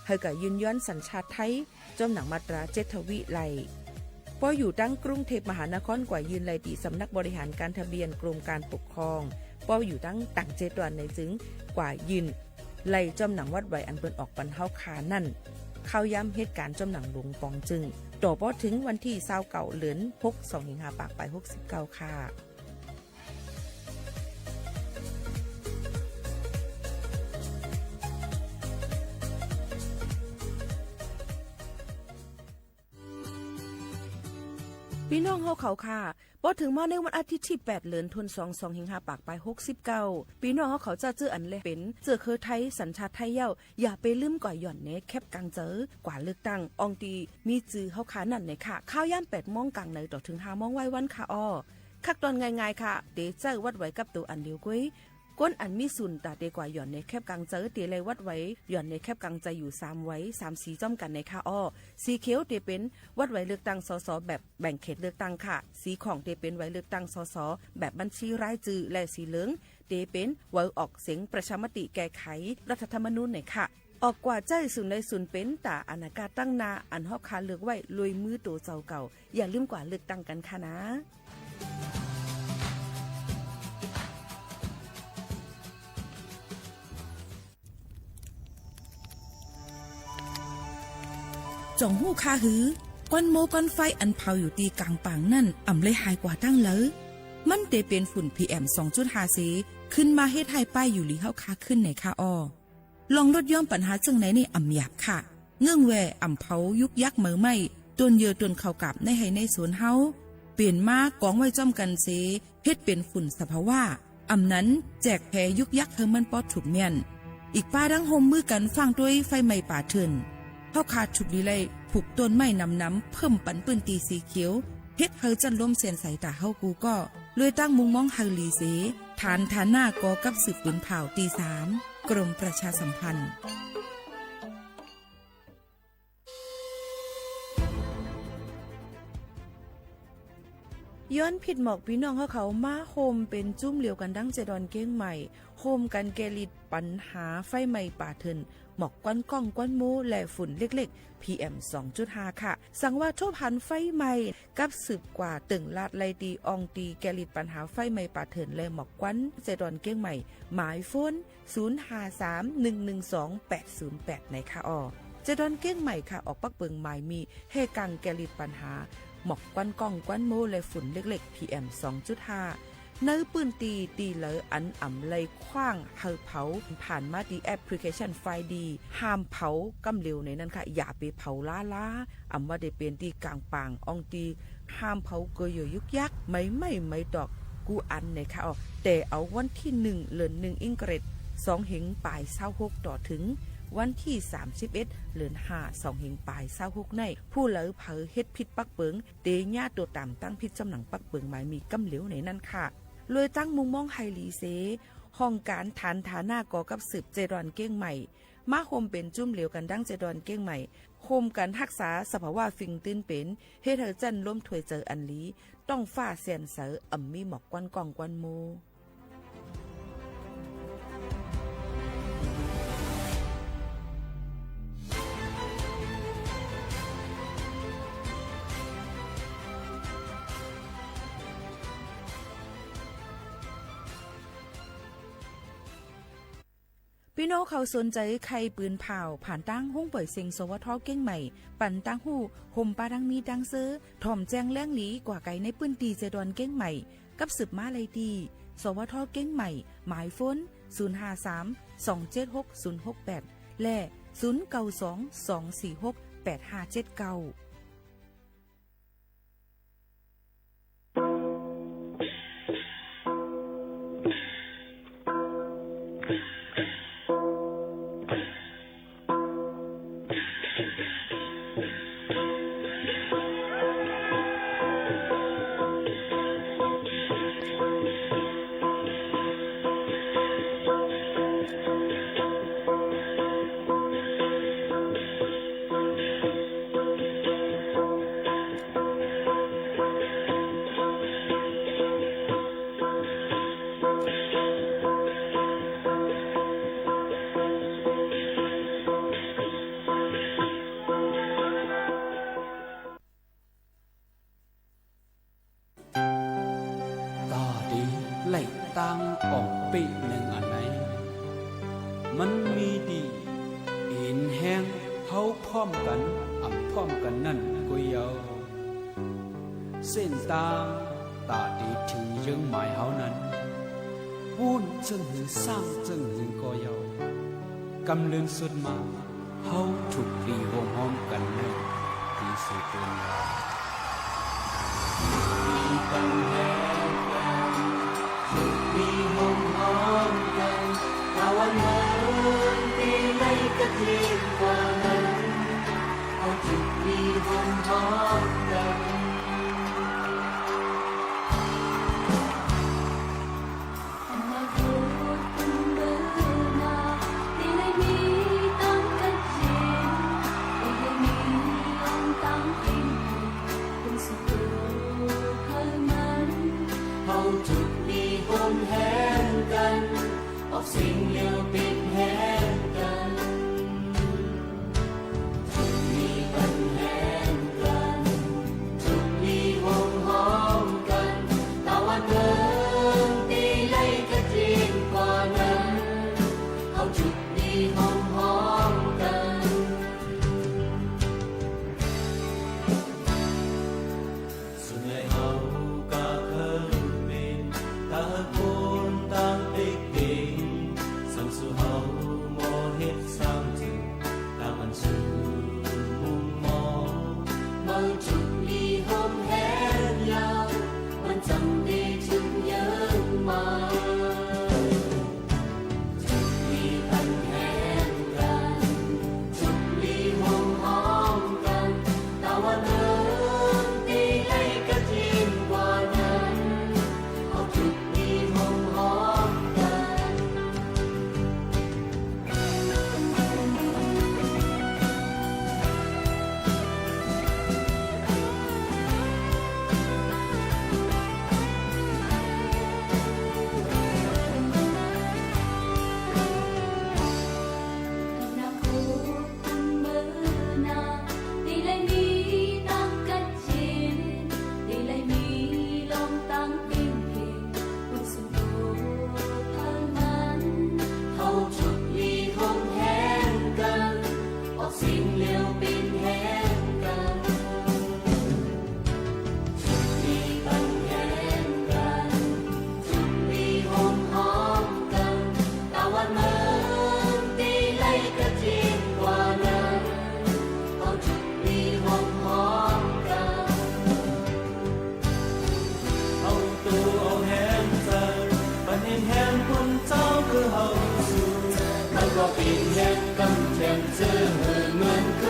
เฮากว่ายืนย้อนสัญชาติไทยจอมหนังมาตรา7ทวิไล่พออยู่ตั้งกรุงเทพมหานครกว่ายืนไล่ตีสำนักบริหารการทะเบียนกรมการปกครองพออยู่ตั้งต่าง7วันในจึงกว่ายืนไล่จอมหนังวัดไว้อันเปิ้นออกปันเฮาคานั่นเข้าย้ำเหตุการณ์จอมหนังหลวงปองจึงต่อพอถึงวันที่29เดือน6 25ปากไป69ค่ะพี่น้องเฮาเขาค่ะพอถึงมาในวันอาทิตย์ที่8เดือนธันวาคม25ปากไป69พี่น้องเฮาเขาจะจื้ออันเลยเป็นเจอคือไทยสัญชาติไทยเย้าอย่าไปลืมก่อยหย่อนเนแคบกลางเจอกว่าเลือกตั้งอองตีมีจื้อเฮาขานั่นในค่ะข้าวย่าม8 โมงกลางในต่อถึง5 โมงไว้วันค่ะอ้อคักตอนง่ายๆค่ะเดเจอวัดไว้กับตัวอันเดียวกุ้ยก้นอันมีสุนตาเดกว่าหย่อนในแคบกลางเจอเตเลยวัดไว้หย่อนในแคบกลางใจอยู่3ไว้3สีจ้อมกันในค่ะอ้อสีเขียวเตเป็นวัดไว้เลือกตั้งสสแบบแบ่งเขตเลือกตั้งค่ะสีของเตเป็นไว้เลือกตั้งสสแบบบัญชีรายชื่อและสีเหลืองเตเป็นไว้ออกเสียงประชามติแก้ไขรัฐธรรมนูญในค่ะออกกว่าใจสุนในสุนเป็นตาอนาคตตั้งนาอันฮอกคาเลือกไว้ลุยมือตัวเจ้าเก่าอย่าลืมกว่าเลือกตั้งกันค่ะนะจงหู้คาหือก้อนโมก้อนไฟอันเผาอยู่ตีกลางปางนั่นอ่ำเลยหายกว่าตั้งเลยมันเตเป็นฝุ่น PM 2.5 ขึ้นมาเฮ็ดให้ป้ายอยู่ลีเฮาคาขึ้นในคาอ้อลองลดย่อมปัญหาจังไหนในอ่ำหยาบค่ะเงื่องแวอ่ำเผายุกยักเหมือไม่ต้นเยอต้นเข้ากับในให้ในสวนเฮาเปลี่ยนมากองไว้จ้อมกันเสเฮ็ดเป็นฝุ่นสภาวะอ่ำนั้นแจกแพยุกยักเฮามันปอดถูกเมียนอีกป้าดังโฮมมือกันฟังด้วยไฟไหม้ป่าเถินเฮาขาดฉุกดีเลยผูกต้นไม้น้ำเพิ่มปันปืนตีสีเขียวเฮ็ดเฮาจันล้มเสียนใส่ตาเฮากูก็เลยตั้งมุงมองเฮาลีเสฐานหน้ากอกับสืบปืนเผาตี3กรมประชาสัมพันธ์ย้อนผิดหมอกพี่น้องเขามาโฮมเป็นจุ้มเหลียวกันดังเจดอนเก้งใหม่โฮมกันแกลิดปัญหาไฟไหม้ป่าเถินหมอกก้อนก้องก้อนมูและฝุ่นเล็กๆ PM 2.5 ค่ะสั่งว่าโทษพันไฟไหม้กับสืบกว่าตึงลาดไลตีอองตีแกลิดปัญหาไฟไหม้ป่าเถินและหมอกก้อนเจดอนเก้งใหม่หมายโฟน0531128808ในค่ะอ้อเจดอนเก้งใหม่ค่ะออกปักเปิงหมายมีเฮกังแกลิดปัญหา หมอกกวนกล้องกวนโมและฝุ่นเล็กๆ PM 2.5 เนื้อปืนตีเหลออันอ่ำเลยคว้างเฮอเผาผ่านมาดีแอปพลิเคชันไฟดีห้ามเผากำเร็วในนั้นค่ะอย่าไปเผาล้าอ่ำว่าได้เป็นตีกลางปางอองตีห้ามเผาเกยยุกยักไม่ดอกกูอันในค่ะแต่เอาวันที่1 เดือน 1อิงเกรด2หิงปลาย26ต่อถึงวันที่31เดือน5 2หิงปลาย26ในผู้เหลอเผาเฮ็ดผิดปักเปิงเตญ่าตัวต่ำตั้งผิดจำหนังปักเปิงหมายมีกำเหลวในนั้นค่ะเลยตั้งมุงมองไฮลีเซห้องการฐานฐานาก่อกับสืบเจดอนเก้งใหม่มาโฮมเป็นจุ่มเหลวกันดั้งเจดอนเก้งใหม่โฮมกันรักษาสภาวะฟิงตื้นเป็นเฮ็ดให้จันล้มถวยเจออันลีต้องฟ้าเสียนเสออ่ำมีหมอกกวนกองกวนโมพี่น้องเขาสนใจใครปืนเผาผ่านตั้งห้องเปิดเซ็งสวทเก้งใหม่ปั่นตั้งหู้ห่มปลาดังมีดังซื้อถ่อมแจงแล้งหลีกว่าไก่ในปืนตีเจดอนเก้งใหม่กับสืบมาเลยดีสวทเก้งใหม่หมายฟ้น053-276-068และ092-246-8579ตั้งออกปีหนึ่งอันไหนมันมีดีอินแห้งเผาพร้อมกันอ่ำพร้อมกันนั่นก็ยาวเส้นตางตาดีถึงยังหมายเฮานั้นวุ่นจึงหือสร้างจึงหือก็ยาวกำเลืองสุดมาเฮาถูกรีวงห้อมกันแน่ที่สุดเป็นยามีปัญหามีห้องห้องกันตะวันเดินตีในกระทิงกว่านั้นเอาจุดมีห้องห้องกันมาพูดกันเดินนาตีในมีตั้งกระทิงตีในมีห้องตั้งอิงเป็นสุดเคยมันเอาจุดคนแห่งกันออกสิ่งเลี้ยวปิดแห่งกันทุกมีปัญแห่งกันทุกมีวงห้อมกันตะวันเดินตีไล่กระจิงกว่านั้นเอาจุดมีห้องห้อมกันส่วนใหญ่เฮากะเคยเป็นตาคนต่างเด็กๆสังสุเฮาโมเฮ็ดสร้างจึงต่างอันชื่อมุมมองมาจุดลีหอมแห้งยาวมันจำได้ถึงเยอะมาจุดลีปันแห้งกันจุดลีหอมหอมกันตะวันเดินตีให้กระทิงกว่านั้นเอาจุดลีหอมหอมกัน平年更天自暖歌。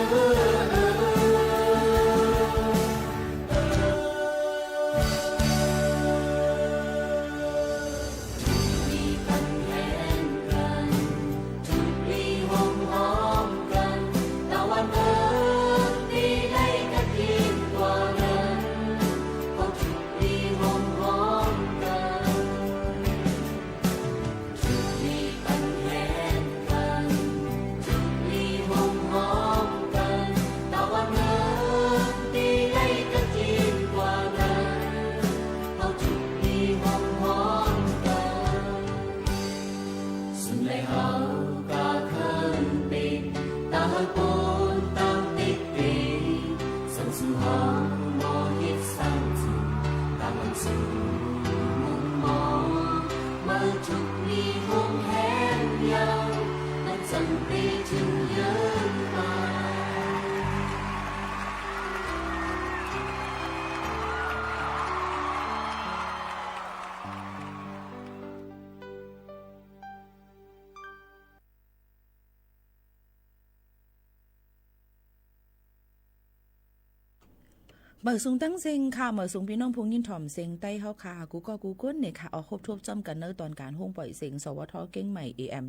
เมื่อสูงตั้งเซ็งค่ะเมื่อสูงพี่น้องพงยินถ่อมเซ็งใต้เฮาค่ะกูก็กูก้นเนี่ยค่ะเอาครบทบจำกันเนอตอนการห้องปล่อยเสียงสวทเก่งใหม่ AM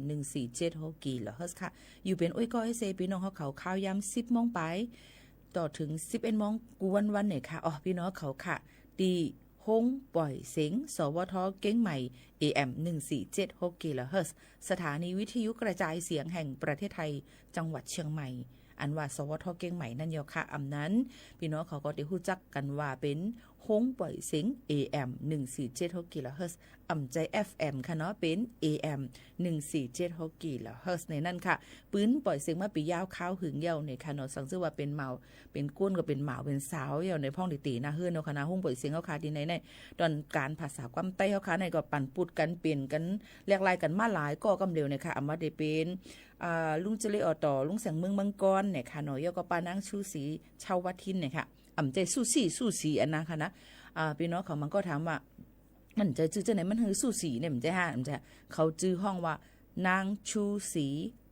147กิโลเฮิรตซ์ค่ะอยู่เป็นอ้อยก้อยเซพี่น้องเฮาเขาข้าวยาม10 โมงไปต่อถึง11 โมงกูวันเนี่ยค่ะพี่น้องเขาค่ะดีห้องปล่อยเสียงสวทเก่งใหม่ AM 147กิโลเฮิรตซ์สถานีวิทยุกระจายเสียงแห่งประเทศไทยจังหวัดเชียงใหม่อันว่าสวทเก่งใหม่นั่นยอค่ะอำนั้นพี่น้องเขาก็ได้รู้จักกันว่าเป็นห้องปล่อยเสียง AM 147กิโลเฮิรตซ์อำใจ FM ค่ะเนาะเป็น AM 147กิโลเฮิรตซ์ในนั่นค่ะปืนปล่อยเสียงมาปียาวข้าวหึงเยาในค่ะเนาะสังชื่อว่าเป็นเมาเป็นก้นก็เป็นหมาเป็นสาวเยาในพ่องตินะเฮือนเนาะค่ะนะห้องปล่อยเสียงเฮาค่ะที่ไหนตอนการภาษาความใต้เฮาค่ะในก็ปั่นปุดกันเปลี่ยนกันแลกลายกันมาหลายก็กำเร็วเนี่ยค่ะอำว่าได้เป็นลุงเจริญต่อลุงแสงเมืองมังกรเนี่ยค่ะเนาะยก็ปานางชูศรีชาววัดทินเนี่ยค่ะอำใจสู้สีอันนั้นค่ะนะพี่น้องเขามันก็ถามว่ามันจะชื่อจังไหนมันคือสู้สีเนี่ยมันจะฮะมันจะเขาชื่อห้องว่านางชูศรี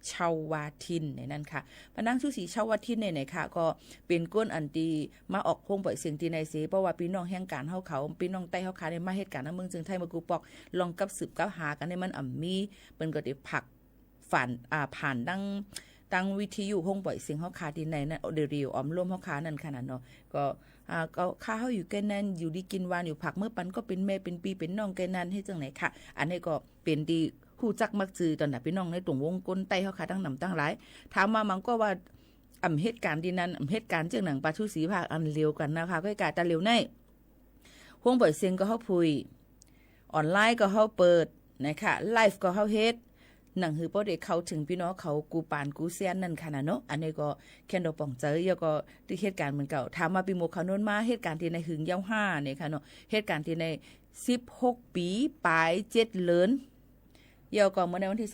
ชาววาทินในนั้นค่ะพนางชูศรีชาววาทินเนี่ยค่ะก็เป็นก้นอันตีมาออกโคงปล่อยเสียงตีในเสเพราะว่าพี่น้องแห่งการเฮาเขาพี่น้องใต้เฮาขาในมาเหตุการณ์เมืองจึงไทยมากูปอกลองกับสืบกับหากันในมันมีเปิ้นก็ได้ผักฝันผ่านดังวิทยุห้องปล่อยเสียงเฮาขาที่ในนั้นเดรียวออมร่วมเฮาขานั่นขนาดเนาะก็ข้าเฮาอยู่แก่นั้นอยู่ดีกินวานอยู่ผักเมื่อปันก็เป็นแม่เป็นปีเป็นน้องแก่นั้นให้จังไหนค่ะอันนี้ก็เป็นดีฮู้จักมักจือตอนน่ะพี่น้องในตรงวงกลใต้เฮาขาตั้งนำตั้งหลายถามมามันก็ว่าเหตุการณ์ที่นั้นเหตุการณ์จังหนังปาชูศรีภาคอันเร็วกันนะคะก็กะตะเร็วในห้องปล่อยเสียงก็เฮาพุยออนไลน์ก็เฮาเปิดนะคะไลฟ์ก็เฮาเฮ็ดหนังหือบ่ได้เข้าถึงพี่น้องเขากูปานกูเซียนนั่นค่ะนะเนาะอันนี้ก็แค่นดอกป่องเจอแล้วก็ที่เหตุการณ์เหมือนเก่าถามมาปีโมเขาโน้นมาเหตุการณ์ที่ในหึงยาว5เนี่ยค่ะเนาะเหตุการณ์ที่ใน16 ปีปลาย7เดือนเดี๋ยวก็เมื่อในวันที่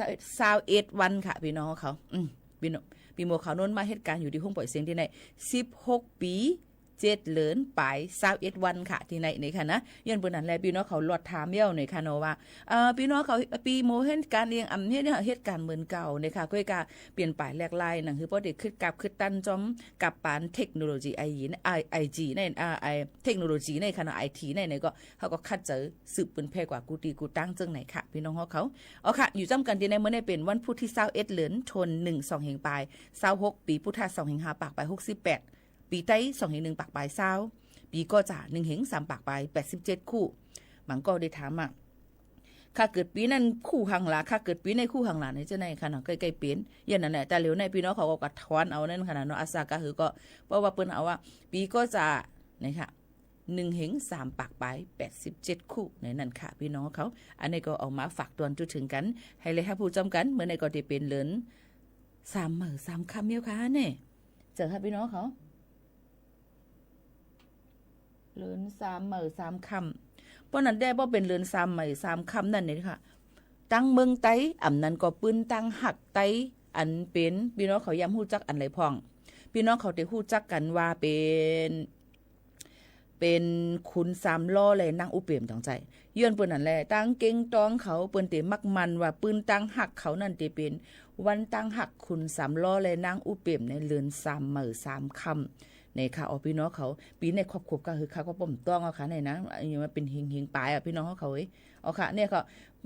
21วันค่ะพี่น้องเขาพี่น้องปีโมเขาโน้นมาเหตุการณ์อยู่ที่ห้องปล่อยเสียงที่ใน16 ปี7 เดือนปลาย21วันค่ะที่ในค่ะนะย้อนเปิ้นนั่นแหละพี่น้องเขาลอดถามเย้าในค่ะเนาะว่าพี่น้องเขาปีโมเหตุการณ์เองเฮ็ดเหตุการณ์เหมือนเก่าเนี่ยค่ะก็กะเปลี่ยนไปแลกลายนั่นคือบ่ได้คิดกับคิดตันจอมกับปานเทคโนโลยีIG ในเทคโนโลยีในค่ะเนาะ IT ในก็เฮาก็คัดเจอสืบเปิ้นแพ้กว่ากูตีกูตั้งจังไหนค่ะพี่น้องเขาเอาค่ะอยู่จำกันที่ในมื้อนี้เป็นวันพุธที่21เดือนธันวาคม12แห่งปลาย26ปีพุทธศักราช2แห่ง5ปากไป68ปีใต้2แห่ง1ปากปลาย20ปีก็จะ1แห่ง3ปากปลาย87คู่มันก็ได้ถามค่าเกิดปีนั้นคู่ข้างหลังค่าเกิดปีในคู่ข้างหลังนี่จะไหนค่ะเนาะใกล้ๆเป็นอย่างนั้นแหละแต่เหลียวในพี่น้องเขาก็กัดทอนเอานั่นขนาดเนาะอาสาก็คือก็เพราะว่าเปิ้นเอาว่าปีก็จะนี่ค่ะ1แห่ง3ปากปลาย87คู่ในนั้นค่ะพี่น้องเขาอันนี้ก็เอามาฝากตวนจุดถึงกันให้เลยค่ะผู้จำกันเมื่อในก็ได้เป็นเหริน3มื้อ3ค่ำเมียวค่ะเนี่ยเจอค่ะพี่น้องเขาเลือน3มื้อ3ค่ำเพราะนั้นได้บ่เป็นเลือน3มื้อ3ค่ำนั่นนี่ค่ะตั้งเมืองไต้อำนั้นก็ปืนตั้งหักไต้อันเป็นพี่น้องเขาย้ำฮู้จักอันไหลพ่องพี่น้องเขาได้ฮู้จักกันว่าเป็นคุณ3ล้อเลยนางอุเปมตั้งใจ ย้อนเปิ้นนั่นแหละตั้งเก่งตองเขาเปิ้นเตมักมันว่าปืนตั้งหักเขานั่นเตเป็นวันตั้งหักคุณ3ล้อและนางอุเปี่ยมในเลือน3มื้อ3ค่ำในค่ะพี่น้องเขาปีในครอบครัวก็คือเขาก็ป้อมต้องเอาค่ะในนะอย่างมันเป็นเฮงๆปลายพี่น้องเขาเอาค่ะเนี่ยก็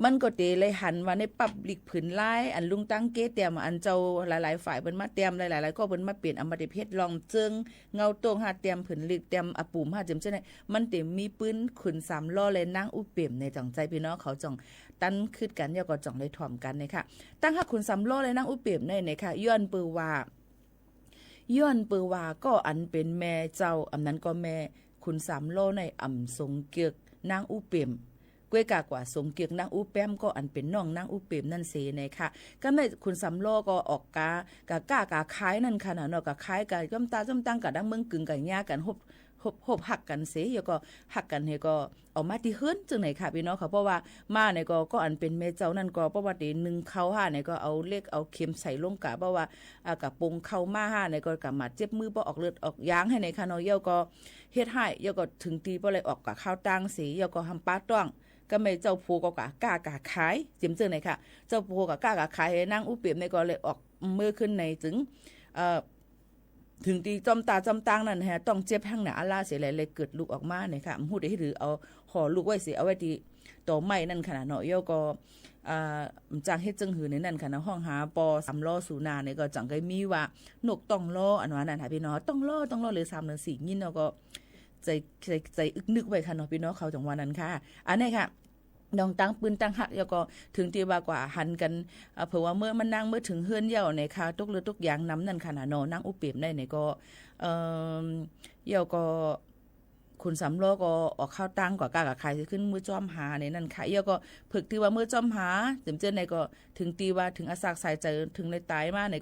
มันก็เตเลยหันว่าในปับลิกผืนลายอันลุงตั้งเกเตรียมอันเจ้าหลายๆฝ่ายเพิ่นมาเตรียมหลายๆก็เพิ่นมาเปลี่ยนอมตะเพชรลองเจิงเงาโตงหาเตรียมผืนลิกเตรียมอปูมหาจำจังได๋มันเต็มมีปืนขุน3ล้อและนางอุเปี่ยมในจังใจพี่น้องเขาจ่องตั้นคิดกันแล้วก็จ่องได้ถ่อมกันนะคะตั้งหักขุน3ล้อและนางอุเปี่ยมในค่ะย้อนปือว่าก็อันเป็นแม่เจ้าอำนั้นก็แม่คุณ3ล้อในอำสงเกียกนางอุเปี่ยมกวยกากว่าสงเกียกนางอุแป้มก็อันเป็นน้องนางอุเปมนั่นเสนะคะก็ไม่คุณสำโลก็ออกกากาคล้ายนั่นค่ะเนาะกะคล้ายกันจ้ำตาจ้ำตั้งกะดังเมืองกึ่งกันย่ากันหบหักกันเสยก็หักกันเฮก็ออกมาที่เฮือนจังไหนค่ะพี่น้องค่ะเพราะว่ามาเนี่ยก็อันเป็นแม่เจ้านั่นก็เพราะว่าตีนึงเข้า5เนี่ยก็เอาเล็กเอาเข็มใส่ลงกะเพราะว่ากับปงเข้ามา5เนี่ยก็กะมาเจ็บมือบ่ออกเลือดออกยางให้ในค่ะเนาะเยาก็เฮ็ดให้เยาก็ถึงตีบ่เลยออกกะข้าวตังเสยเยาก็ทำป้าต้องก็ไม่เจ้าโพก็กากาขายจิมเจอไหนค่ะเจ้าโพก็กากาขายนางอุเปียมในก็เลยออกมือขึ้นในถึงตีจอมตาจอมตังนั่นฮะต้องเจ็บข้างหน้าล่าเสียเลยเกิดลูกออกมาเนี่ยค่ะพูดได้หรือเอาห่อลูกไว้เสียเอาไว้ที่ต่อไม้นั่นขนาดเนาะเยาก็จังเฮ็ดจังหือในนั่นค่ะนะห้องหาปอ3ล้อสูนาเนี่ยก็จังก็มีว่านกต้องล้ออันว่านั่นค่ะพี่น้องต้องล้อหรือ3หรือ4ยินเนาะก็ใจอึกนึกไว้ค่ะเนาะพี่น้องเขาจังว่านั้นค่ะอันนี้ค่ะดองตั้งปืนตั้งหักแล้วก็ถึงที่ว่ากว่าหันกันเผื่อว่าเมื่อมันนั่งเมื่อถึงเฮือนเย่าในค่ะตกเรือตกยางน้ำนั่นค่ะนะเนาะนั่งอุเปี่ยมได้เนี่ยก็เย่าก็คุณสำล้อก็ออกข้าวตั้งกว่ากากะขายขึ้นมือจอมหาในนั่นค่ะเย่าก็ฝึกที่ว่ามือจอมหาเจอในก็ถึงตีว่าถึงอาสากสายใจถึงในตายมาใน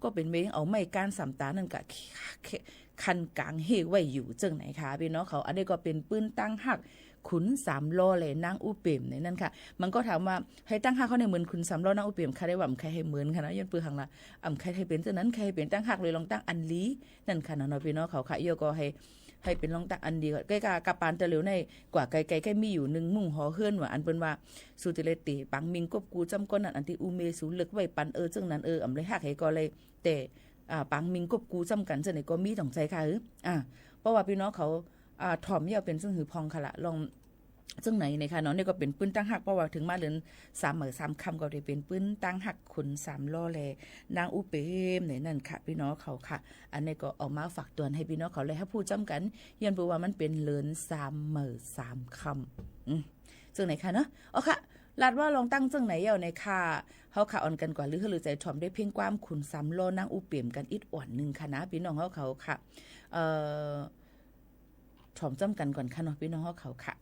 ก็เป็นเมงเอาไม้ก้าน3ตานั่นกะคันกลางเฮไว้อยู่จังไหนคะพี่น้องเขาอันนี้ก็เป็นปืนตั้งหักขุน3ล้อเลยนางอุเปมในนั่นค่ะมันก็ถามว่าให้ตั้งหักเขาในเหมือนขุน3ล้อนางอุเปมใครได้ว่าใครให้เหมือนค่ะนะยันปืนหังละใครให้เป็นจังนั้นใครให้เป็นตั้งหักเลยลองตั้งอันลีนั่นค่ะเนาะพี่น้องเขาค่ะโยก็ให้เป็นลองตั้งอันดีใกล้กับปานตะเหลียวในกว่าไกลๆแค่มีอยู่1มุ่งหอเฮือนว่าอันเปิ้นว่าสุติเลติปังมิงกบกูจำก้นนั่นอันที่อูเมสูลึกไว้ปันจังนั้นเลยหักให้ก็เลยแต่ปังมิงกบกูจำกันจังไหนก็มีต้องใจค่ะเพราะว่าพี่น้องเขาถ่อมเยาเป็นซึ่งหือพองค่ะละลองซึ่งไหนในค่ะเนาะนี่ก็เป็นปืนตั้งหักเพราะว่าถึงมาเดือน3 คำก็ได้เป็นปืนตั้งหักขุน3ล้อแลนางอุเปมในนั่นค่ะพี่น้องเขาค่ะอันนี้ก็ออกมาฝากเตือนให้พี่น้องเขาเลยให้ผู้จำกันยันบอกว่ามันเป็นเลือน3 คำซึ่งไหนค่ะเนาะเอาค่ะลาดว่าลองตั้งซึ่งไหนเยาในค่ะเฮาค่ะอ่อนกันกว่าหรือใจถ่อมได้เพียงความขุน3ล้อนางอุเปมกันอิดอ่อนนึงค่ะนะพี่น้องเขาค่ะถ่อมจำกันก่อนค่ะเนาะพี่น้องเขาค่ะ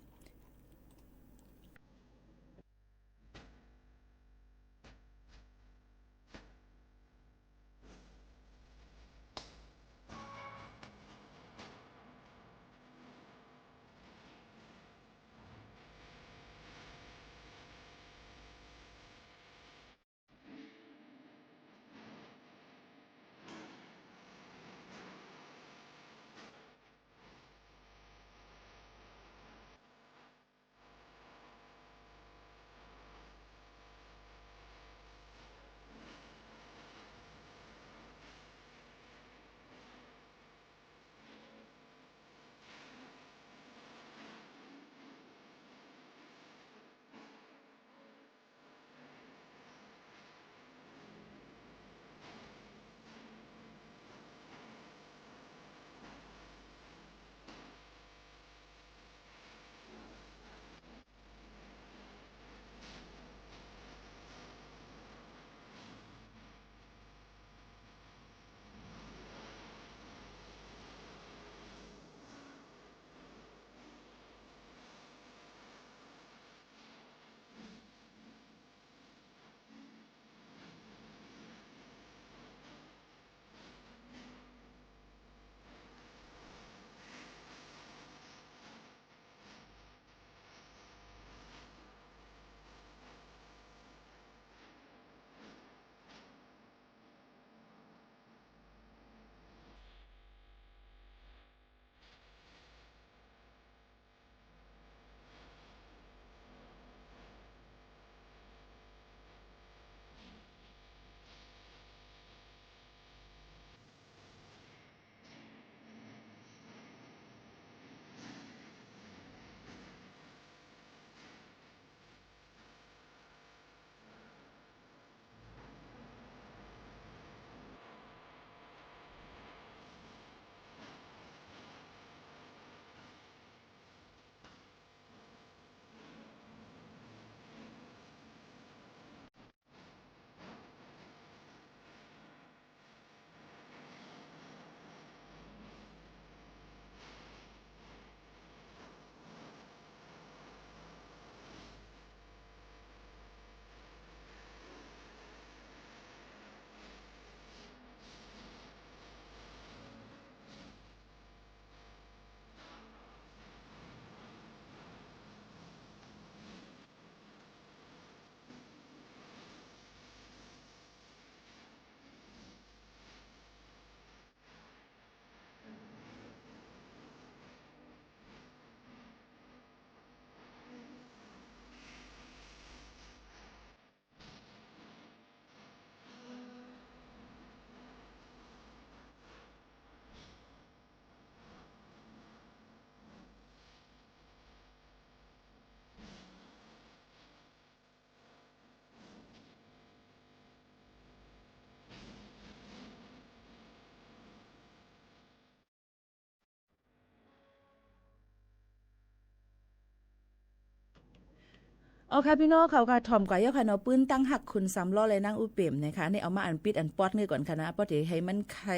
เอาค่ะพี่น้องเขาค่ะถ่อมกว่าเยอะค่ะเนาะปื้นตั้งหักคุณซ้ำล้อเลยนั่งอุเปมนะคะนี่เอามาอันปิดอันปอดเงยก่อนค่ะนะเพราะเดี๋ยวให้มันไข่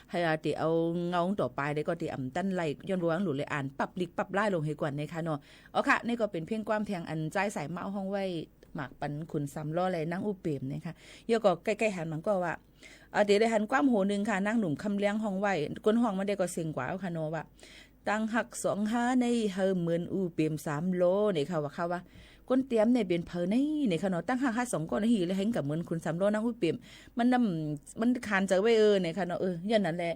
ให้ติเอาเงาต่อไปได้ก็ติอ่ำตั้นไหลย้อนรั้วหลุดเลยอ่านปรับลิกปรับไล่ลงให้ก่อนนะคะเนาะเอาค่ะนี่ก็เป็นเพียงความแทงอันใจใส่เมาห้องไว้หมากปันคุณซ้ำล้อเลยนั่งอุเปมนะคะเยอะก็ใกล้ๆหันมันก็ว่าเดี๋ยวได้หันความโหนึงค่ะนั่งหนุ่มคำเลี้ยงห้องไว้ก้นห้องมันได้ก็เสียงกว่าเอาค่ะเนาะว่าตั้งหัก25ในเฮเหมือนอุเปม3โลนี่ค่ะว่าก้นเตรียมเนี่ยเป็นเพอในขนมตั้ง5 2ก้อนหีเลยเห็นกับเหมือนคุณ3โลนั่งอุ้ยเปี่ยมมันคานเจอไว้ในขนมอย่างนั้นแหละ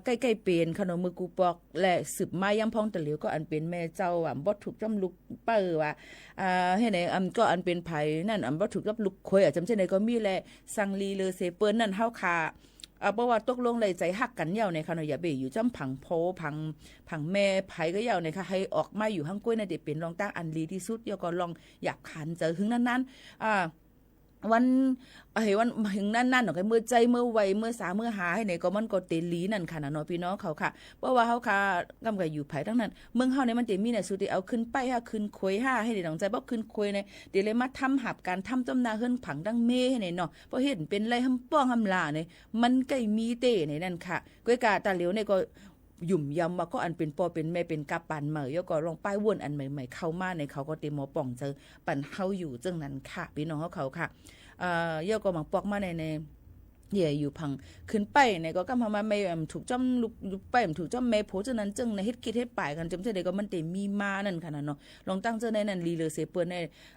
ใกล้ๆเป็นขนมมือกูปอกและสืบมาย่ำพองตะเหลียวก็อันเป็นแม่เจ้าบ่ถูกจำลุกเปิ้ว่าให้ไหนก็อันเป็นไผนั่นบ่ถูกจำลุกคอยจำเช่นไหนก็มีแหละสังลีเลเซเปิ้นนั่นเฮาคาเพราะว่าตกลงเลยใจหักกันยาวในค่ะเนาะอย่าเบยอยู่จ้ำผังโพผังแม่ไผก็ยาวในค่ะให้ออกมาอยู่ข้างก้วยน่ะเด็ดเป็นรองตั้งอันลีที่สุดเดี๋ยวก็ลองอยากขันเจอหึงนั้นวันวันหึงนั้นๆเนาะเมื่อใจเมื่อไวเมื่อสาเมื่อหาให้ไหนก็มันก็เตลีนั่นค่ะเนาะพี่น้องเขาค่ะเพราะว่าเฮาค่ะกำกับอยู่ไผทั้งนั้นเมืองเฮาเนี่ยมันเตมีน่ะสุดที่เอาขึ้นไปหาขึ้นควยหาให้ได้ดองใจบ่ขึ้นควยในเดี๋ยวเลยมาทำหับการทำจำนาเฮิรนผังดังเมให้ไหนเนาะเพราะเห็นเป็นไรหำป้องหำลาเนี่ยมันใกล้มีเต้ในนั่นค่ะก้อยกาตาเหลียวเนี่ยก็หยุ่มยำว่าก็อันเป็นปอเป็นแม่เป็นกาปันเหมยก็ลองป้ายวนอันใหม่ๆเข้ามาในเขาก็เตหมอป่องเจอปันเฮาอยู่จังนั้นค่ะพี่น้องเขาค่ะเยอะก็มังปอกมาในเย่อยู่พังขึ้นไปในก็กำมาไม่ถูกจ้ำลุกไปถูกจ้ำแม่โผจังนั้นจึงในเฮ็ดคิดเฮ็ดป่ายกันจำเจอได้ก็มันเตมีมานั่นค่ะเนาะลองตั้งเจอในนั้นลีเลอเสเปิ้นใน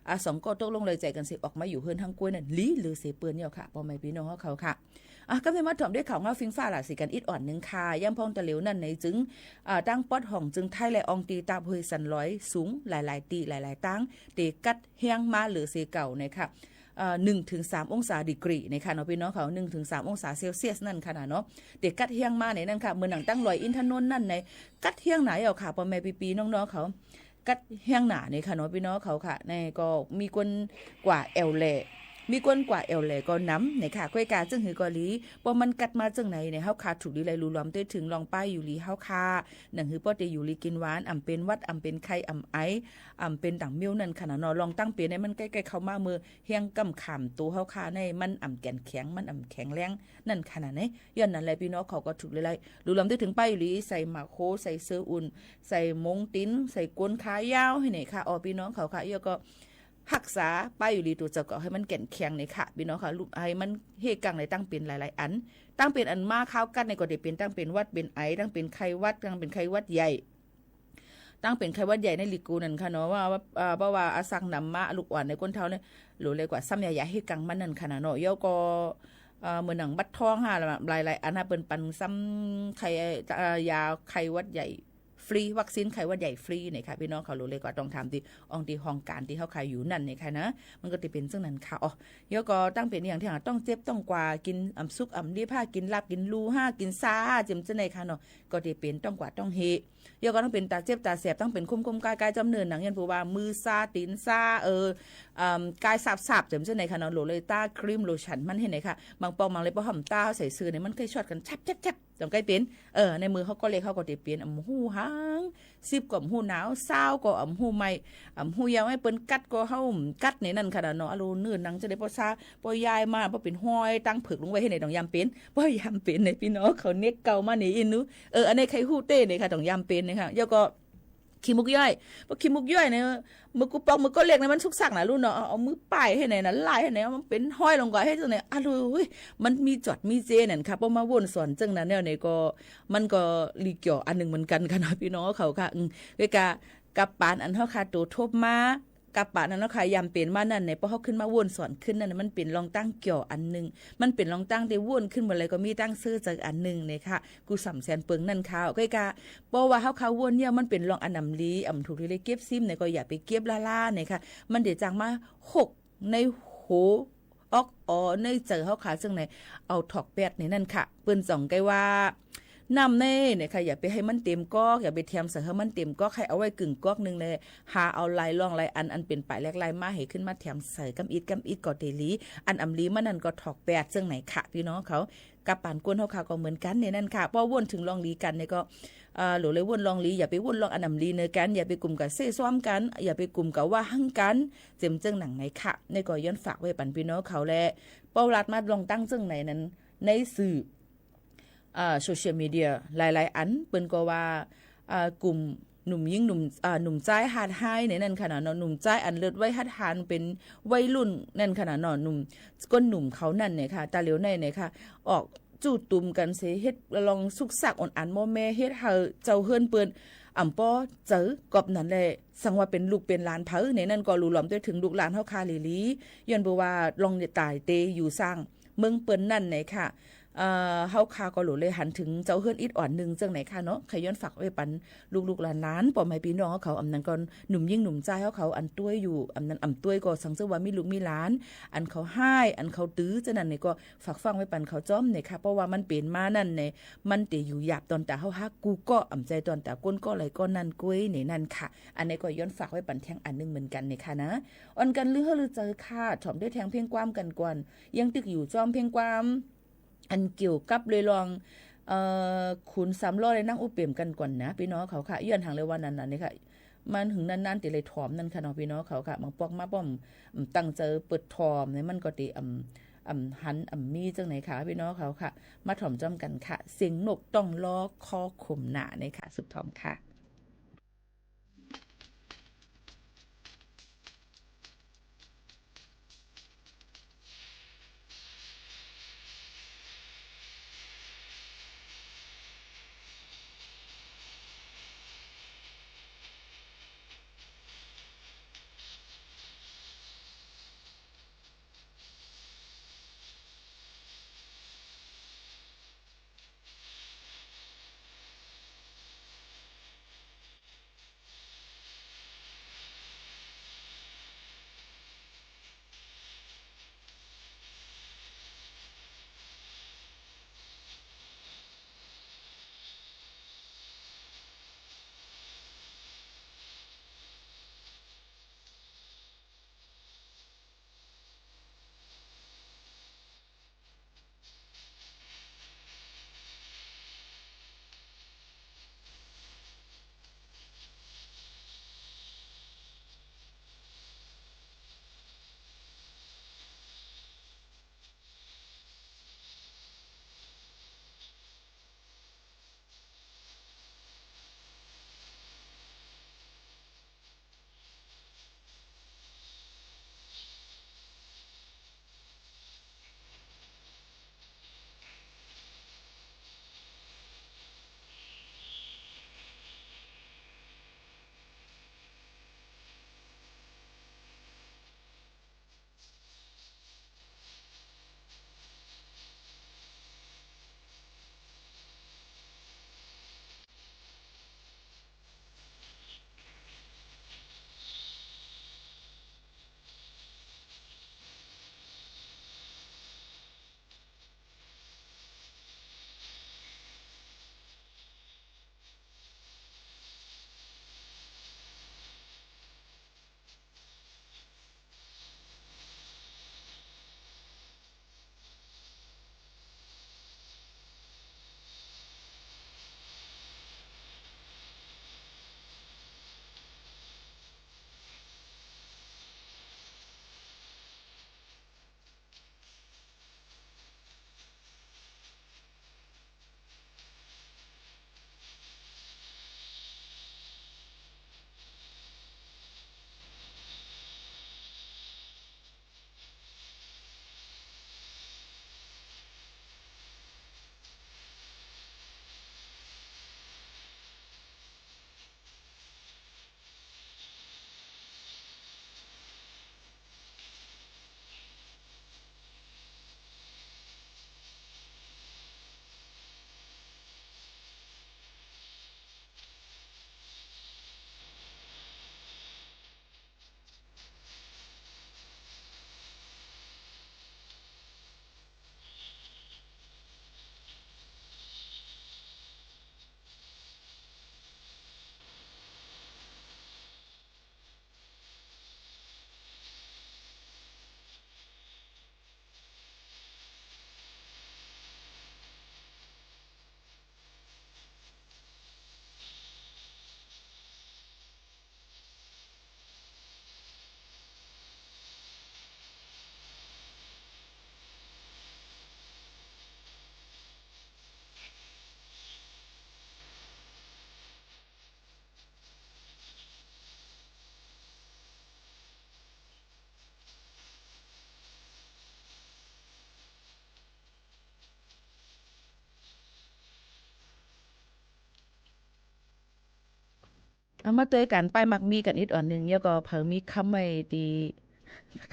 2ก็ตกลงเลยใจกันสิออกมาอยู่เฮือนทางกล้วยนั่นลีเลอเสเปิ้นเนี่ยค่ะพ่อแม่พี่น้องเขาค่ะก็เป็นมาถอมด้วยข่าวเงาฟิงฟ้าหล่ะสิกันอิดอ่อนนึงค่ะย่ำพองตะเหลวนั่นในจึงตั้งป๊อดห้องจึงไทยและอองตีตาเฮยสันร้อยสูงหลายๆตีหลายๆตั้งเตกัดเฮียงมาเหลือเสเก่าเนี่ยค่ะ1-3 องศาดีกรีในค่ะเนาะพี่น้องเขา 1-3 องศาเซลเซียสนั่นค่ะเนาะเด็กกัดเฮียงมาในนั่นค่ะเมื่อหนังตั้งลอยอินทนนท์นั่นในกัดเฮียงไหนเอาค่ะพ่อแม่ปีๆน้องๆเขากัดเฮียงหนาในค่ะเนาะพี่น้องเขาค่ะในก็มีคนกว่าเอลเล่มีคนกว่าเอลเล่ก็น้ำในค่ะก้อยกาจึงหือกอลีพอมันกัดมาจังไหนในเฮาคาถูกดีไรรูล้อมได้ถึงลองป้ายอยู่ลีเฮาคาหนังหือป้อเตอยู่ลีกินหวานเป็นวัดเป็นไข้ไอเป็นต่างมิ้วนั่นค่ะเนาะลองตั้งเปลี่ยนให้มันใกล้ๆเข้ามามือเฮียงกำขามตัวเฮาคาในมันแก่นแข็งมันแข็งแรงนั่นขนาดไหนย้อนนั่นแหละพี่น้องเขาก็ถูกเลยรูล้อมได้ถึงป้ายอยู่ลีใส่หมากโคใส่เสื้ออุ่นใส่มงติ้นใส่กวนขายาวให้ไหนค่ะพี่น้องเขาค่ะเยอะก็หักษาป้ายอยู่ลีตัวเจ้าก็ให้มันแก่นแข็งในค่ะพี่น้องค่ะลูกให้มันเฮกังในตั้งเป็นหลายๆอันตั้งเป็นอันมาข้าวกันในก็ได้เป็นตั้งเป็นวัดเป็นไอตั้งเป็นไข้วัดตั้งเป็นไข้วัดใหญ่ตั้งเป็นไข้วัดใหญ่ในลิกูนั่นค่ะเนาะว่าเพราะว่าอาสังนำมาลูกอ่อนในก้นเท้าเนี่ยหรือเลยกว่าซ้ำใหญ่ๆเฮกังมันนั่นค่ะเนาะเยอะก็เหมือนหนังบัดทองหลายๆอันน่ะเป็นปันซ้ำไข้ยาไข้วัดใหญ่ฟรีวัคซีนไข้หวัดใหญ่ฟรีเนี่ยค่ะพี่น้องเขารู้เลยก็ต้องทำที่องที่ห้องการที่เขาขายอยู่นั่นเนี่ยค่ะนะมันก็จะเป็นซึ่งนั้นค่ะเดี๋ยวก็ตั้งเป็นอย่างที่ต้องเจ็บต้องกว่ากินซุกดีผ้ากินลาบกินลู5กินซ่าเจ็มจะในค่ะเนาะก็จะเป็นต้องกว่าต้องเฮเดี๋ยวก็ต้องเป็นตาเจ็บตาแสบต้องเป็นคุ้มกายจำเนินหนังยันผู้ว่ามือซ่าตีนซ่ากายสับเจ็มจะในค่ะเนาะโหลเลยตาครีมโลชั่นมันเห็นไหมค่ะบางปองบางเลยพอห่มตาใส่เสื้อเนี่ยมันเคยช็อตกันชับจงใกล้เป็นในมือเขาก็เลยเขาก็จะเปลี่ยนหูหาง10ก็หูหนาว20ก็หูใหม่หูยาวให้เปิ้นกัดก็เฮากัดในนั่นค่ะเนาะอโลเนื้อหนังจะได้บ่ซาบ่ยายมาบ่เป็นห้อยตั้งผึกลงไว้ให้ในต้องยามเป็นบ่ยามเป็นในพี่น้องเขาเน็กเก่ามานี่อินนูอันนี้ใครฮู้เต้นี่ค่ะต้องยามเป็นนะคะแล้วก็ขี้มุกย่อยบ่ขี้มุกย่อยเนี่ยมือกูปอกมือก็เล็กนะมันสุกสักนะลูกเนาะเอามือป้ายให้ไหนนะลายให้ไหนมันเป็นห้อยลงก่อนให้จังไหนมันมีจอดมีเจนั่นค่ะพอมาวนสอนจังนั้นเนี่ยก็มันก็ลีเกี่ยวอันนึงเหมือนกันค่ะเนาะพี่น้องเขาค่ะคือกับปานอันเฮาค่ะตัวทบมากับปะนั้นเนาะค่ะยามเป็นมานั่นเนี่ยพอเขาขึ้นมาวนสอนขึ้นนั่นมันเป็นรองตั้งเกี่ยวอันนึงมันเป็นรองตั้งที่วนขึ้นหมดเลยก็มีตั้งซื้อจากอันนึงเนี่ยค่ะกูสำแสนเปิงนั่นค่ะก็กะเพราะว่าเขาวนเนี่ยมันเป็นรองอันนำลีถูกที่เลยเก็บซิมเนี่ยก็อย่าไปเก็บล่าๆเนี่ยค่ะมันเดี๋ยวจังมา6ในโหในเจอเขาขาซึ่งไหนเอาถอกแปดในนั่นค่ะเปิ้นจ่องไกว่า น้ำเน่เนี่ยค่ะอย่าไปให้มันเต็มก๊อกอย่าไปเทียมใส่ให้มันเต็มก๊อกให้เอาไว้กึ่งก๊อกนึงเลยหาเอาลายล่องลายอันเป็นปลายแรกๆมาให้ขึ้นมาเทียมใส่กำอีดก็เตลีอันอำลีมันนั่นก็ถอกแปดซึ่งไหนค่ะพี่น้องเขากับปานก้นเฮาค่ะก็เหมือนกันเนี่ยนั่นค่ะพอวนถึงลองลีกันเนี่ยก็หรือเลยวนลองลีอย่าไปวนลองอันอำลีเนกันอย่าไปกลุ่มกับเซ่ซ้อมกันอย่าไปกลุ่มกับว่าหั่งกันเจ็มเจิ้งหนังไหนค่ะในก็ย้อนฝากไว้ปันพี่น้องเขาแลเป้ารัดมาลองตั้งเจิ้งไหนนั้นในสื่อโซเชียลมีเดียหลายๆอันเปิ้นก็ว่ากลุ่มหนุ่มยิ่งหนุ่มใจฮาร์ดไฮในนั่นขนาดเนาะหนุ่มใจอันเลิศไว้ฮัดฮานเป็นวัยรุ่นนั่นขนาดเนาะหนุ่มก้นหนุ่มเขานั่นเนี่ยค่ะตาเหลียวในเนี่ยค่ะออกจูดตุ่มกันเสเฮ็ดลองสุกสักอ่อนอันโมแม่เฮ็ดเฮาเจ้าเฮือนเปิ้นอ่ำป้อเจอกอบนั่นแหละสังว่าเป็นลูกเป็นหลานเผอในนั่นก็รู้ล้อมด้วยถึงลูกหลานเฮาคาลีลีย้อนบ่ว่าลองตายเตอยู่สร้างเมืองเปิ้นนั่นไหนค่ะเฮาคาก็หลุเลยหันถึงเจ้าเฮือนอิดอ่อนนึงจังไหนค่ะเนาะใครย้อนฝากไว้ปันลูกๆหลานๆปอมให้พี่น้องเขาอำนั้นก่อนหนุ่มยิ่งหนุ่มใจเขาอันต้วยอยู่อำนั้นต้วยก็สังเสว่ามีลูกมีหลานอันเขาให้อันเขาตื้อจังนั้นนี่ก็ฝากฟังไว้ปันเขาจ้อมนี่ค่ะเพราะว่ามันเป็นมานั่นนี่มันเตอยู่หยาบตอนตาเฮาฮักกูก็อำใจตอนตาก้นก็ไหลก็นั่นกุ้ยนี่นั่นค่ะอันนี้ก็ย้อนฝากไว้ปันแทงอันนึงเหมือนกันนี่ค่ะนะอ่อนกันลือเจอค่ะถ่อมด้วยแทงเพียงความกันก่อนยังตึกอยู่จ้อมเพียงความอันเกี่ยวกับเลยลองขุน300เลยนั่งอุเปี่ยมกันก่อนนะพี่น้องเขาค่ะย้อนทางเลยว่านั้นๆนี่ค่ะมันถึงนั้นๆติเลยถอมนั่นค่ะเนาะพี่น้องเขาค่ะบางปอกมาป้อมตั้งเจอเปิดถอมเนี่ยมันก็ติหันมีจังไหนค่ะพี่น้องเขาค่ะมาถ่อมจ้อมกันค่ะเสียงนกต้องล้อคอข่มหน้านี่ค่ะสุดถอมค่ะ เอามาเตยกันไปมักมีกันอีกอันหนึงแล้วก็เผอมีคำไว้ดี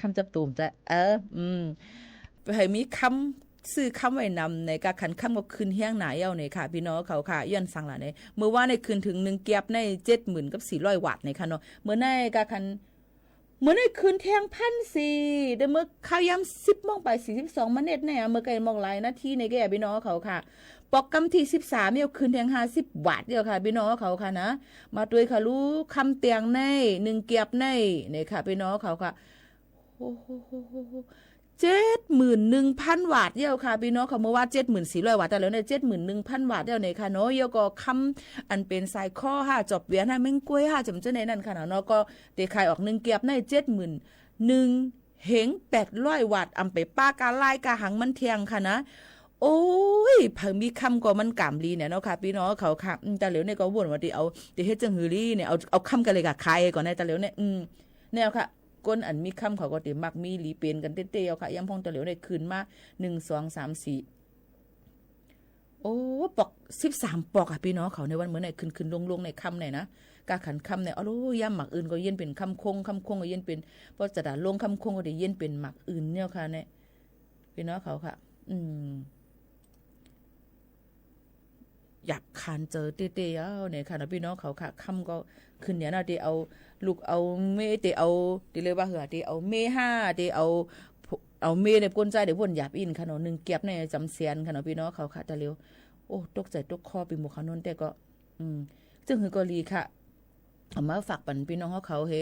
คำจับตูมจะเผอมีคำซื้อคำไว้นำในกะขันคำก็คืนเฮียงหนาเย้าเนี่ยค่ะพี่น้องเขาค่ะย้อนฟังล่ะเนี่ยเมื่อว่าในคืนถึง1เกียบใน70,000กับ400วัตต์ในค่ะเนาะเมื่อในกะขันเมื่อในคืนแทง1,400เด้อเมื่อข้าวยาม10:42 นเนี่ยเมื่อไกลมองหลายนาทีในแก่พี่น้องเขาค่ะปอกกำที่13เนี่ยคืนแทง50วัตต์เดียวค่ะพี่น้องเขาค่ะนะมาด้วยค่ะรู้คำเตียงใน1เกียบในเนี่ยค่ะพี่น้องเขาค่ะโอ้โห71,000 วัตต์เดียวค่ะพี่น้องเขาเมื่อว่า74,000 วัตต์แต่แล้วเนี่ย71,000 วัตต์เดียวเนี่ยค่ะเนาะแล้วก็คำอันเป็นสายข้อจบเวียนแม่งกล้วยจำเจ้าในนั่นค่ะเนาะก็เตะขายออก1เกียบใน71,000เหง800 วัตต์อำไปป้ากาไล่กาหังมันเทียงค่ะนะโอ้ยเพิ่งมีคำก็มันกำลีเนี่ยเนาะค่ะพี่น้องเขาค่ะแต่แล้วเนี่ยก็บ่นว่าที่เอาที่เฮ็ดจังหือลี่เนี่ยเอาคำกันเลยค่ะขายก่อนในแต่แล้วเนี่ยแนวค่ะก้นอันมีคำเขาก็ติมักมีหลีเป็นกันเต้ๆค่ะย่ำพองตะเหลียวในคืนมา1 2 3 4โอ้ปอก13ปอกพี่น้องเขาในวันเหมือนในคืนลงในคำไหนนะกาขันคำเนี่ยเอาย่ำหมักอื่นก็เย็นเป็นคำคงก็เย็นเป็นเพราะจะด่าลงคำคงก็ได้เย็นเป็นหมักอื่นเนี่ยค่ะเนี่ยพี่น้องเขาค่ะอยากคานเจอเต้ๆเนี่ยค่ะนะพี่น้องเขาค่ะคำก็ขึ้นเนี่ยนะที่เอาลูกเอาเมที่เอาที่เลยว่าเหรอที่เอาเม5ที่เอาเมในก้นใจเดี๋ยววนหยาบอินค่ะเนาะ1เก็บในจำเสียนค่ะเนาะพี่น้องเขาค่ะแต่เร็วโอ้ตกใจตกคอไปหมดค่ะนนแต่ก็จึงคือก็ลีค่ะเอามาฝากปันพี่น้องเขาเฮ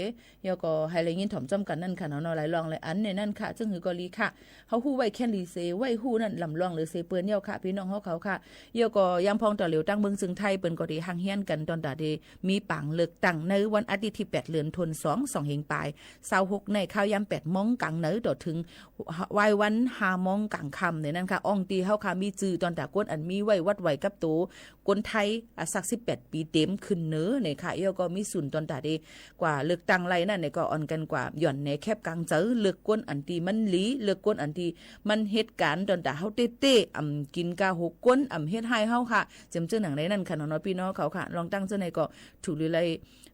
แล้วก็ให้เลยยินถ่อมจำกันนั่นค่ะเนาะหลายรองหลายอันเนี่ยนั่นค่ะจึงคือกอลีค่ะเขาฮู้ไว้แค่ลีเซไว้ฮู้นั่นลำรองหรือเซเปิ้นเยาค่ะพี่น้องเขาค่ะเยาก็ยามพองต่อเหลียวตั้งเมืองซึ่งไทยเปิ้นก็ได้หังเฮียนกันตอนตาเดมีปังเลือกตั้งในวันอาทิตย์ที่8เดือนธันวาคม2เฮงปลาย26ในข้าวยาม8 โมงกลางเนต่อถึงวัยวัน5 โมงกลางค่ำเนี่ยนั่นค่ะอ่องตีเฮาค่ะมีจื่อตอนตากวนอันมีไว้วัดไว้กับตูคนไทยสัก18 ปีเต็มขึ้นเนื้อเนี่ยค่ะเยาก็มีสุนตอนตาเดกว่าเลือกตั้งไรนั่นเนี่ยก็อ่อนกันกว่าหย่อนในแคบกลางเจอเลือกก้นอันที่มันหลีเลือกก้นอันที่มันเหตุการณ์ตอนตาเฮาเต้กินกาหกก้นเฮ็ดให้เฮาค่ะจำเจ้าหนังในนั่นค่ะเนาะพี่น้องเขาค่ะลองตั้งเจ้าในก็ถูกหรือไร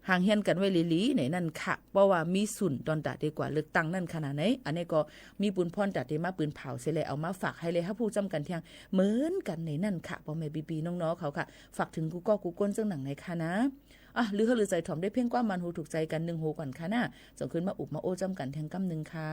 ห่างเฮียนกันไว้หลีในนั่นค่ะเพราะว่ามีสุนตอนตาดีกว่าเลือกตั้งนั่นขนาดไหนอันนี้ก็มีปุนพรตัดได้มาปืนเผาเสเลยเอามาฝากให้เลยถ้าผู้จำกันเที่ยงเหมือนกันในนั่นค่ะพ่อแม่บีน้องๆเขาค่ะฝากถึงกูก็กูก้นเจ้าหนังในค่ะนะหรือใจถ่อมได้เพ่งกว่ามันหูถูกใจกัน1หูก่อนค่ะน่ะส่งขึ้นมาอุบมาโอ้จำกันแทงกำนึงค่ะ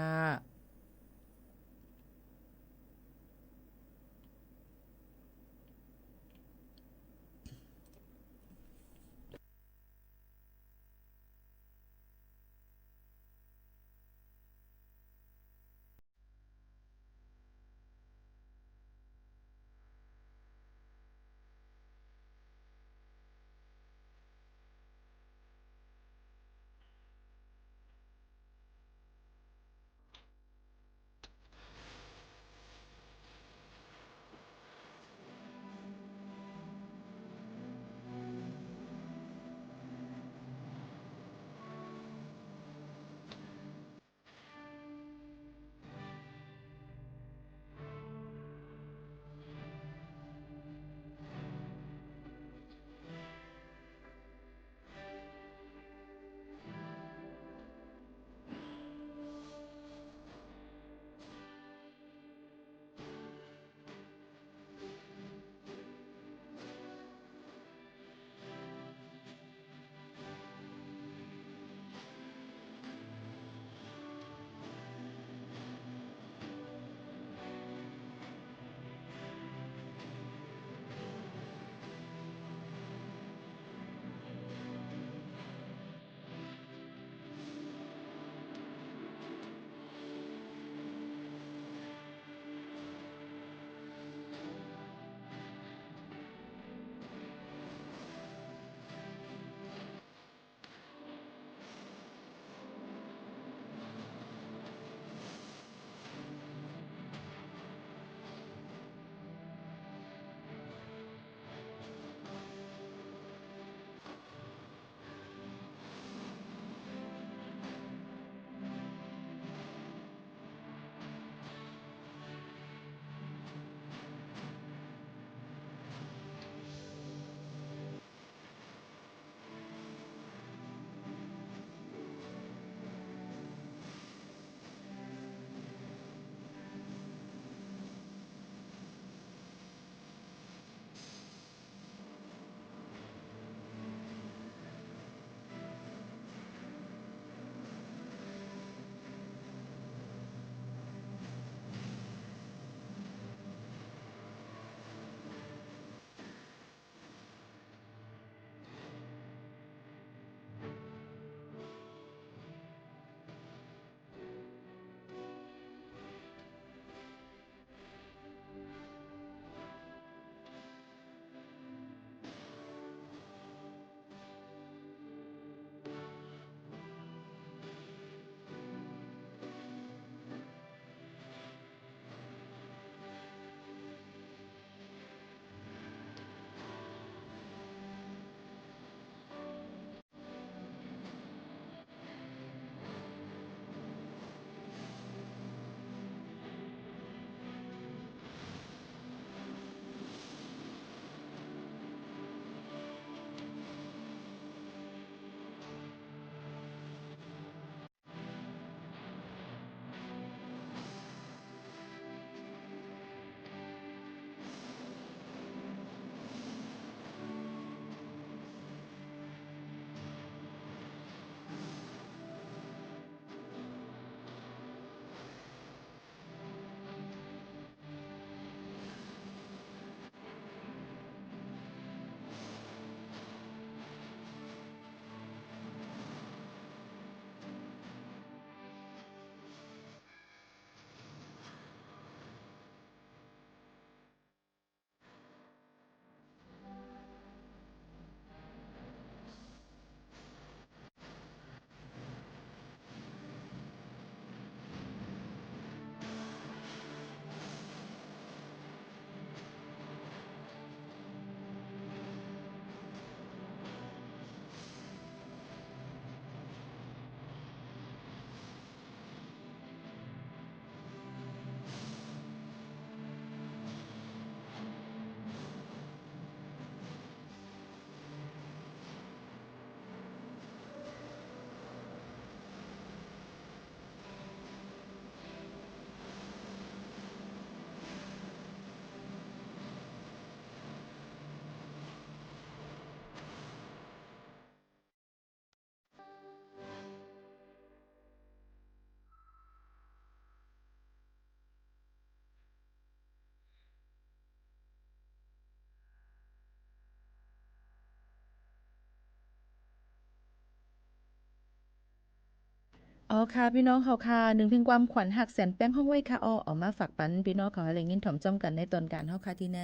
อ๋อค่ะพี่น้องเขาค่ะหนึ่งเพลงความขวัญหักแสนแป้งห้องไว้ค่ะออกมาฝากปันพี่น้องเขาอะไรเงี้ยถ่อมจ้อมกันในตอนการเฮาค่ะที่ใน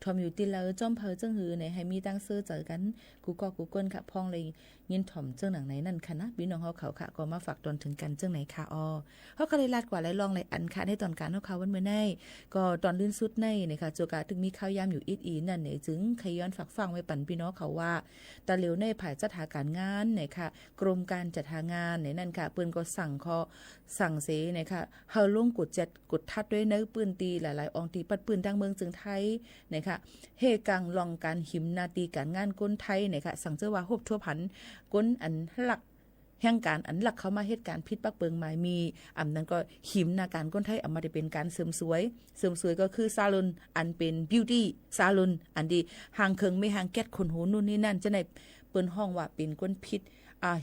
ถ่อมอยู่ที่เลอจ้อมเพอจังหือในให้มีตั้งซื้อเจอกันกูก็กูก้นค่ะพ้องเลยยินถ่อมเจ้าหนังไหนนั่นค่ะนะพี่น้องเขาค่ะก็มาฝากตอนถึงกันเจ้าไหนค่ะเฮาก็เลยลาดกว่าหลายลองหลายอันค่ะในตอนการเฮาค่ะวันเมื่อในก็ตอนลื่นสุดในนะคะโจกะถึงมีข้าวยามอยู่อีนั่นเนี่ยจึงขย้อนฝากฟังไว้ปันพี่น้องเขาว่าตาเหลียวในภายจัดหาการงานเนี่ยค่ะกรมการจัดหางานเนี่ยนั่นค่ะเปิ้นก็สั่งเสนะคะเฮาลงกด7กดทัดด้วยเนื้อปืนตีหลายๆองตีปัดปืนดังเมืองจึงไทยนะคะเฮกังลองการหิมนาตีการงานก้นไทยนะคะสั่งเจ้าว่าฮบทั่วพันก้นอันหลักแห่งการอันหลักเข้ามาเหตุการณ์พิษปักเปิงหมายมีนั้นก็หิมนาการก้นไทยเอามาได้เป็นการเสริมสวยก็คือซาลอนอันเป็นบิวตี้ซาลอนอันดีห่างเคิงไม่ห่างแก๊สคนหูนู่นนี่นั่นจะในเปิ้นห้องว่าเป็นก้นพิษ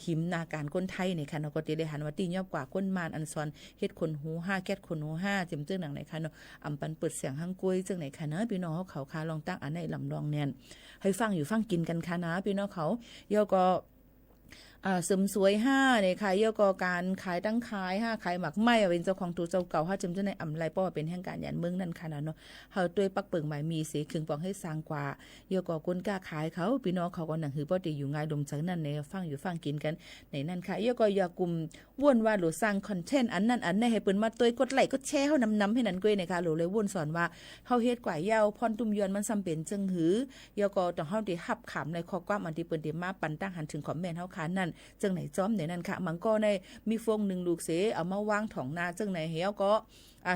หิมนาการก้นไทยในค่ะเนาะก็ติได้หันว่าตียอบกว่าก้นมานอันซอนเฮ็ดคนหู5แก๊สคนหู5จิมจึงหนังไหนค่ะเนาะปันเปิดเสียงหังกล้วยจึงไหนค่ะเนาะพี่น้องเขาคาลองตั้งอันในลำลองแน่นให้ฟังอยู่ฟังกินกันค่ะนะพี่น้องเขาย่อก็เสริมสวย5เนี่ยค่ะเยอะก็การขายตั้งขาย5ขายหมักไม้เป็นเจ้าของตัวเจ้าเก่า5จำเจ้าในอำไลป้อเป็นแห่งการยันเมืองนั่นค่ะเนาะเฮาด้วยปักเปิงหมายมีเสขึงปองให้สร้างกว่าเยอะก็คนกล้าขายเขาพี่น้องเขาก็หนังหือบ่ได้อยู่ง่ายดมจังนั่นในฟังอยู่ฟังกินกันในนั่นค่ะเยอะก็อย่ากลุ่มว่นว่าหรือสร้างคอนเทนต์อันนั้นอันนี้ให้เปิ้นมาตัวกดไลค์กดแชร์เฮานำให้นั่นก้อยนะคะหรือเลยว่นสอนว่าเฮาเฮ็ดกว่ายาวพรตุ้มยอนมันซ้ำเป็นจังหือเยอะก็ต้องเฮาได้รับขำในข้อความอันที่เปิ้นได้มาปันตั้งหันถึงคอมเมนต์เฮาค้านั่นจังไหนจ้อมในนั้นค่ะมันก็ในมีฟง1ลูกเสเอามาวางถ่องนาจังไหนเฮาก็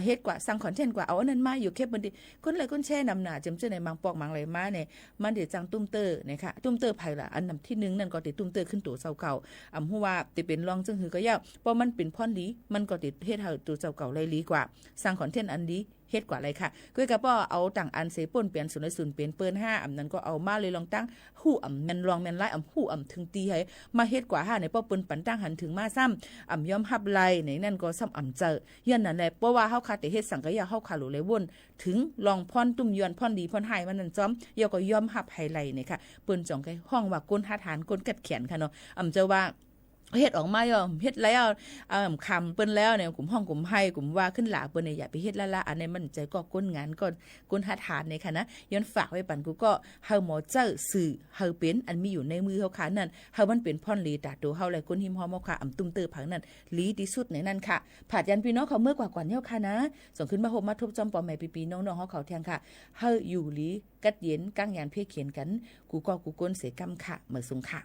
เฮ็ดกว่าสร้างคอนเทนต์กว่าเอาอันนั้นมาอยู่แค่บันดีคนเลยคนแช่นำหน้าจำเจ้าในมังปอกมังไหลมาเนี่ยมันเดี๋ยวจังตุ้มเตอร์นะคะตุ้มเตอร์ไผล่ะอันนำที่1นั่นก็ติดตุ้มเตอร์ขึ้นตัวเจ้าเก่าฮู้ว่าติเป็นรองจังหือก็ยาวเพราะมันเป็นพรดีมันก็ติดเฮ็ดให้ตัวเจ้าเก่าเลยลีกว่าสร้างคอนเทนต์อันดีเฮ็ดกว่าอะไรค่ะก้อยกะป้อเอาต่างอันเสป่นเปลี่ยน0.0เป็นเปิ้น5นั้นก็เอามาเลยลองตั้งฮู้แม่นรองแม่นหลายฮู้ถึงตีให้มาเฮ็ดกว่า5ในป้อเปิ้นปันตั้งหันถึงมาซ้ำยอมรับไลในนั่นก็ซ้ำเจอยันนั่นแหละเพราะว่าเฮาคาแต่เฮ็ดสังกะยาเฮาคาหลูเลยวนถึงลองพรตุ้มยอนพรดีพรหายมันนั่นจ้อมยอก็ยอมรับไฮไลท์นี่ค่ะเปิ้นจ่องไกห้องว่าก้นหาฐานก้นกัดแขนค่ะเนาะเจ้าว่าเฮ็ดออกมาย่อเฮ็ดแล้วคำเปิ้นแล้วเนี่ยกลุ่มห้องกลุ่มให้กลุ่มว่าขึ้นหลาเปิ้นเนี่ยอย่าไปเฮ็ดละอันนี้มันใจก็ก้นงานก็ก้นหาฐานนี่ค่ะนะย้อนฝากไว้ปันกูก็เฮาหมอเจ้าสื่อเฮาเป็นอันมีอยู่ในมือเฮาค่ะนั่นเฮามันเป็นพรลีตาตัวเฮาหลายคนหิมหอมเฮาค่ะตุ้มเตอผังนั่นลีที่สุดในนั้นค่ะผาดยันพี่น้องเขาเมื่อกว่าเฮาค่ะนะส่งขึ้นมาโฮมมาทุบจอมปอแม่ปีๆน้องๆเฮาเขาแทงค่ะเฮาอยู่ลีกัดเย็นกั้งยานเพ่เขียนกันกูก็กูก้นเสกำค่ะเมื่อสุงค่ะ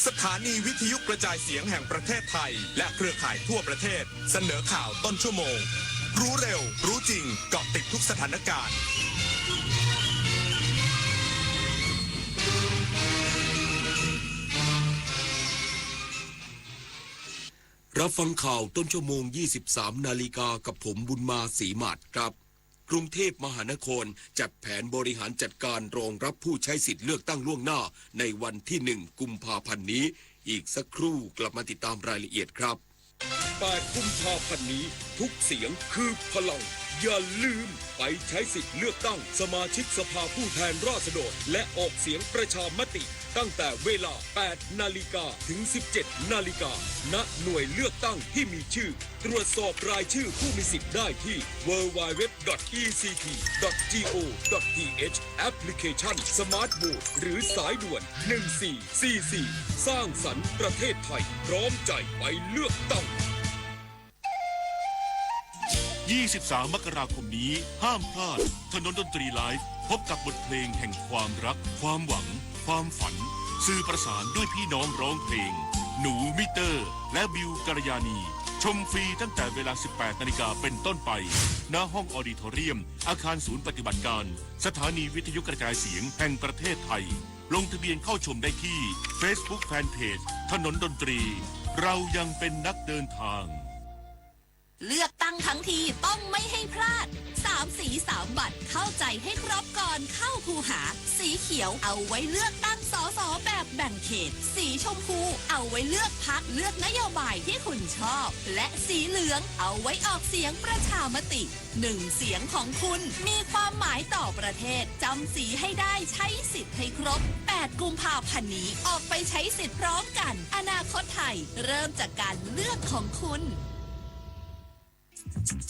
สถานีวิทยุกระจายเสียงแห่งประเทศไทยและเครือข่ายทั่วประเทศเสนอข่าวต้นชั่วโมงรู้เร็วรู้จริงเกาะติดทุกสถานการณ์ รับฟังข่าวต้นชั่วโมง 23 นาฬิกากับผมบุญมาศรีหมาดครับกรุงเทพมหานครจัดแผนบริหารจัดการรองรับผู้ใช้สิทธิ์เลือกตั้งล่วงหน้าในวันที่ 1 กุมภาพันธ์นี้อีกสักครู่กลับมาติดตามรายละเอียดครับ8 กุมภาพันธ์นี้ทุกเสียงคือพลังอย่าลืมไปใช้สิทธิ์เลือกตั้งสมาชิกสภาผู้แทนราษฎรและออกเสียงประชามติตั้งแต่เวลา 8 นาฬิกาถึง 17 นาฬิกาณหน่วยเลือกตั้งที่มีชื่อตรวจสอบรายชื่อผู้มีสิทธิ์ได้ที่ www.ect.go.th แอปพลิเคชัน Smart Vote หรือสายด่วน 1444 สร้างสรรค์ประเทศไทยพร้อมใจไปเลือกตั้ง23 มกราคมนี้ห้ามพลาดถนนดนตรีไลฟ์พบกับบทเพลงแห่งความรักความหวังความฝันสื่อประสานด้วยพี่น้องร้องเพลงหนูมิเตอร์และบิวกัลยาณีชมฟรีตั้งแต่เวลา 18 นาฬิกาเป็นต้นไปณห้องออดิทอเรียมอาคารศูนย์ปฏิบัติการสถานีวิทยุกระจายเสียงแห่งประเทศไทยลงทะเบียนเข้าชมได้ที่ Facebook Fanpage ถนนดนตรีเรายังเป็นนักเดินทางเลือกตั้งทั้งทีต้องไม่ให้พลาด3 สี3 บัตรเข้าใจให้ครบก่อนเข้าคูหาสีเขียวเอาไว้เลือกตั้งสสแบบแบ่งเขตสีชมพูเอาไว้เลือกพรรคเลือกนโยบายที่คุณชอบและสีเหลืองเอาไว้ออกเสียงประชามติ1 เสียงของคุณมีความหมายต่อประเทศจำสีให้ได้ใช้สิทธิ์ให้ครบ8 กุมภาพันธ์นี้ออกไปใช้สิทธิ์พร้อมกันอนาคตไทยเริ่มจากการเลือกของคุณ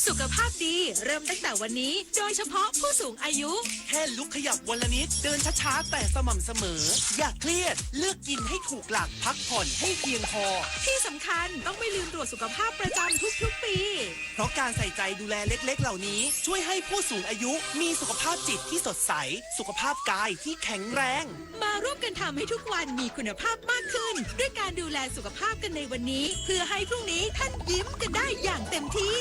สุขภาพดีเริ่มตั้งแต่วันนี้โดยเฉพาะผู้สูงอายุแค่ลุกขยับวันละนิดเดินช้าๆแต่สม่ำเสมออย่าเครียดเลือกกินให้ถูกหลักพักผ่อนให้เพียงพอที่สำคัญต้องไม่ลืมตรวจสุขภาพประจำทุกๆปีเพราะการใส่ใจดูแลเล็กๆเหล่านี้ช่วยให้ผู้สูงอายุมีสุขภาพจิตที่สดใสสุขภาพกายที่แข็งแรงมาร่วมกันทำให้ทุกวันมีคุณภาพมากขึ้นด้วยการดูแลสุขภาพกันในวันนี้เพื่อให้พรุ่งนี้ท่านยิ้มกันได้อย่างเต็มที่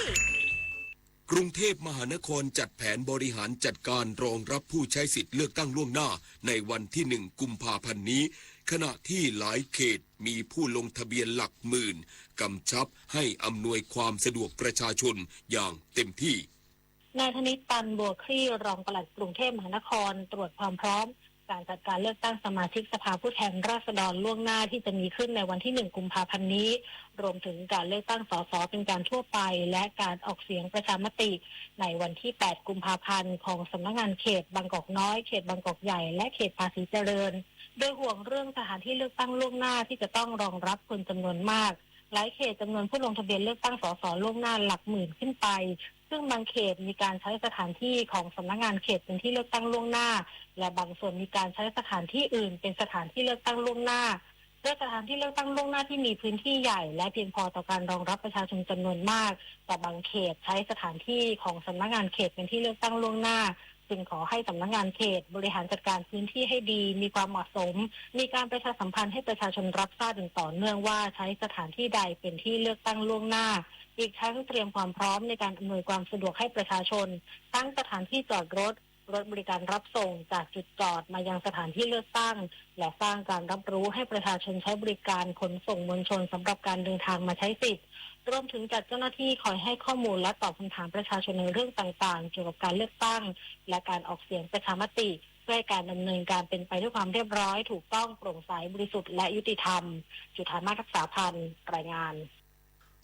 กรุงเทพมหานครจัดแผนบริหารจัดการรองรับผู้ใช้สิทธิ์เลือกตั้งล่วงหน้าในวันที่ 1 กุมภาพันธ์นี้ขณะที่หลายเขตมีผู้ลงทะเบียนหลักหมื่นกำชับให้อำนวยความสะดวกประชาชนอย่างเต็มที่นายธนิต ตันบัวคลี่รองปลัดกรุงเทพมหานครตรวจความพร้อมการจัดการเลือกตั้งสมาชิกสภาผู้แทนราษฎรล่วงหน้าที่จะมีขึ้นในวันที่ 1 กุมภาพันธ์นี้รวมถึงการเลือกตั้งสสเป็นการทั่วไปและการออกเสียงประชามติในวันที่ 8 กุมภาพันธ์ของสำนักงานเขตบางกอกน้อยเขตบางกอกใหญ่และเขตภาษีเจริญโดยห่วงเรื่องสถานที่เลือกตั้งล่วงหน้าที่จะต้องรองรับคนจำนวนมากหลายเขตจำนวนผู้ลงทะเบียนเลือกตั้งสสล่วงหน้าหลักหมื่นขึ้นไปซึ่งบางเขตมีการใช้สถานที่ของสำนักงานเขตเป็นที่เลือกตั้งล่วงหน้าและบางส่วนมีการใช้สถานที่อื่นเป็นสถานที่เลือกตั้งล่วงหน้าด้วยสถานที่เลือกตั้งล่วงหน้าที่มีพื้นที่ใหญ่และเพียงพอต่อการรองรับประชาชนจำนวนมากแต่บางเขตใช้สถานที่ของสำนักงานเขตเป็นที่เลือกตั้งล่วงหน้าจึงขอให้สำนักงานเขตบริหารจัดการพื้นที่ให้ดีมีความเหมาะสมมีการประชาสัมพันธ์ให้ประชาชนรับทราบอย่างต่อเนื่องว่าใช้สถานที่ใดเป็นที่เลือกตั้งล่วงหน้าอีกทั้งเตรียมความพร้อมในการอำนวยความสะดวกให้ประชาชนตั้งสถานที่จอดรถบริการรับส่งจากจุดจอดมายังสถานที่เลือกตั้งและสร้างการรับรู้ให้ประชาชนใช้บริการขนส่งมวลชนสำหรับการเดินทางมาใช้สิทธิ์รวมถึงจัดเจ้าหน้าที่คอยให้ข้อมูลและตอบคำถามประชาชนในเรื่องต่างๆเกี่ยวกับการเลือกตั้งและการออกเสียงประชามติเพื่อให้การดำเนินการเป็นไปด้วยความเรียบร้อยถูกต้องโปร่งใสบริสุทธิ์และยุติธรรมจุฑามาศรักษาพันธ์รายงาน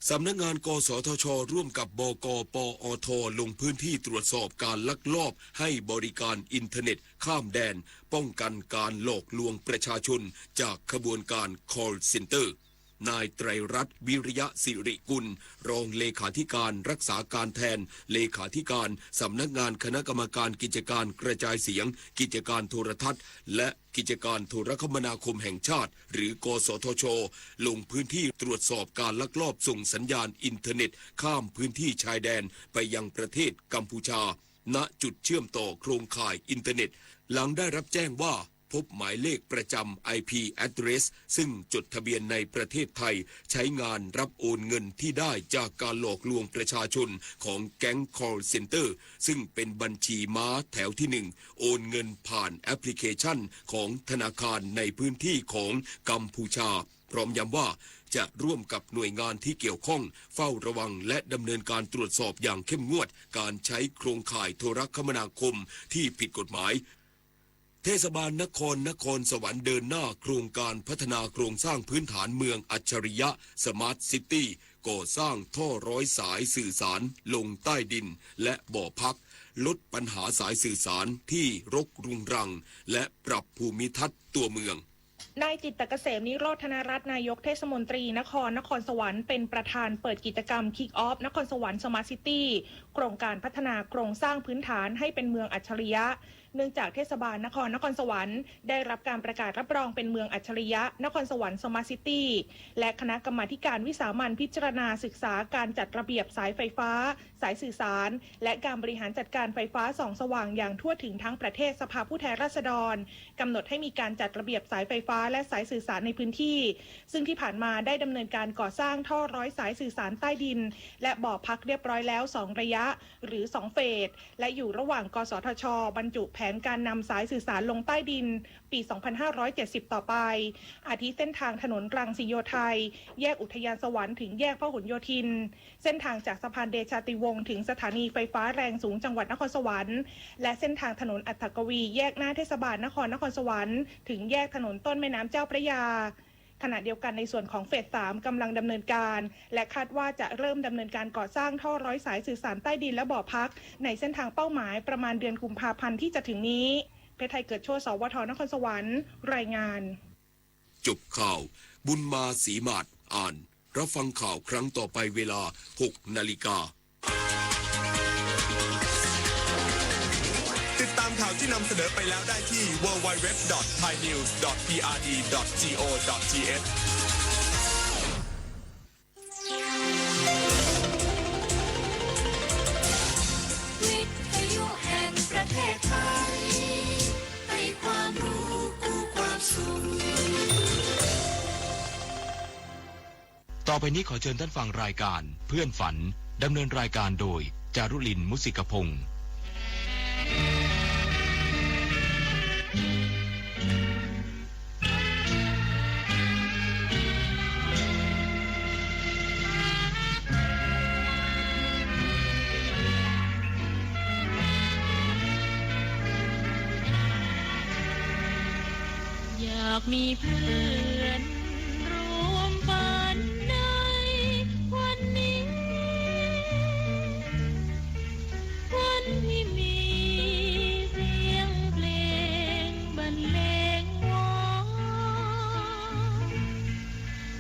สำนักงานกสทช.ร่วมกับบก.ปอท.ลงพื้นที่ตรวจสอบการลักลอบให้บริการอินเทอร์เน็ตข้ามแดนป้องกันการหลอกลวงประชาชนจากขบวนการ call center นายไตรรัตน์วิริยะสิริกุลรองเลขาธิการรักษาการแทนเลขาธิการสำนักงานคณะกรรมการกิจการกระจายเสียงกิจการโทรทัศน์และกิจการโทรคมนาคมแห่งชาติหรือกสทช.ลงพื้นที่ตรวจสอบการลักลอบส่งสัญญาณอินเทอร์เน็ตข้ามพื้นที่ชายแดนไปยังประเทศกัมพูชาณจุดเชื่อมต่อโครงข่ายอินเทอร์เน็ตหลังได้รับแจ้งว่าพบหมายเลขประจำ IP address ซึ่งจดทะเบียนในประเทศไทยใช้งานรับโอนเงินที่ได้จากการหลอกลวงประชาชนของแก๊ง call center ซึ่งเป็นบัญชีม้าแถวที่1โอนเงินผ่านแอปพลิเคชันของธนาคารในพื้นที่ของกัมพูชา พร้อมย้ำว่าจะร่วมกับหน่วยงานที่เกี่ยวข้องเฝ้าระวังและดำเนินการตรวจสอบอย่างเข้มงวดการใช้โครงข่ายโทรคมนาคมที่ผิดกฎหมายเทศบาลนครสวรรค์เดินหน้าโครงการพัฒนาโครงสร้างพื้นฐานเมืองอัจฉริยะสมาร์ทซิตี้ก่อสร้างท่อร้อยสายสื่อสารลงใต้ดินและบ่อพักลดปัญหาสายสื่อสารที่รกรุงรังและปรับภูมิทัศน์ตัวเมืองนายจิตตเกษมนิโรธธนรัตน์นายกเทศมนตรีนครสวรรค์เป็นประธานเปิดกิจกรรม Kick Off นครสวรรค์ Smart City โครงการพัฒนาโครงสร้างพื้นฐานให้เป็นเมืองอัจฉริยะเนื่องจากเทศบาลนครสวรรค์ได้รับการประกาศรับรองเป็นเมืองอัจฉริยะนครสวรรค์ Smart City และคณะกรรมาธิการวิสามัญพิจารณาศึกษาการจัดระเบียบสายไฟฟ้าสายสื่อสารและการบริหารจัดการไฟฟ้าส่องสว่างอย่างทั่วถึงทั้งประเทศสภาผู้แทนราษฎรกำหนดให้มีการจัดระเบียบสายไฟฟ้าและสายสื่อสารในพื้นที่ซึ่งที่ผ่านมาได้ดำเนินการก่อสร้างท่อร้อยสายสื่อสารใต้ดินและบ่อพักเรียบร้อยแล้ว2ระยะหรือ2เฟสและอยู่ระหว่างกสทช.บรรจุแผนการนำสายสื่อสารลงใต้ดินปี 2570 ต่อไปอาทิเส้นทางถนนรังสิโยไทยแยกอุทยานสวรรค์ถึงแยกพหลโยธินเส้นทางจากสะพานเดชาติวงศ์ถึงสถานีไฟฟ้าแรงสูงจังหวัดนครสวรรค์และเส้นทางถนนอัฏฐกวีแยกหน้าเทศบาลนครสวรรค์ถึงแยกถนนต้นแม่น้ำเจ้าพระยาขณะเดียวกันในส่วนของเฟส 3 กำลังดำเนินการและคาดว่าจะเริ่มดำเนินการก่อสร้างท่อร้อยสายสื่อสารใต้ดินและบ่อพักในเส้นทางเป้าหมายประมาณเดือนกุมภาพันธ์ที่จะถึงนี้เพชรไทยเกิดโชติ สวท นครสวรรค์รายงานจบข่าวบุญมาศรีมาศอ่านรับฟังข่าวครั้งต่อไปเวลา 6 นาฬิกาติดตามข่าวที่นำเสนอไปแล้วได้ที่ www.thainews.prd.go.th วิทยุแห่งประเทศไทยให้ความรู้กู้ความสุขต่อไปนี้ขอเชิญท่านฟังรายการเพื่อนฝันดำเนินรายการโดยจารุลินมุสิกพงศ์อยากมีเพื่อนรวมฝันในวันนี้วันที่มีเสียงเพลงบรรเลงวอน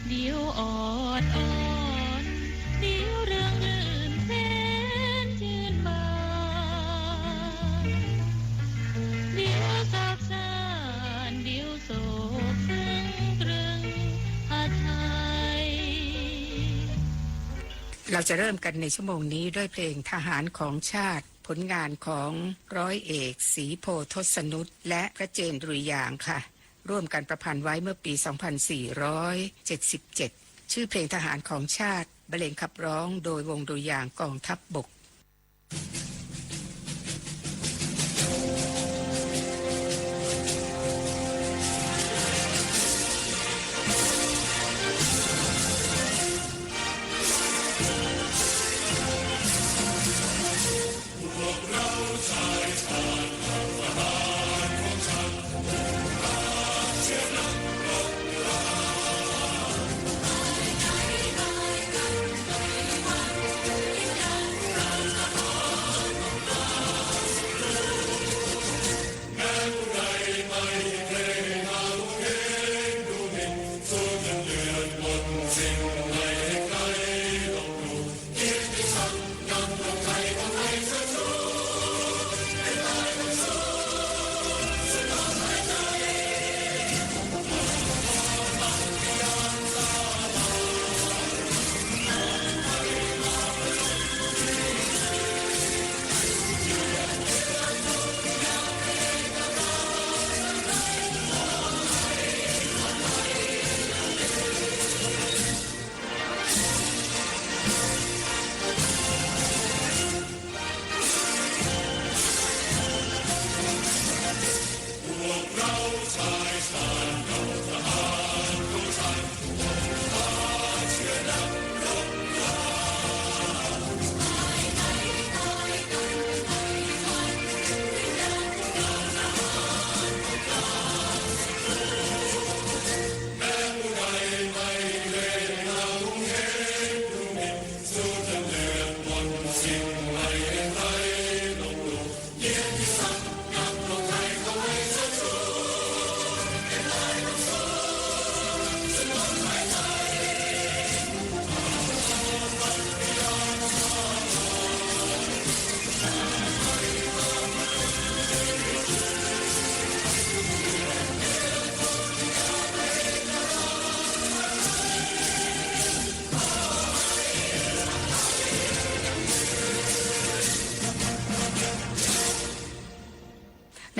เดี๋ยวออดอ่อนเดี๋ยวเรื่องลื่นแสนชื่นบานเดี๋ยวสับสานเดี๋ยวโศกซึ้งตรึงอาทัย เราจะเริ่มกันในชั่วโมงนี้ด้วยเพลงทหารของชาติผลงานของร้อยเอกศรีโพธิ์ทศนุชและพระเจนดุริยางค์ค่ะร่วมกันประพันธ์ไว้เมื่อปี 2477 ชื่อเพลงทหารของชาติบรรเลงขับร้องโดยวงดุริยางค์กองทัพบกเ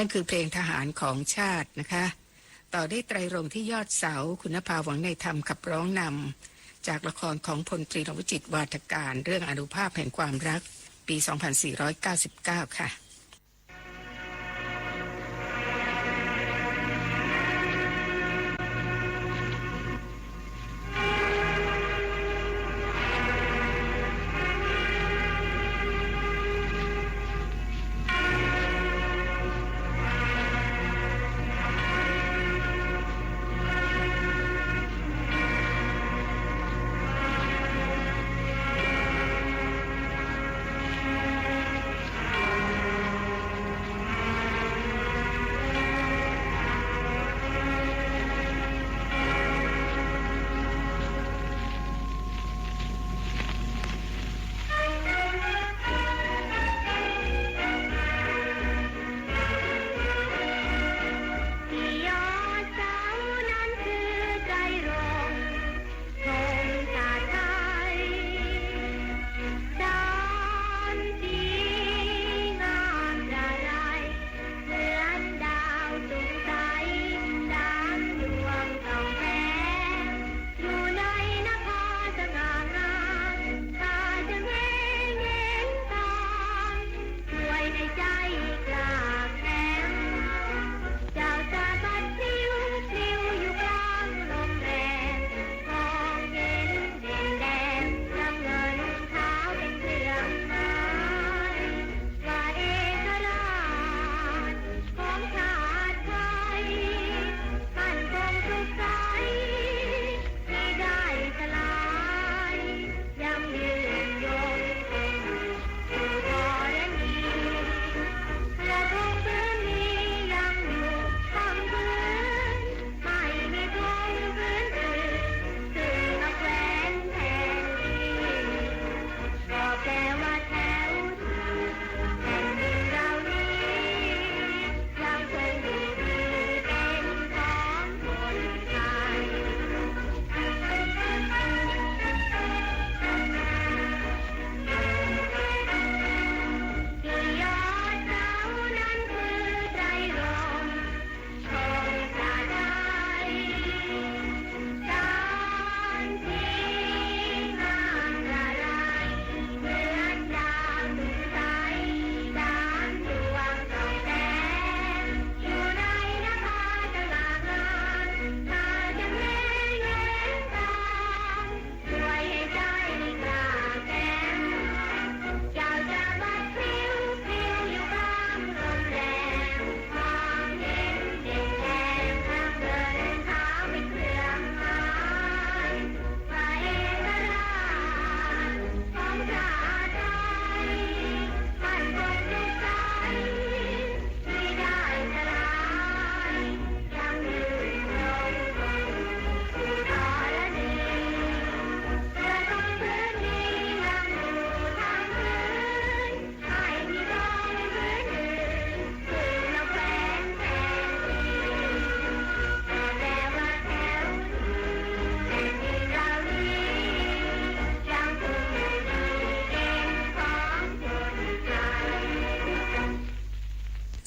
นั่นคือเพลงทหารของชาตินะคะ ต่อได้ไตรรงค์ที่ยอดเสาคุณภาหวังในธรรมขับร้องนำจากละครของพลตรีนวจิตวาทการเรื่องอานุภาพแห่งความรักปี 2499 ค่ะ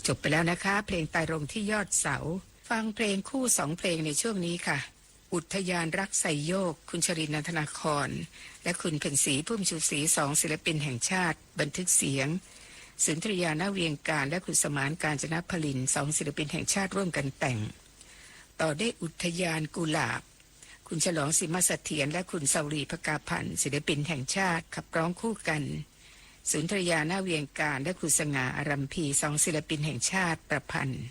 จบไปแล้วนะคะเพลงไตรรงค์ที่ยอดเสาฟังเพลงคู่2เพลงในช่วงนี้ค่ะอุทยานรักไซโยกคุณชรินทร์ นันทนาครและคุณเพ็ญศรีพุ่มชูศรี2ศิลปินแห่งชาติบันทึกเสียงสุนทรียานาเวียงการและคุณสมานการจนพลิน2ศิลปินแห่งชาติร่วมกันแต่งต่อได้อุทยานกุหลาบคุณฉลองสิมเสถียรและคุณเสารีภกาพันธ์ศิลปินแห่งชาติขับร้องคู่กันสุนทรียานาเวียงการและคุณสง่าอารัมพี2ศิลปินแห่งชาติประพันธ์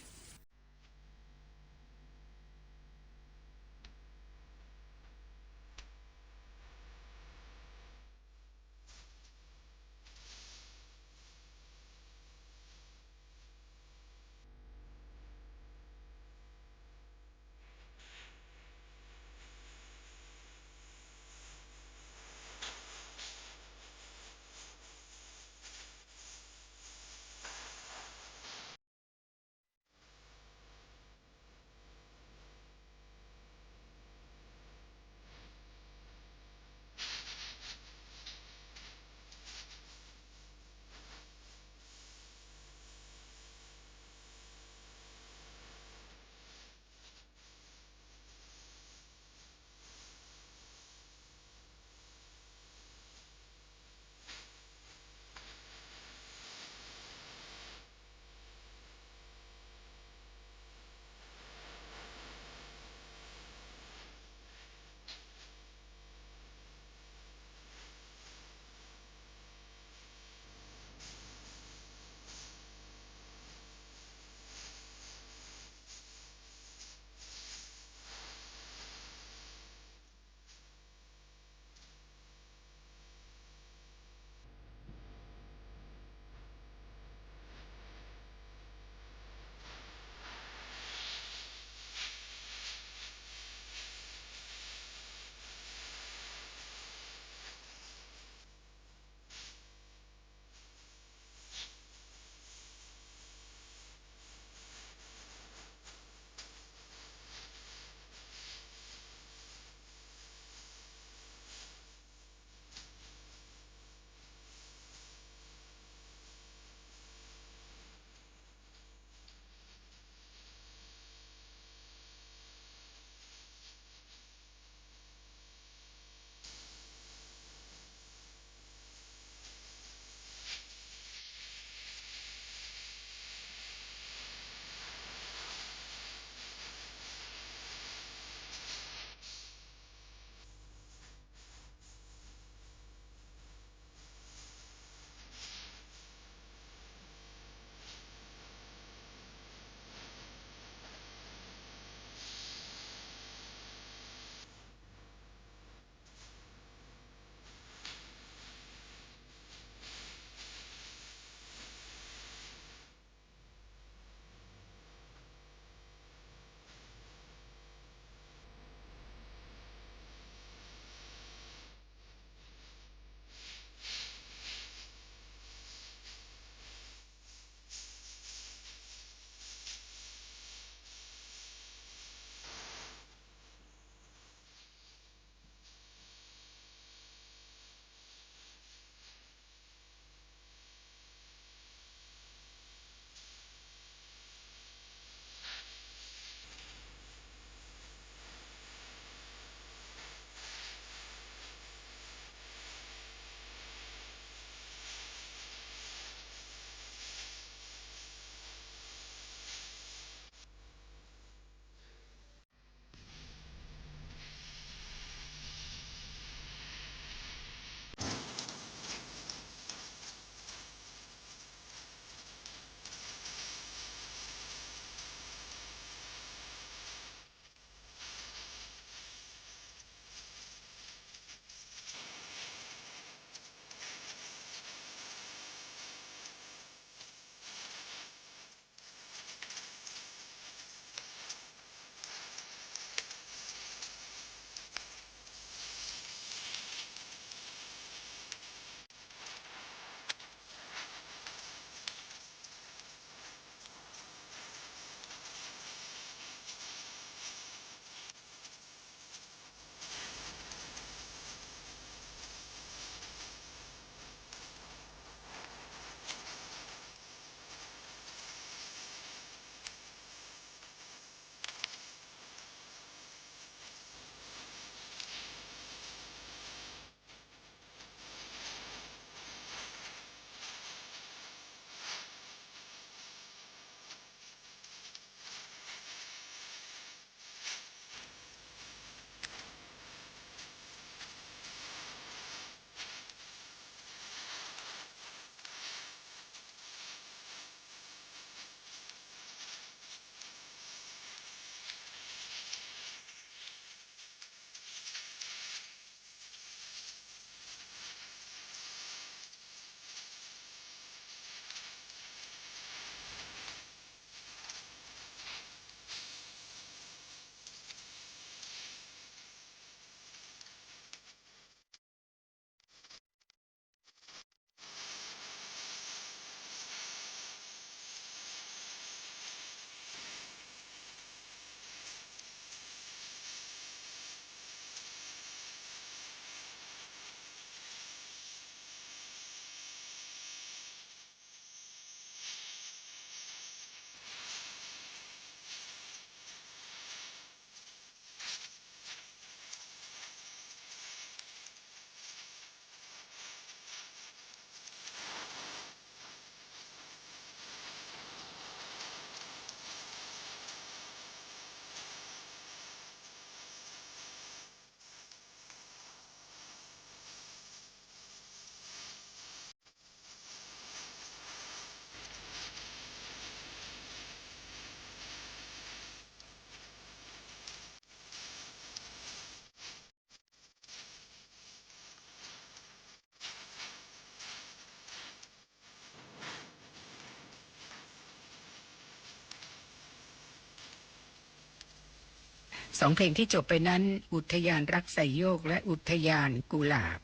2 เพลงที่จบไปนั้นอุทยานรักไสโยกและอุทยานกุหลาบ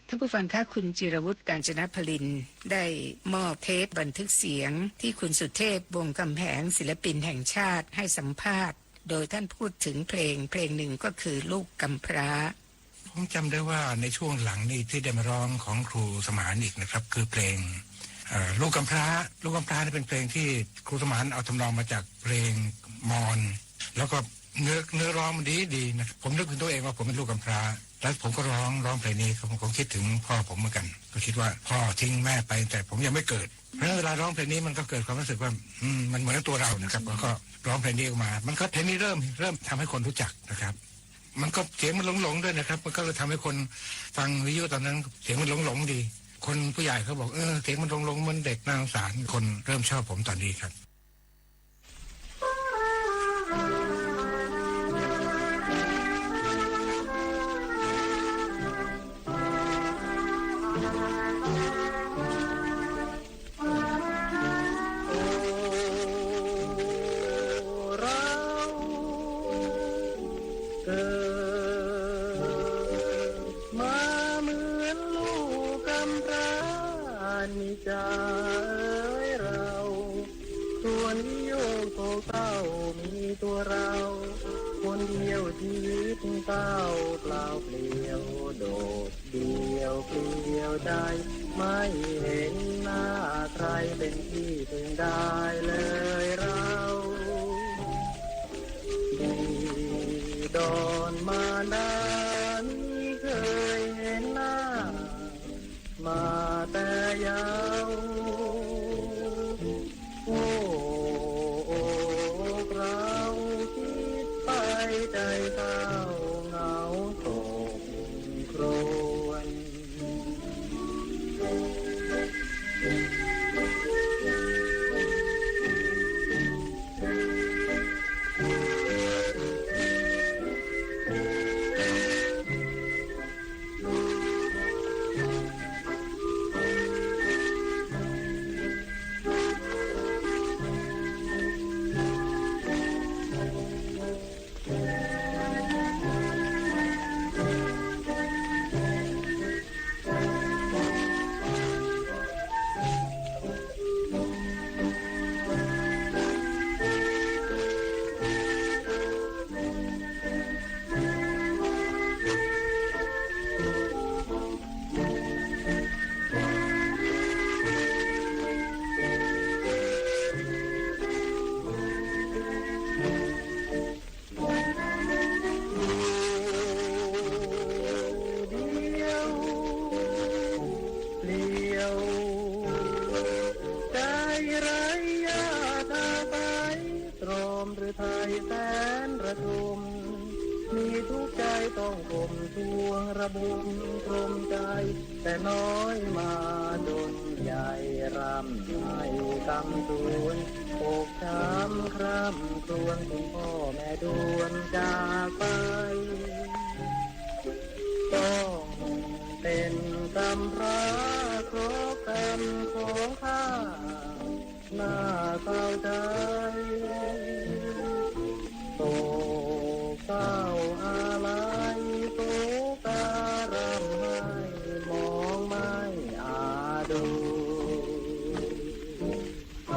ท่านผู้ฟังคะคุณจิรวุฒิกาญจนพลินได้มอบเทปบันทึกเสียงที่คุณสุเทพวงศ์กำแพงศิลปินแห่งชาติให้สัมภาษณ์โดยท่านพูดถึงเพลงหนึ่งก็คือลูกกำพร้าผมจำได้ว่าในช่วงหลังนี้ที่ได้มาร้องของครูสมานอีกนะครับคือเพลงลูกกำพร้านี่เป็นเพลงที่ครูสมานเอาทำนองมาจากเพลงมอญแล้วก็เนื้อร้องมันดีนะผมนึกถึงตัวเองว่าผมเป็นลูกกำพร้าแล้วผมก็ร้องเพลงนี้ผมคิดถึงพ่อผมเหมือนกันก็คิดว่าพ่อทิ้งแม่ไปแต่ผมยังไม่เกิดเพราะเวลาร้องเพลงนี้มันก็เกิดความรู้สึกว่ามันเหมือนตัวเรานะครับแล้วก็ร้องเพลงนี้ออกมามันก็เพลงนี้เริ่มทำให้คนรู้จักนะครับมันก็เสียงมันหลงด้วยนะครับมันก็เลยทำให้คนฟังวิทยุตอนนั้นเสียงมันหลงดีคนผู้ใหญ่เขาบอกเสียงมันหลงเหมือนเด็กน่าสงสารคนเริ่มชอบผมตอนนี้ครับไม่เห็นหน้าใครเป็นที่พึงได้เลยเราดีดอนมานานี้เคยเห็นหน้ามาแต่ยาวโอ้เราคิดไปใจเศร้าเหงาโศกโครวญแต่น้อยมาดนใหญ่รำให้กำตูนอกช้ำคร่ำครวญคุณพ่อแม่ดวนจากไปต้องเป็นกำพร้าเพราะกรรมของข้าหน้าเศร้าใจโศกเศร้าอะไรโศการำให้มองไม่อาดู ข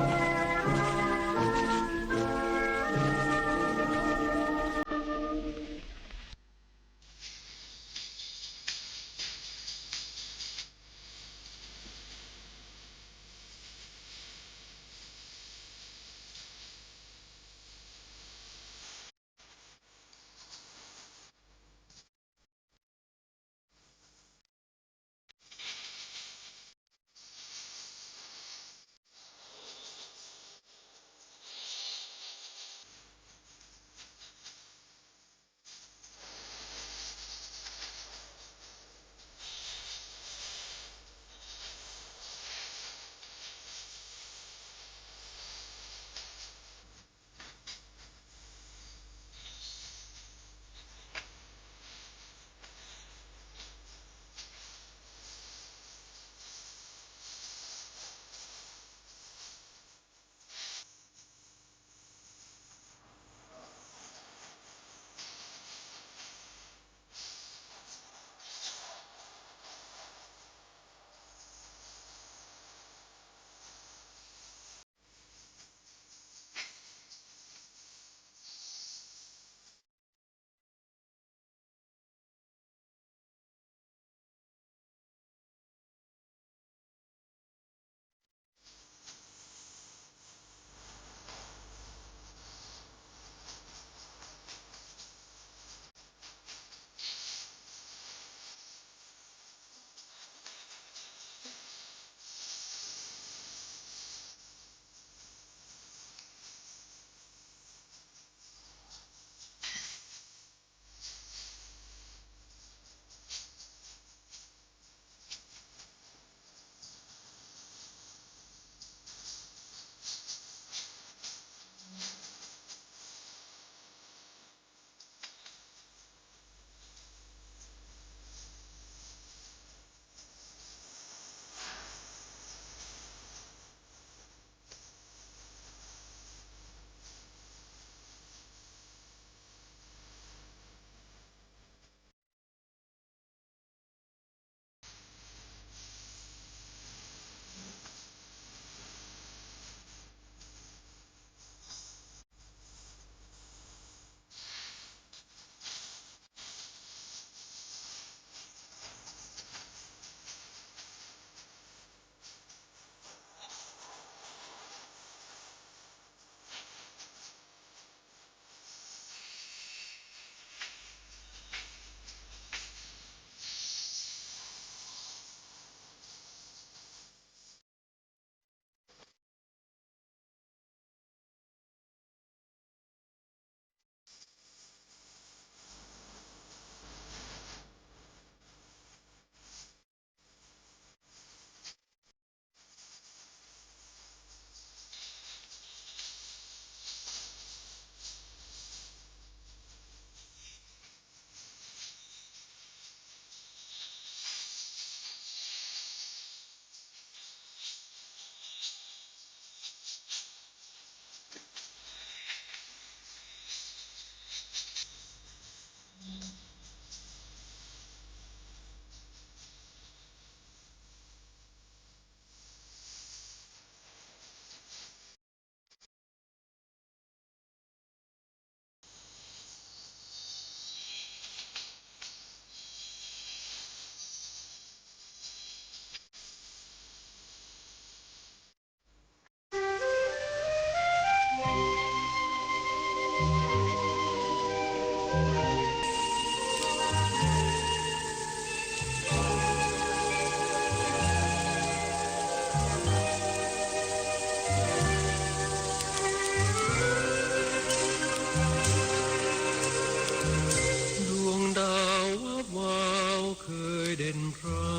ดวงดาววับวาวเคยเด่นพรา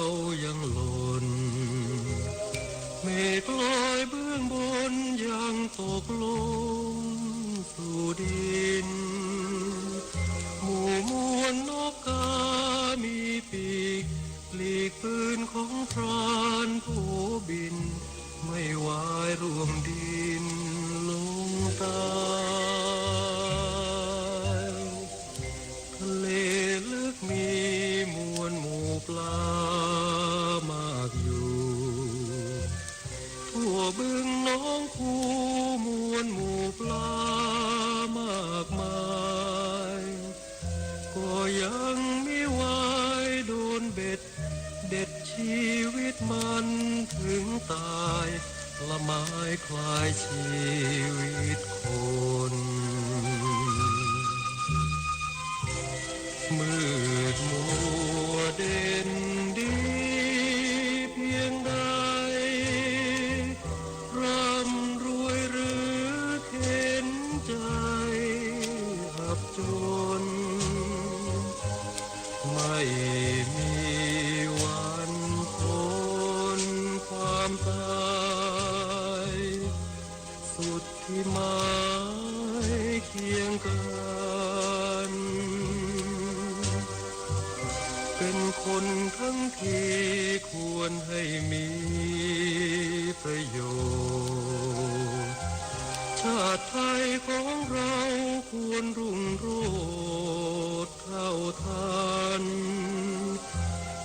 วยังหล่นเมฆลอยเบื้องบนยังตกลงสู่ดินหมู่มวลนกกามีปีกปลีกปืนของพรานผู้บินไม่วายร่วงดินลงตายทะเลลึกมีมวลหมู่ปลามากอยู่ทั่วบึงหน้องคูมวลหมู่ปลามากมายก็ยังไม่วายโดนเบ็ดเด็ดชีวิตมันถึงตายละไม้คลายชีวิตคนมืดมัวเด่นดีเพียงใดร่ำรวยหรือเข็นใจอับจนไม่มีวันพ้นความตายสุดที่หมายเคียงกันเป็นคนทั้งทีควรให้มีประโยชน์ชาติไทยของเราควรรุ่งโรจน์เท่าทัน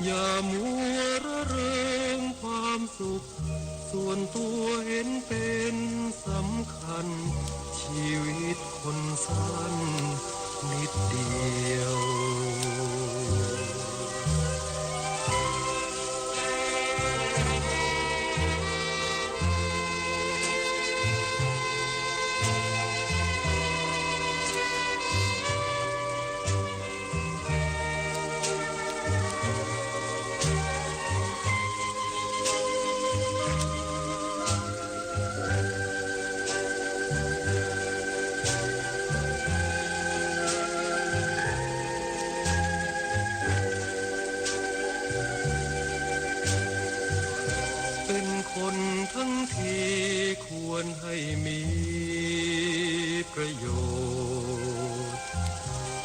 อย่ามัวระเริงความสุขส่วนตัวเห็นเป็นสำคัญชีวิตคนสั้นนิดเดียว คนทั้งทีควรให้มีประโยชน์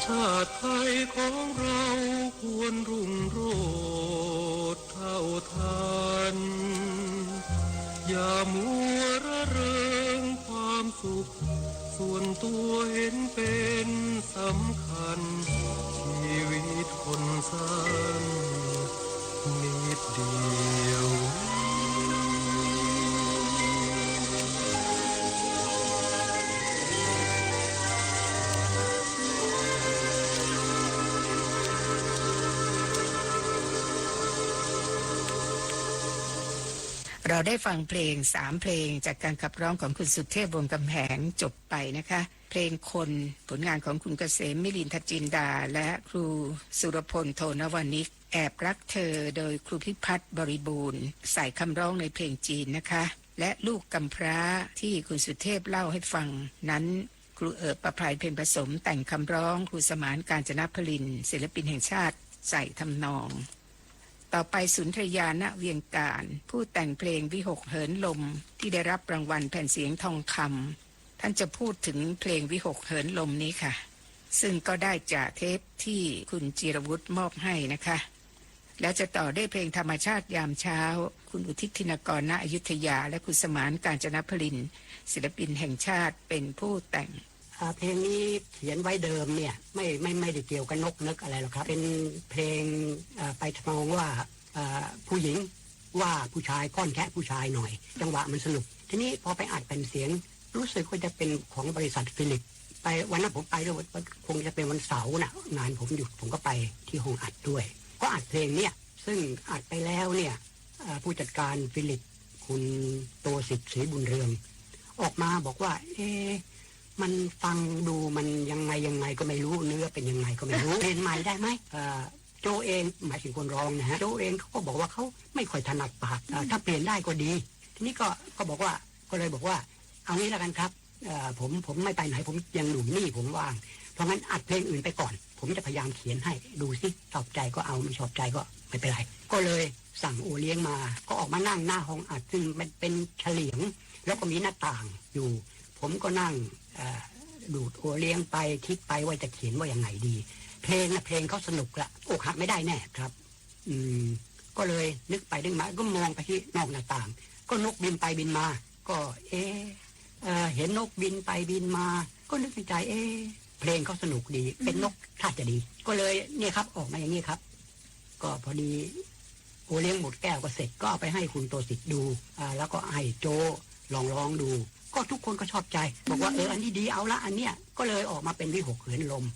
ชาติไทยของเราควรรุ่งโรจน์เท่าทันอย่ามัวระเริงความสุขส่วนตัวเห็นเป็นสำคัญชีวิตคนสั้นนิดเดียว เราได้ฟังเพลง3เพลงจากการขับร้องของคุณสุเทพวงศ์กำแหงจบไปนะคะเพลงคนผลงานของคุณเกษมมิลินทจินดาและครูสุรพลโทนวนิกแอบรักเธอโดยครูพิพัฒน์บริบูรณ์ใส่คำร้องในเพลงจีนนะคะและลูกกำพร้าที่คุณสุเทพเล่าให้ฟังนั้นครูประภัยเพ็ญผสมแต่งคำร้องครูสมานกาญจนพลินศิลปินแห่งชาติใส่ทำนองต่อไปสุนทรยาณเวียงการผู้แต่งเพลงวิหกเหินลมที่ได้รับรางวัลแผ่นเสียงทองคำท่านจะพูดถึงเพลงวิหกเหินลมนี้ค่ะซึ่งก็ได้จากเทปที่คุณจิรวุฒิมอบให้นะคะแล้วจะต่อได้เพลงธรรมชาติยามเช้าคุณอุทิศธินกรณอยุธยาและคุณสมานกาญจนพลินศิลปินแห่งชาติเป็นผู้แต่งเพลงนี้เขียนไว้เดิมเนี่ยไม่ได้เกี่ยวกับนกนึกอะไรหรอกครับเป็นเพลงไปทำนองว่าผู้หญิงว่าผู้ชายค่อนแค่ผู้ชายหน่อยจังหวะมันสนุกทีนี้พอไปอัดเป็นเสียงรู้สึกว่าจะเป็นของบริษัทฟิลิปไปวันนั้นผมไปด้วยคงจะเป็นวันเสาร์นะงานผมหยุดผมก็ไปที่ห้องอัดด้วยก็อัดเพลงเนี่ยซึ่งอัดไปแล้วเนี่ยผู้จัดการฟิลิปคุณโตสิทธิ์ศรีบุญเรืองออกมาบอกว่า มันฟังดูมันยังไงก็ไม่รู้เนื้อเป็นยังไงก็ไม่รู้ เปลี่ยนใหม่ได้ไหมโจเองหมายถึงคนร้องนะฮะโจเองเขาก็บอกว่าเขาไม่ค่อยถนัดปากถ้าเปลี่ยนได้ก็ดีทีนี้ก็บอกว่าก็เลยบอกว่าเอางี้แล้วกันครับผมไม่ไปไหนผมยังอยู่นี่ผมว่างเพราะงั้นอัดเพลงอื่นไปก่อนผมจะพยายามเขียนให้ดูสิชอบใจก็เอาไม่ชอบใจก็ไม่เป็นไรก็เลยสั่งโอเลี้ยงมาก็ออกมานั่งหน้าห้องอัดซึ่งมันเป็นเฉลียงแล้วก็มีหน้าต่างอยู่ผมก็นั่งดูดโอเลี้ยงไปคิดไปว่าจะเขียนว่าอย่างไงดีเพลงเขาสนุกละอกหักไม่ได้แน่ครับก็เลยนึกไปนึกมาก็มองไปที่นอกหน้าต่างก็นกบินไปบินมาก็เห็นนกบินไปบินมาก็นึกในใจเพลงเขาสนุกดีเป็นนกท่าจะดีก็เลยเนี่ยครับออกมาอย่างนี้ครับก็พอดีโอเลี้ยงหมดแก้วก็เสร็จก็เอาไปให้คุณโตสิทธิ์ดูแล้วก็ให้โจลองดูก็ทุกคนก็ชอบใจบอกว่าอันนี้ดีเอาละอันเนี้ยก็เลยออกมาเป็นวิหกเหินลมน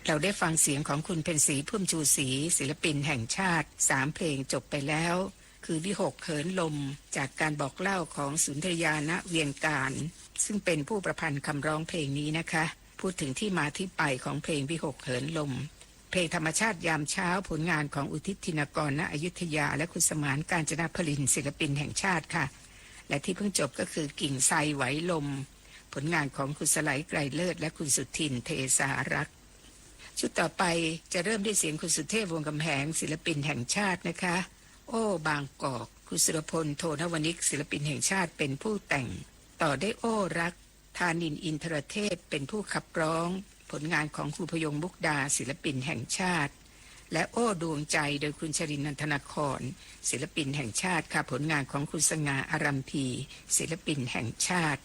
เราได้ฟังเสียงของคุณเพ็ญศรีพุ่มชูศรีศิลปินแห่งชาติ3เพลงจบไปแล้วคือวิหกเขินลมจากการบอกเล่าของสุนทรยาณเวียงการซึ่งเป็นผู้ประพันธ์คำร้องเพลงนี้นะคะพูดถึงที่มาที่ไปของเพลงวิหกเขินลมเพลงธรรมชาติยามเช้าผลงานของอุทิศธินกรณอยุธยาและคุณสมานกาญจนพลินศิลปินแห่งชาติค่ะและที่เพิ่งจบก็คือกิ่งไทรไหวลมผลงานของคุณสไลไกรเลิศและคุณสุทินเทสารักษ์ชุดต่อไปจะเริ่มด้วยเสียงคุณสุเทพวงศ์กำแหงศิลปินแห่งชาตินะคะโอ้บางกอกคุณสุรพลโทนวนิกศิลปินแห่งชาติเป็นผู้แต่งต่อได้โอ้รักธานินอินทรเทพเป็นผู้ขับร้องผลงานของครูพยงมุกดาศิลปินแห่งชาติและโอ้ดวงใจโดยคุณชรินทร์นันทนาครศิลปินแห่งชาติค่ะผลงานของคุณสง่าอารัมพีศิลปินแห่งชาติ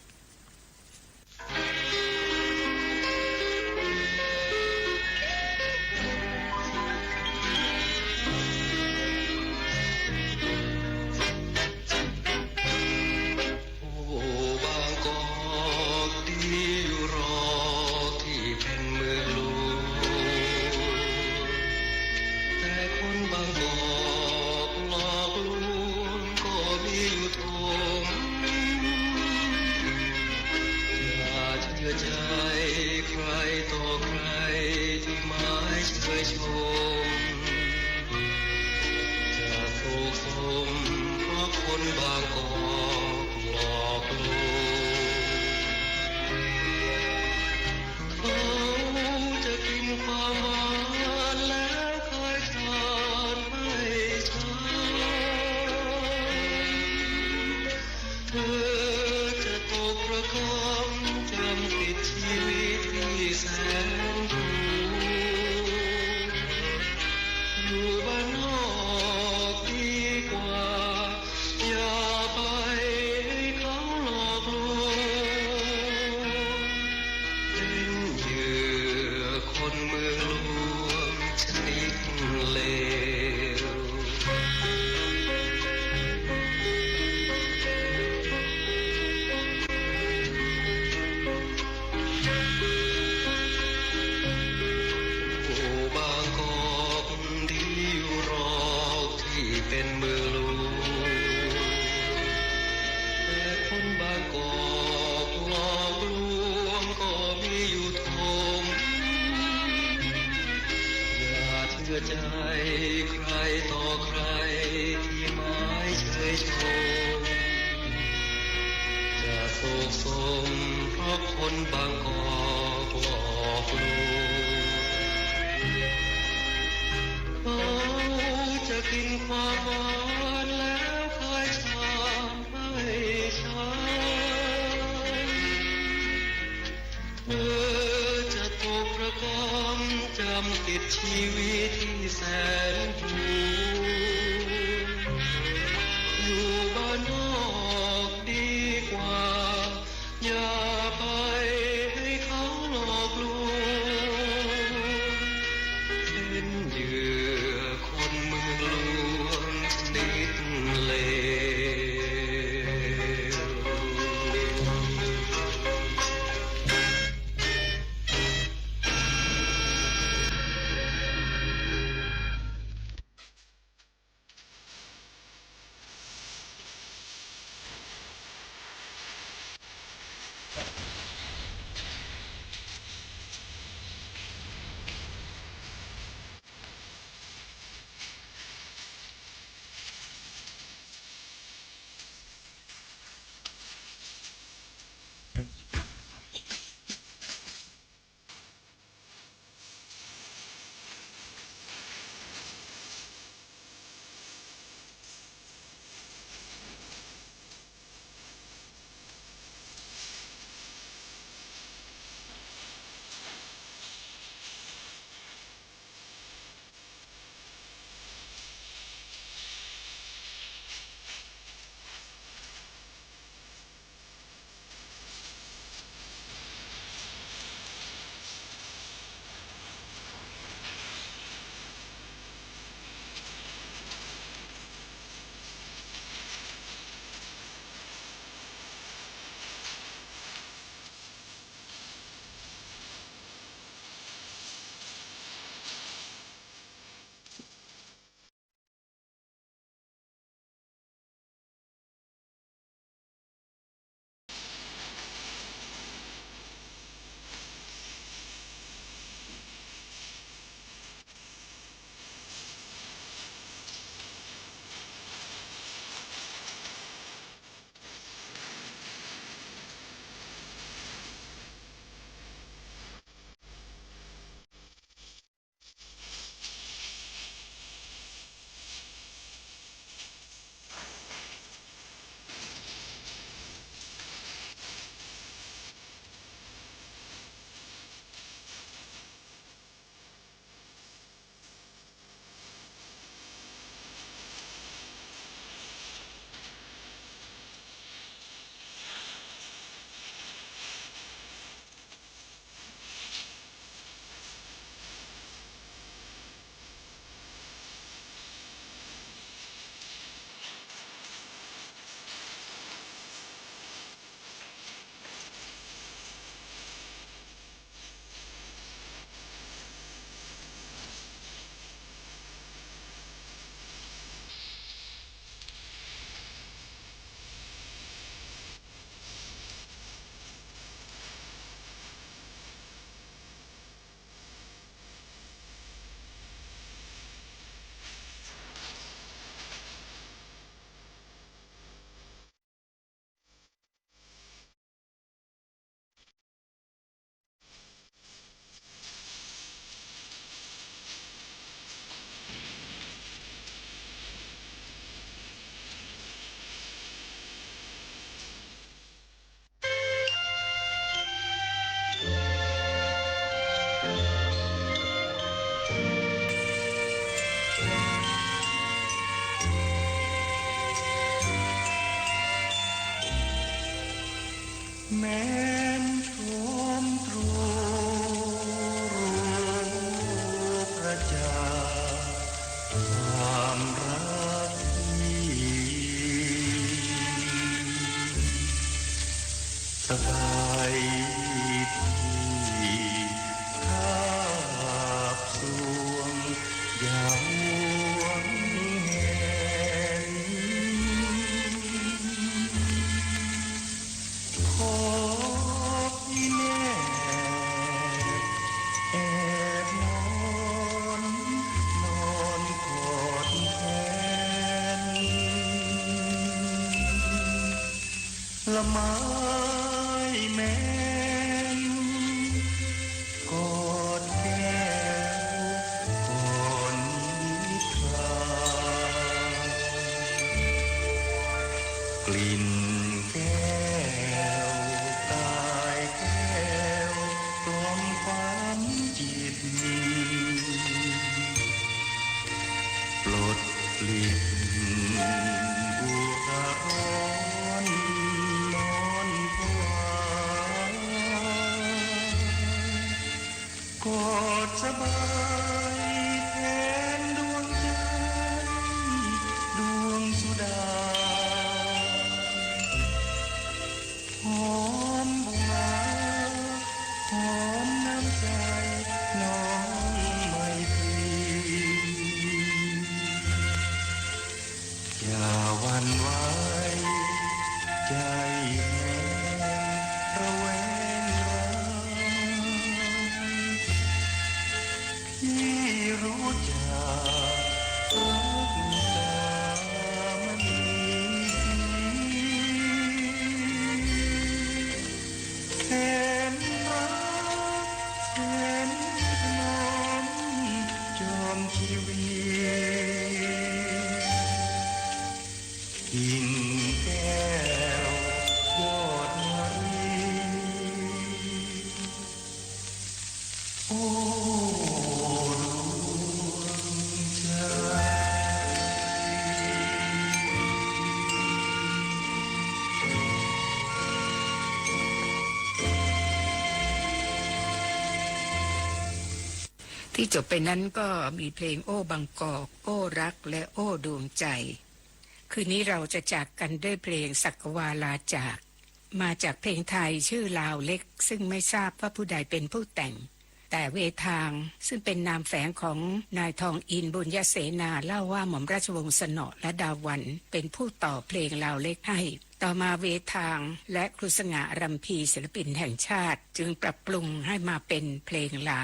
สบายที่คาบสวงอย่าห่วงแหนขอพี่แน่แอบนอนกอดแขนละไม้แม้นกอดแก้วก่อนนิทรากลิ่นแก้วตายแก้วกล่อมความจิตปลดปลิ้นบัวร้อนนอนผวากอดสบายแทนดวงใจดวงสุดาหอมบัวหอมน้ำใจน้องไม่พลีอย่าหวั่นไหวใจแห้งระแวงรักพี่รู้จักรักษามณีแสนรักแสนถนอมจอมชีวีกิ่งแก้วยอดมะลิโอ้ดวงใจ ที่จบไปนั้นก็มีเพลงโอ้บางกอกโอ้รักและโอ้ดวงใจคืนนี้เราจะจากกันด้วยเพลงสักวาลาจากมาจากเพลงไทยชื่อลาวเล็กซึ่งไม่ทราบว่าผู้ใดเป็นผู้แต่งแต่เวทางซึ่งเป็นนามแฝงของนายทองอินบุญยเสนาเล่าว่าหม่อมราชวงศ์สนอและดาวันเป็นผู้ต่อเพลงลาวเล็กให้ต่อมาเวทางและครูสง่ารำพีศิลปินแห่งชาติจึงปรับปรุงให้มาเป็นเพลงลา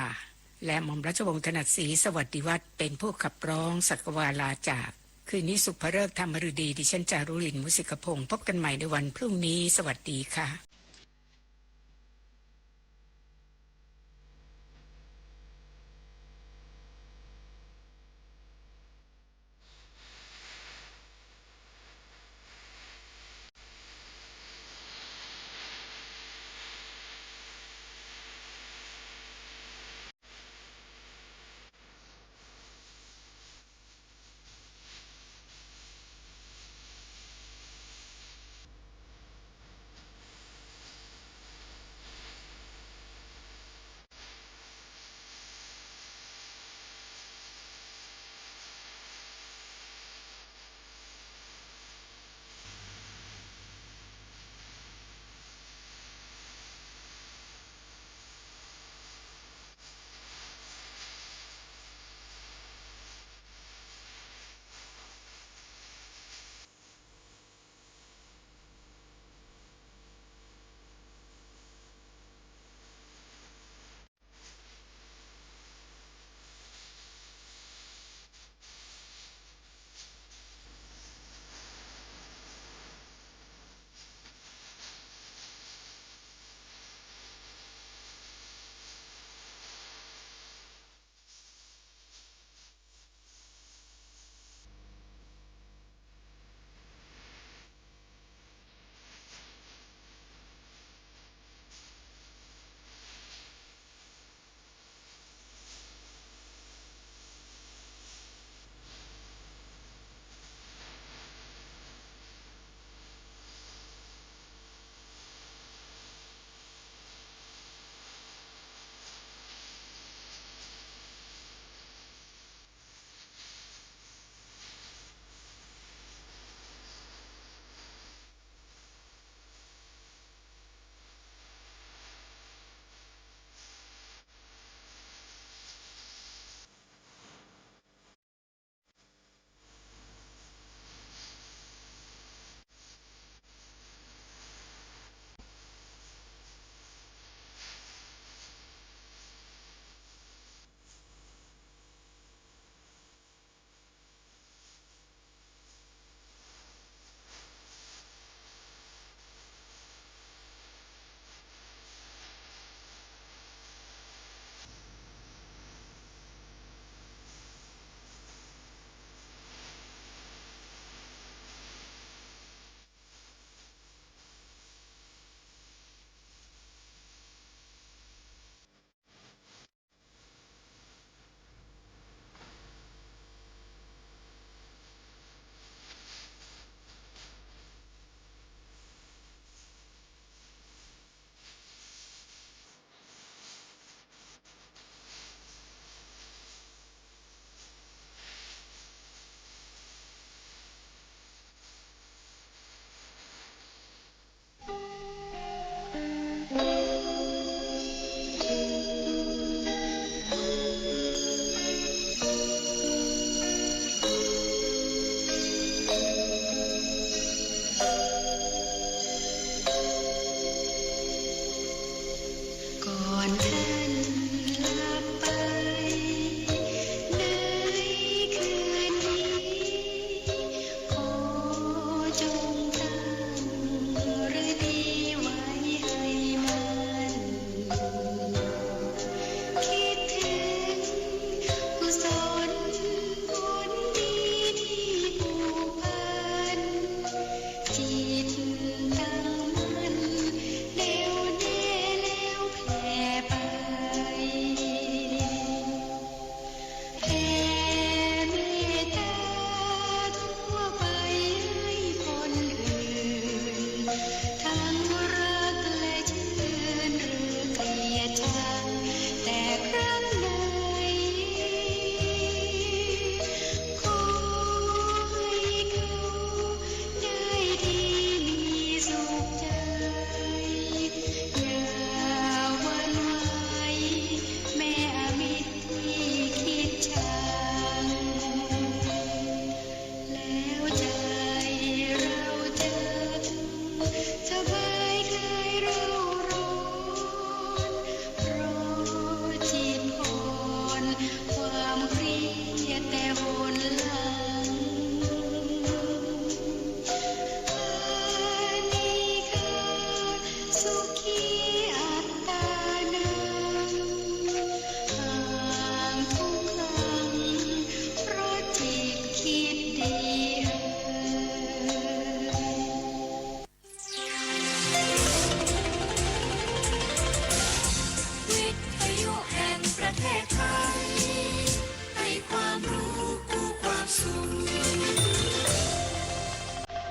และหม่อมราชวงศ์ถนัดศรีสวัสดิวัฒน์เป็นผู้ขับร้องสักวาลาจากคืนนี้สุภฤกษ์ธรรมฤดีดิฉันจารุลินมุสิกพงศ์พบกันใหม่ในวันพรุ่งนี้สวัสดีค่ะ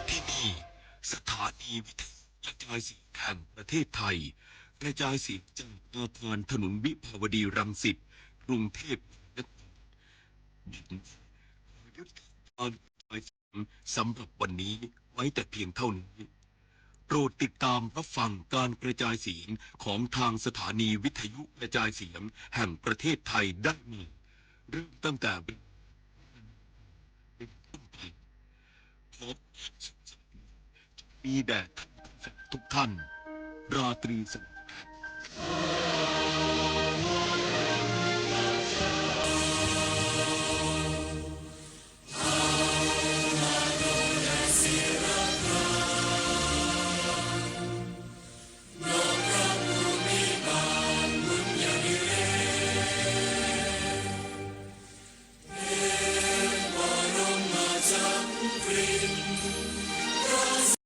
ที่นี่สถานีวิทยุกระจายเสียงแห่งประเทศไทยกระจายเสียงจากอาคารถนนวิภาวดีรังสิตกรุงเทพยุทธการกระจายเสียงสำหรับวันนี้ไว้แต่เพียงเท่านี้โปรดติดตามรับฟังการกระจายเสียงของทางสถานีวิทยุกระจายเสียงแห่งประเทศไทยได้ใหม่เริ่มตั้งแต่ขอมีแด่ทุกท่านราตรีสวัสดิ์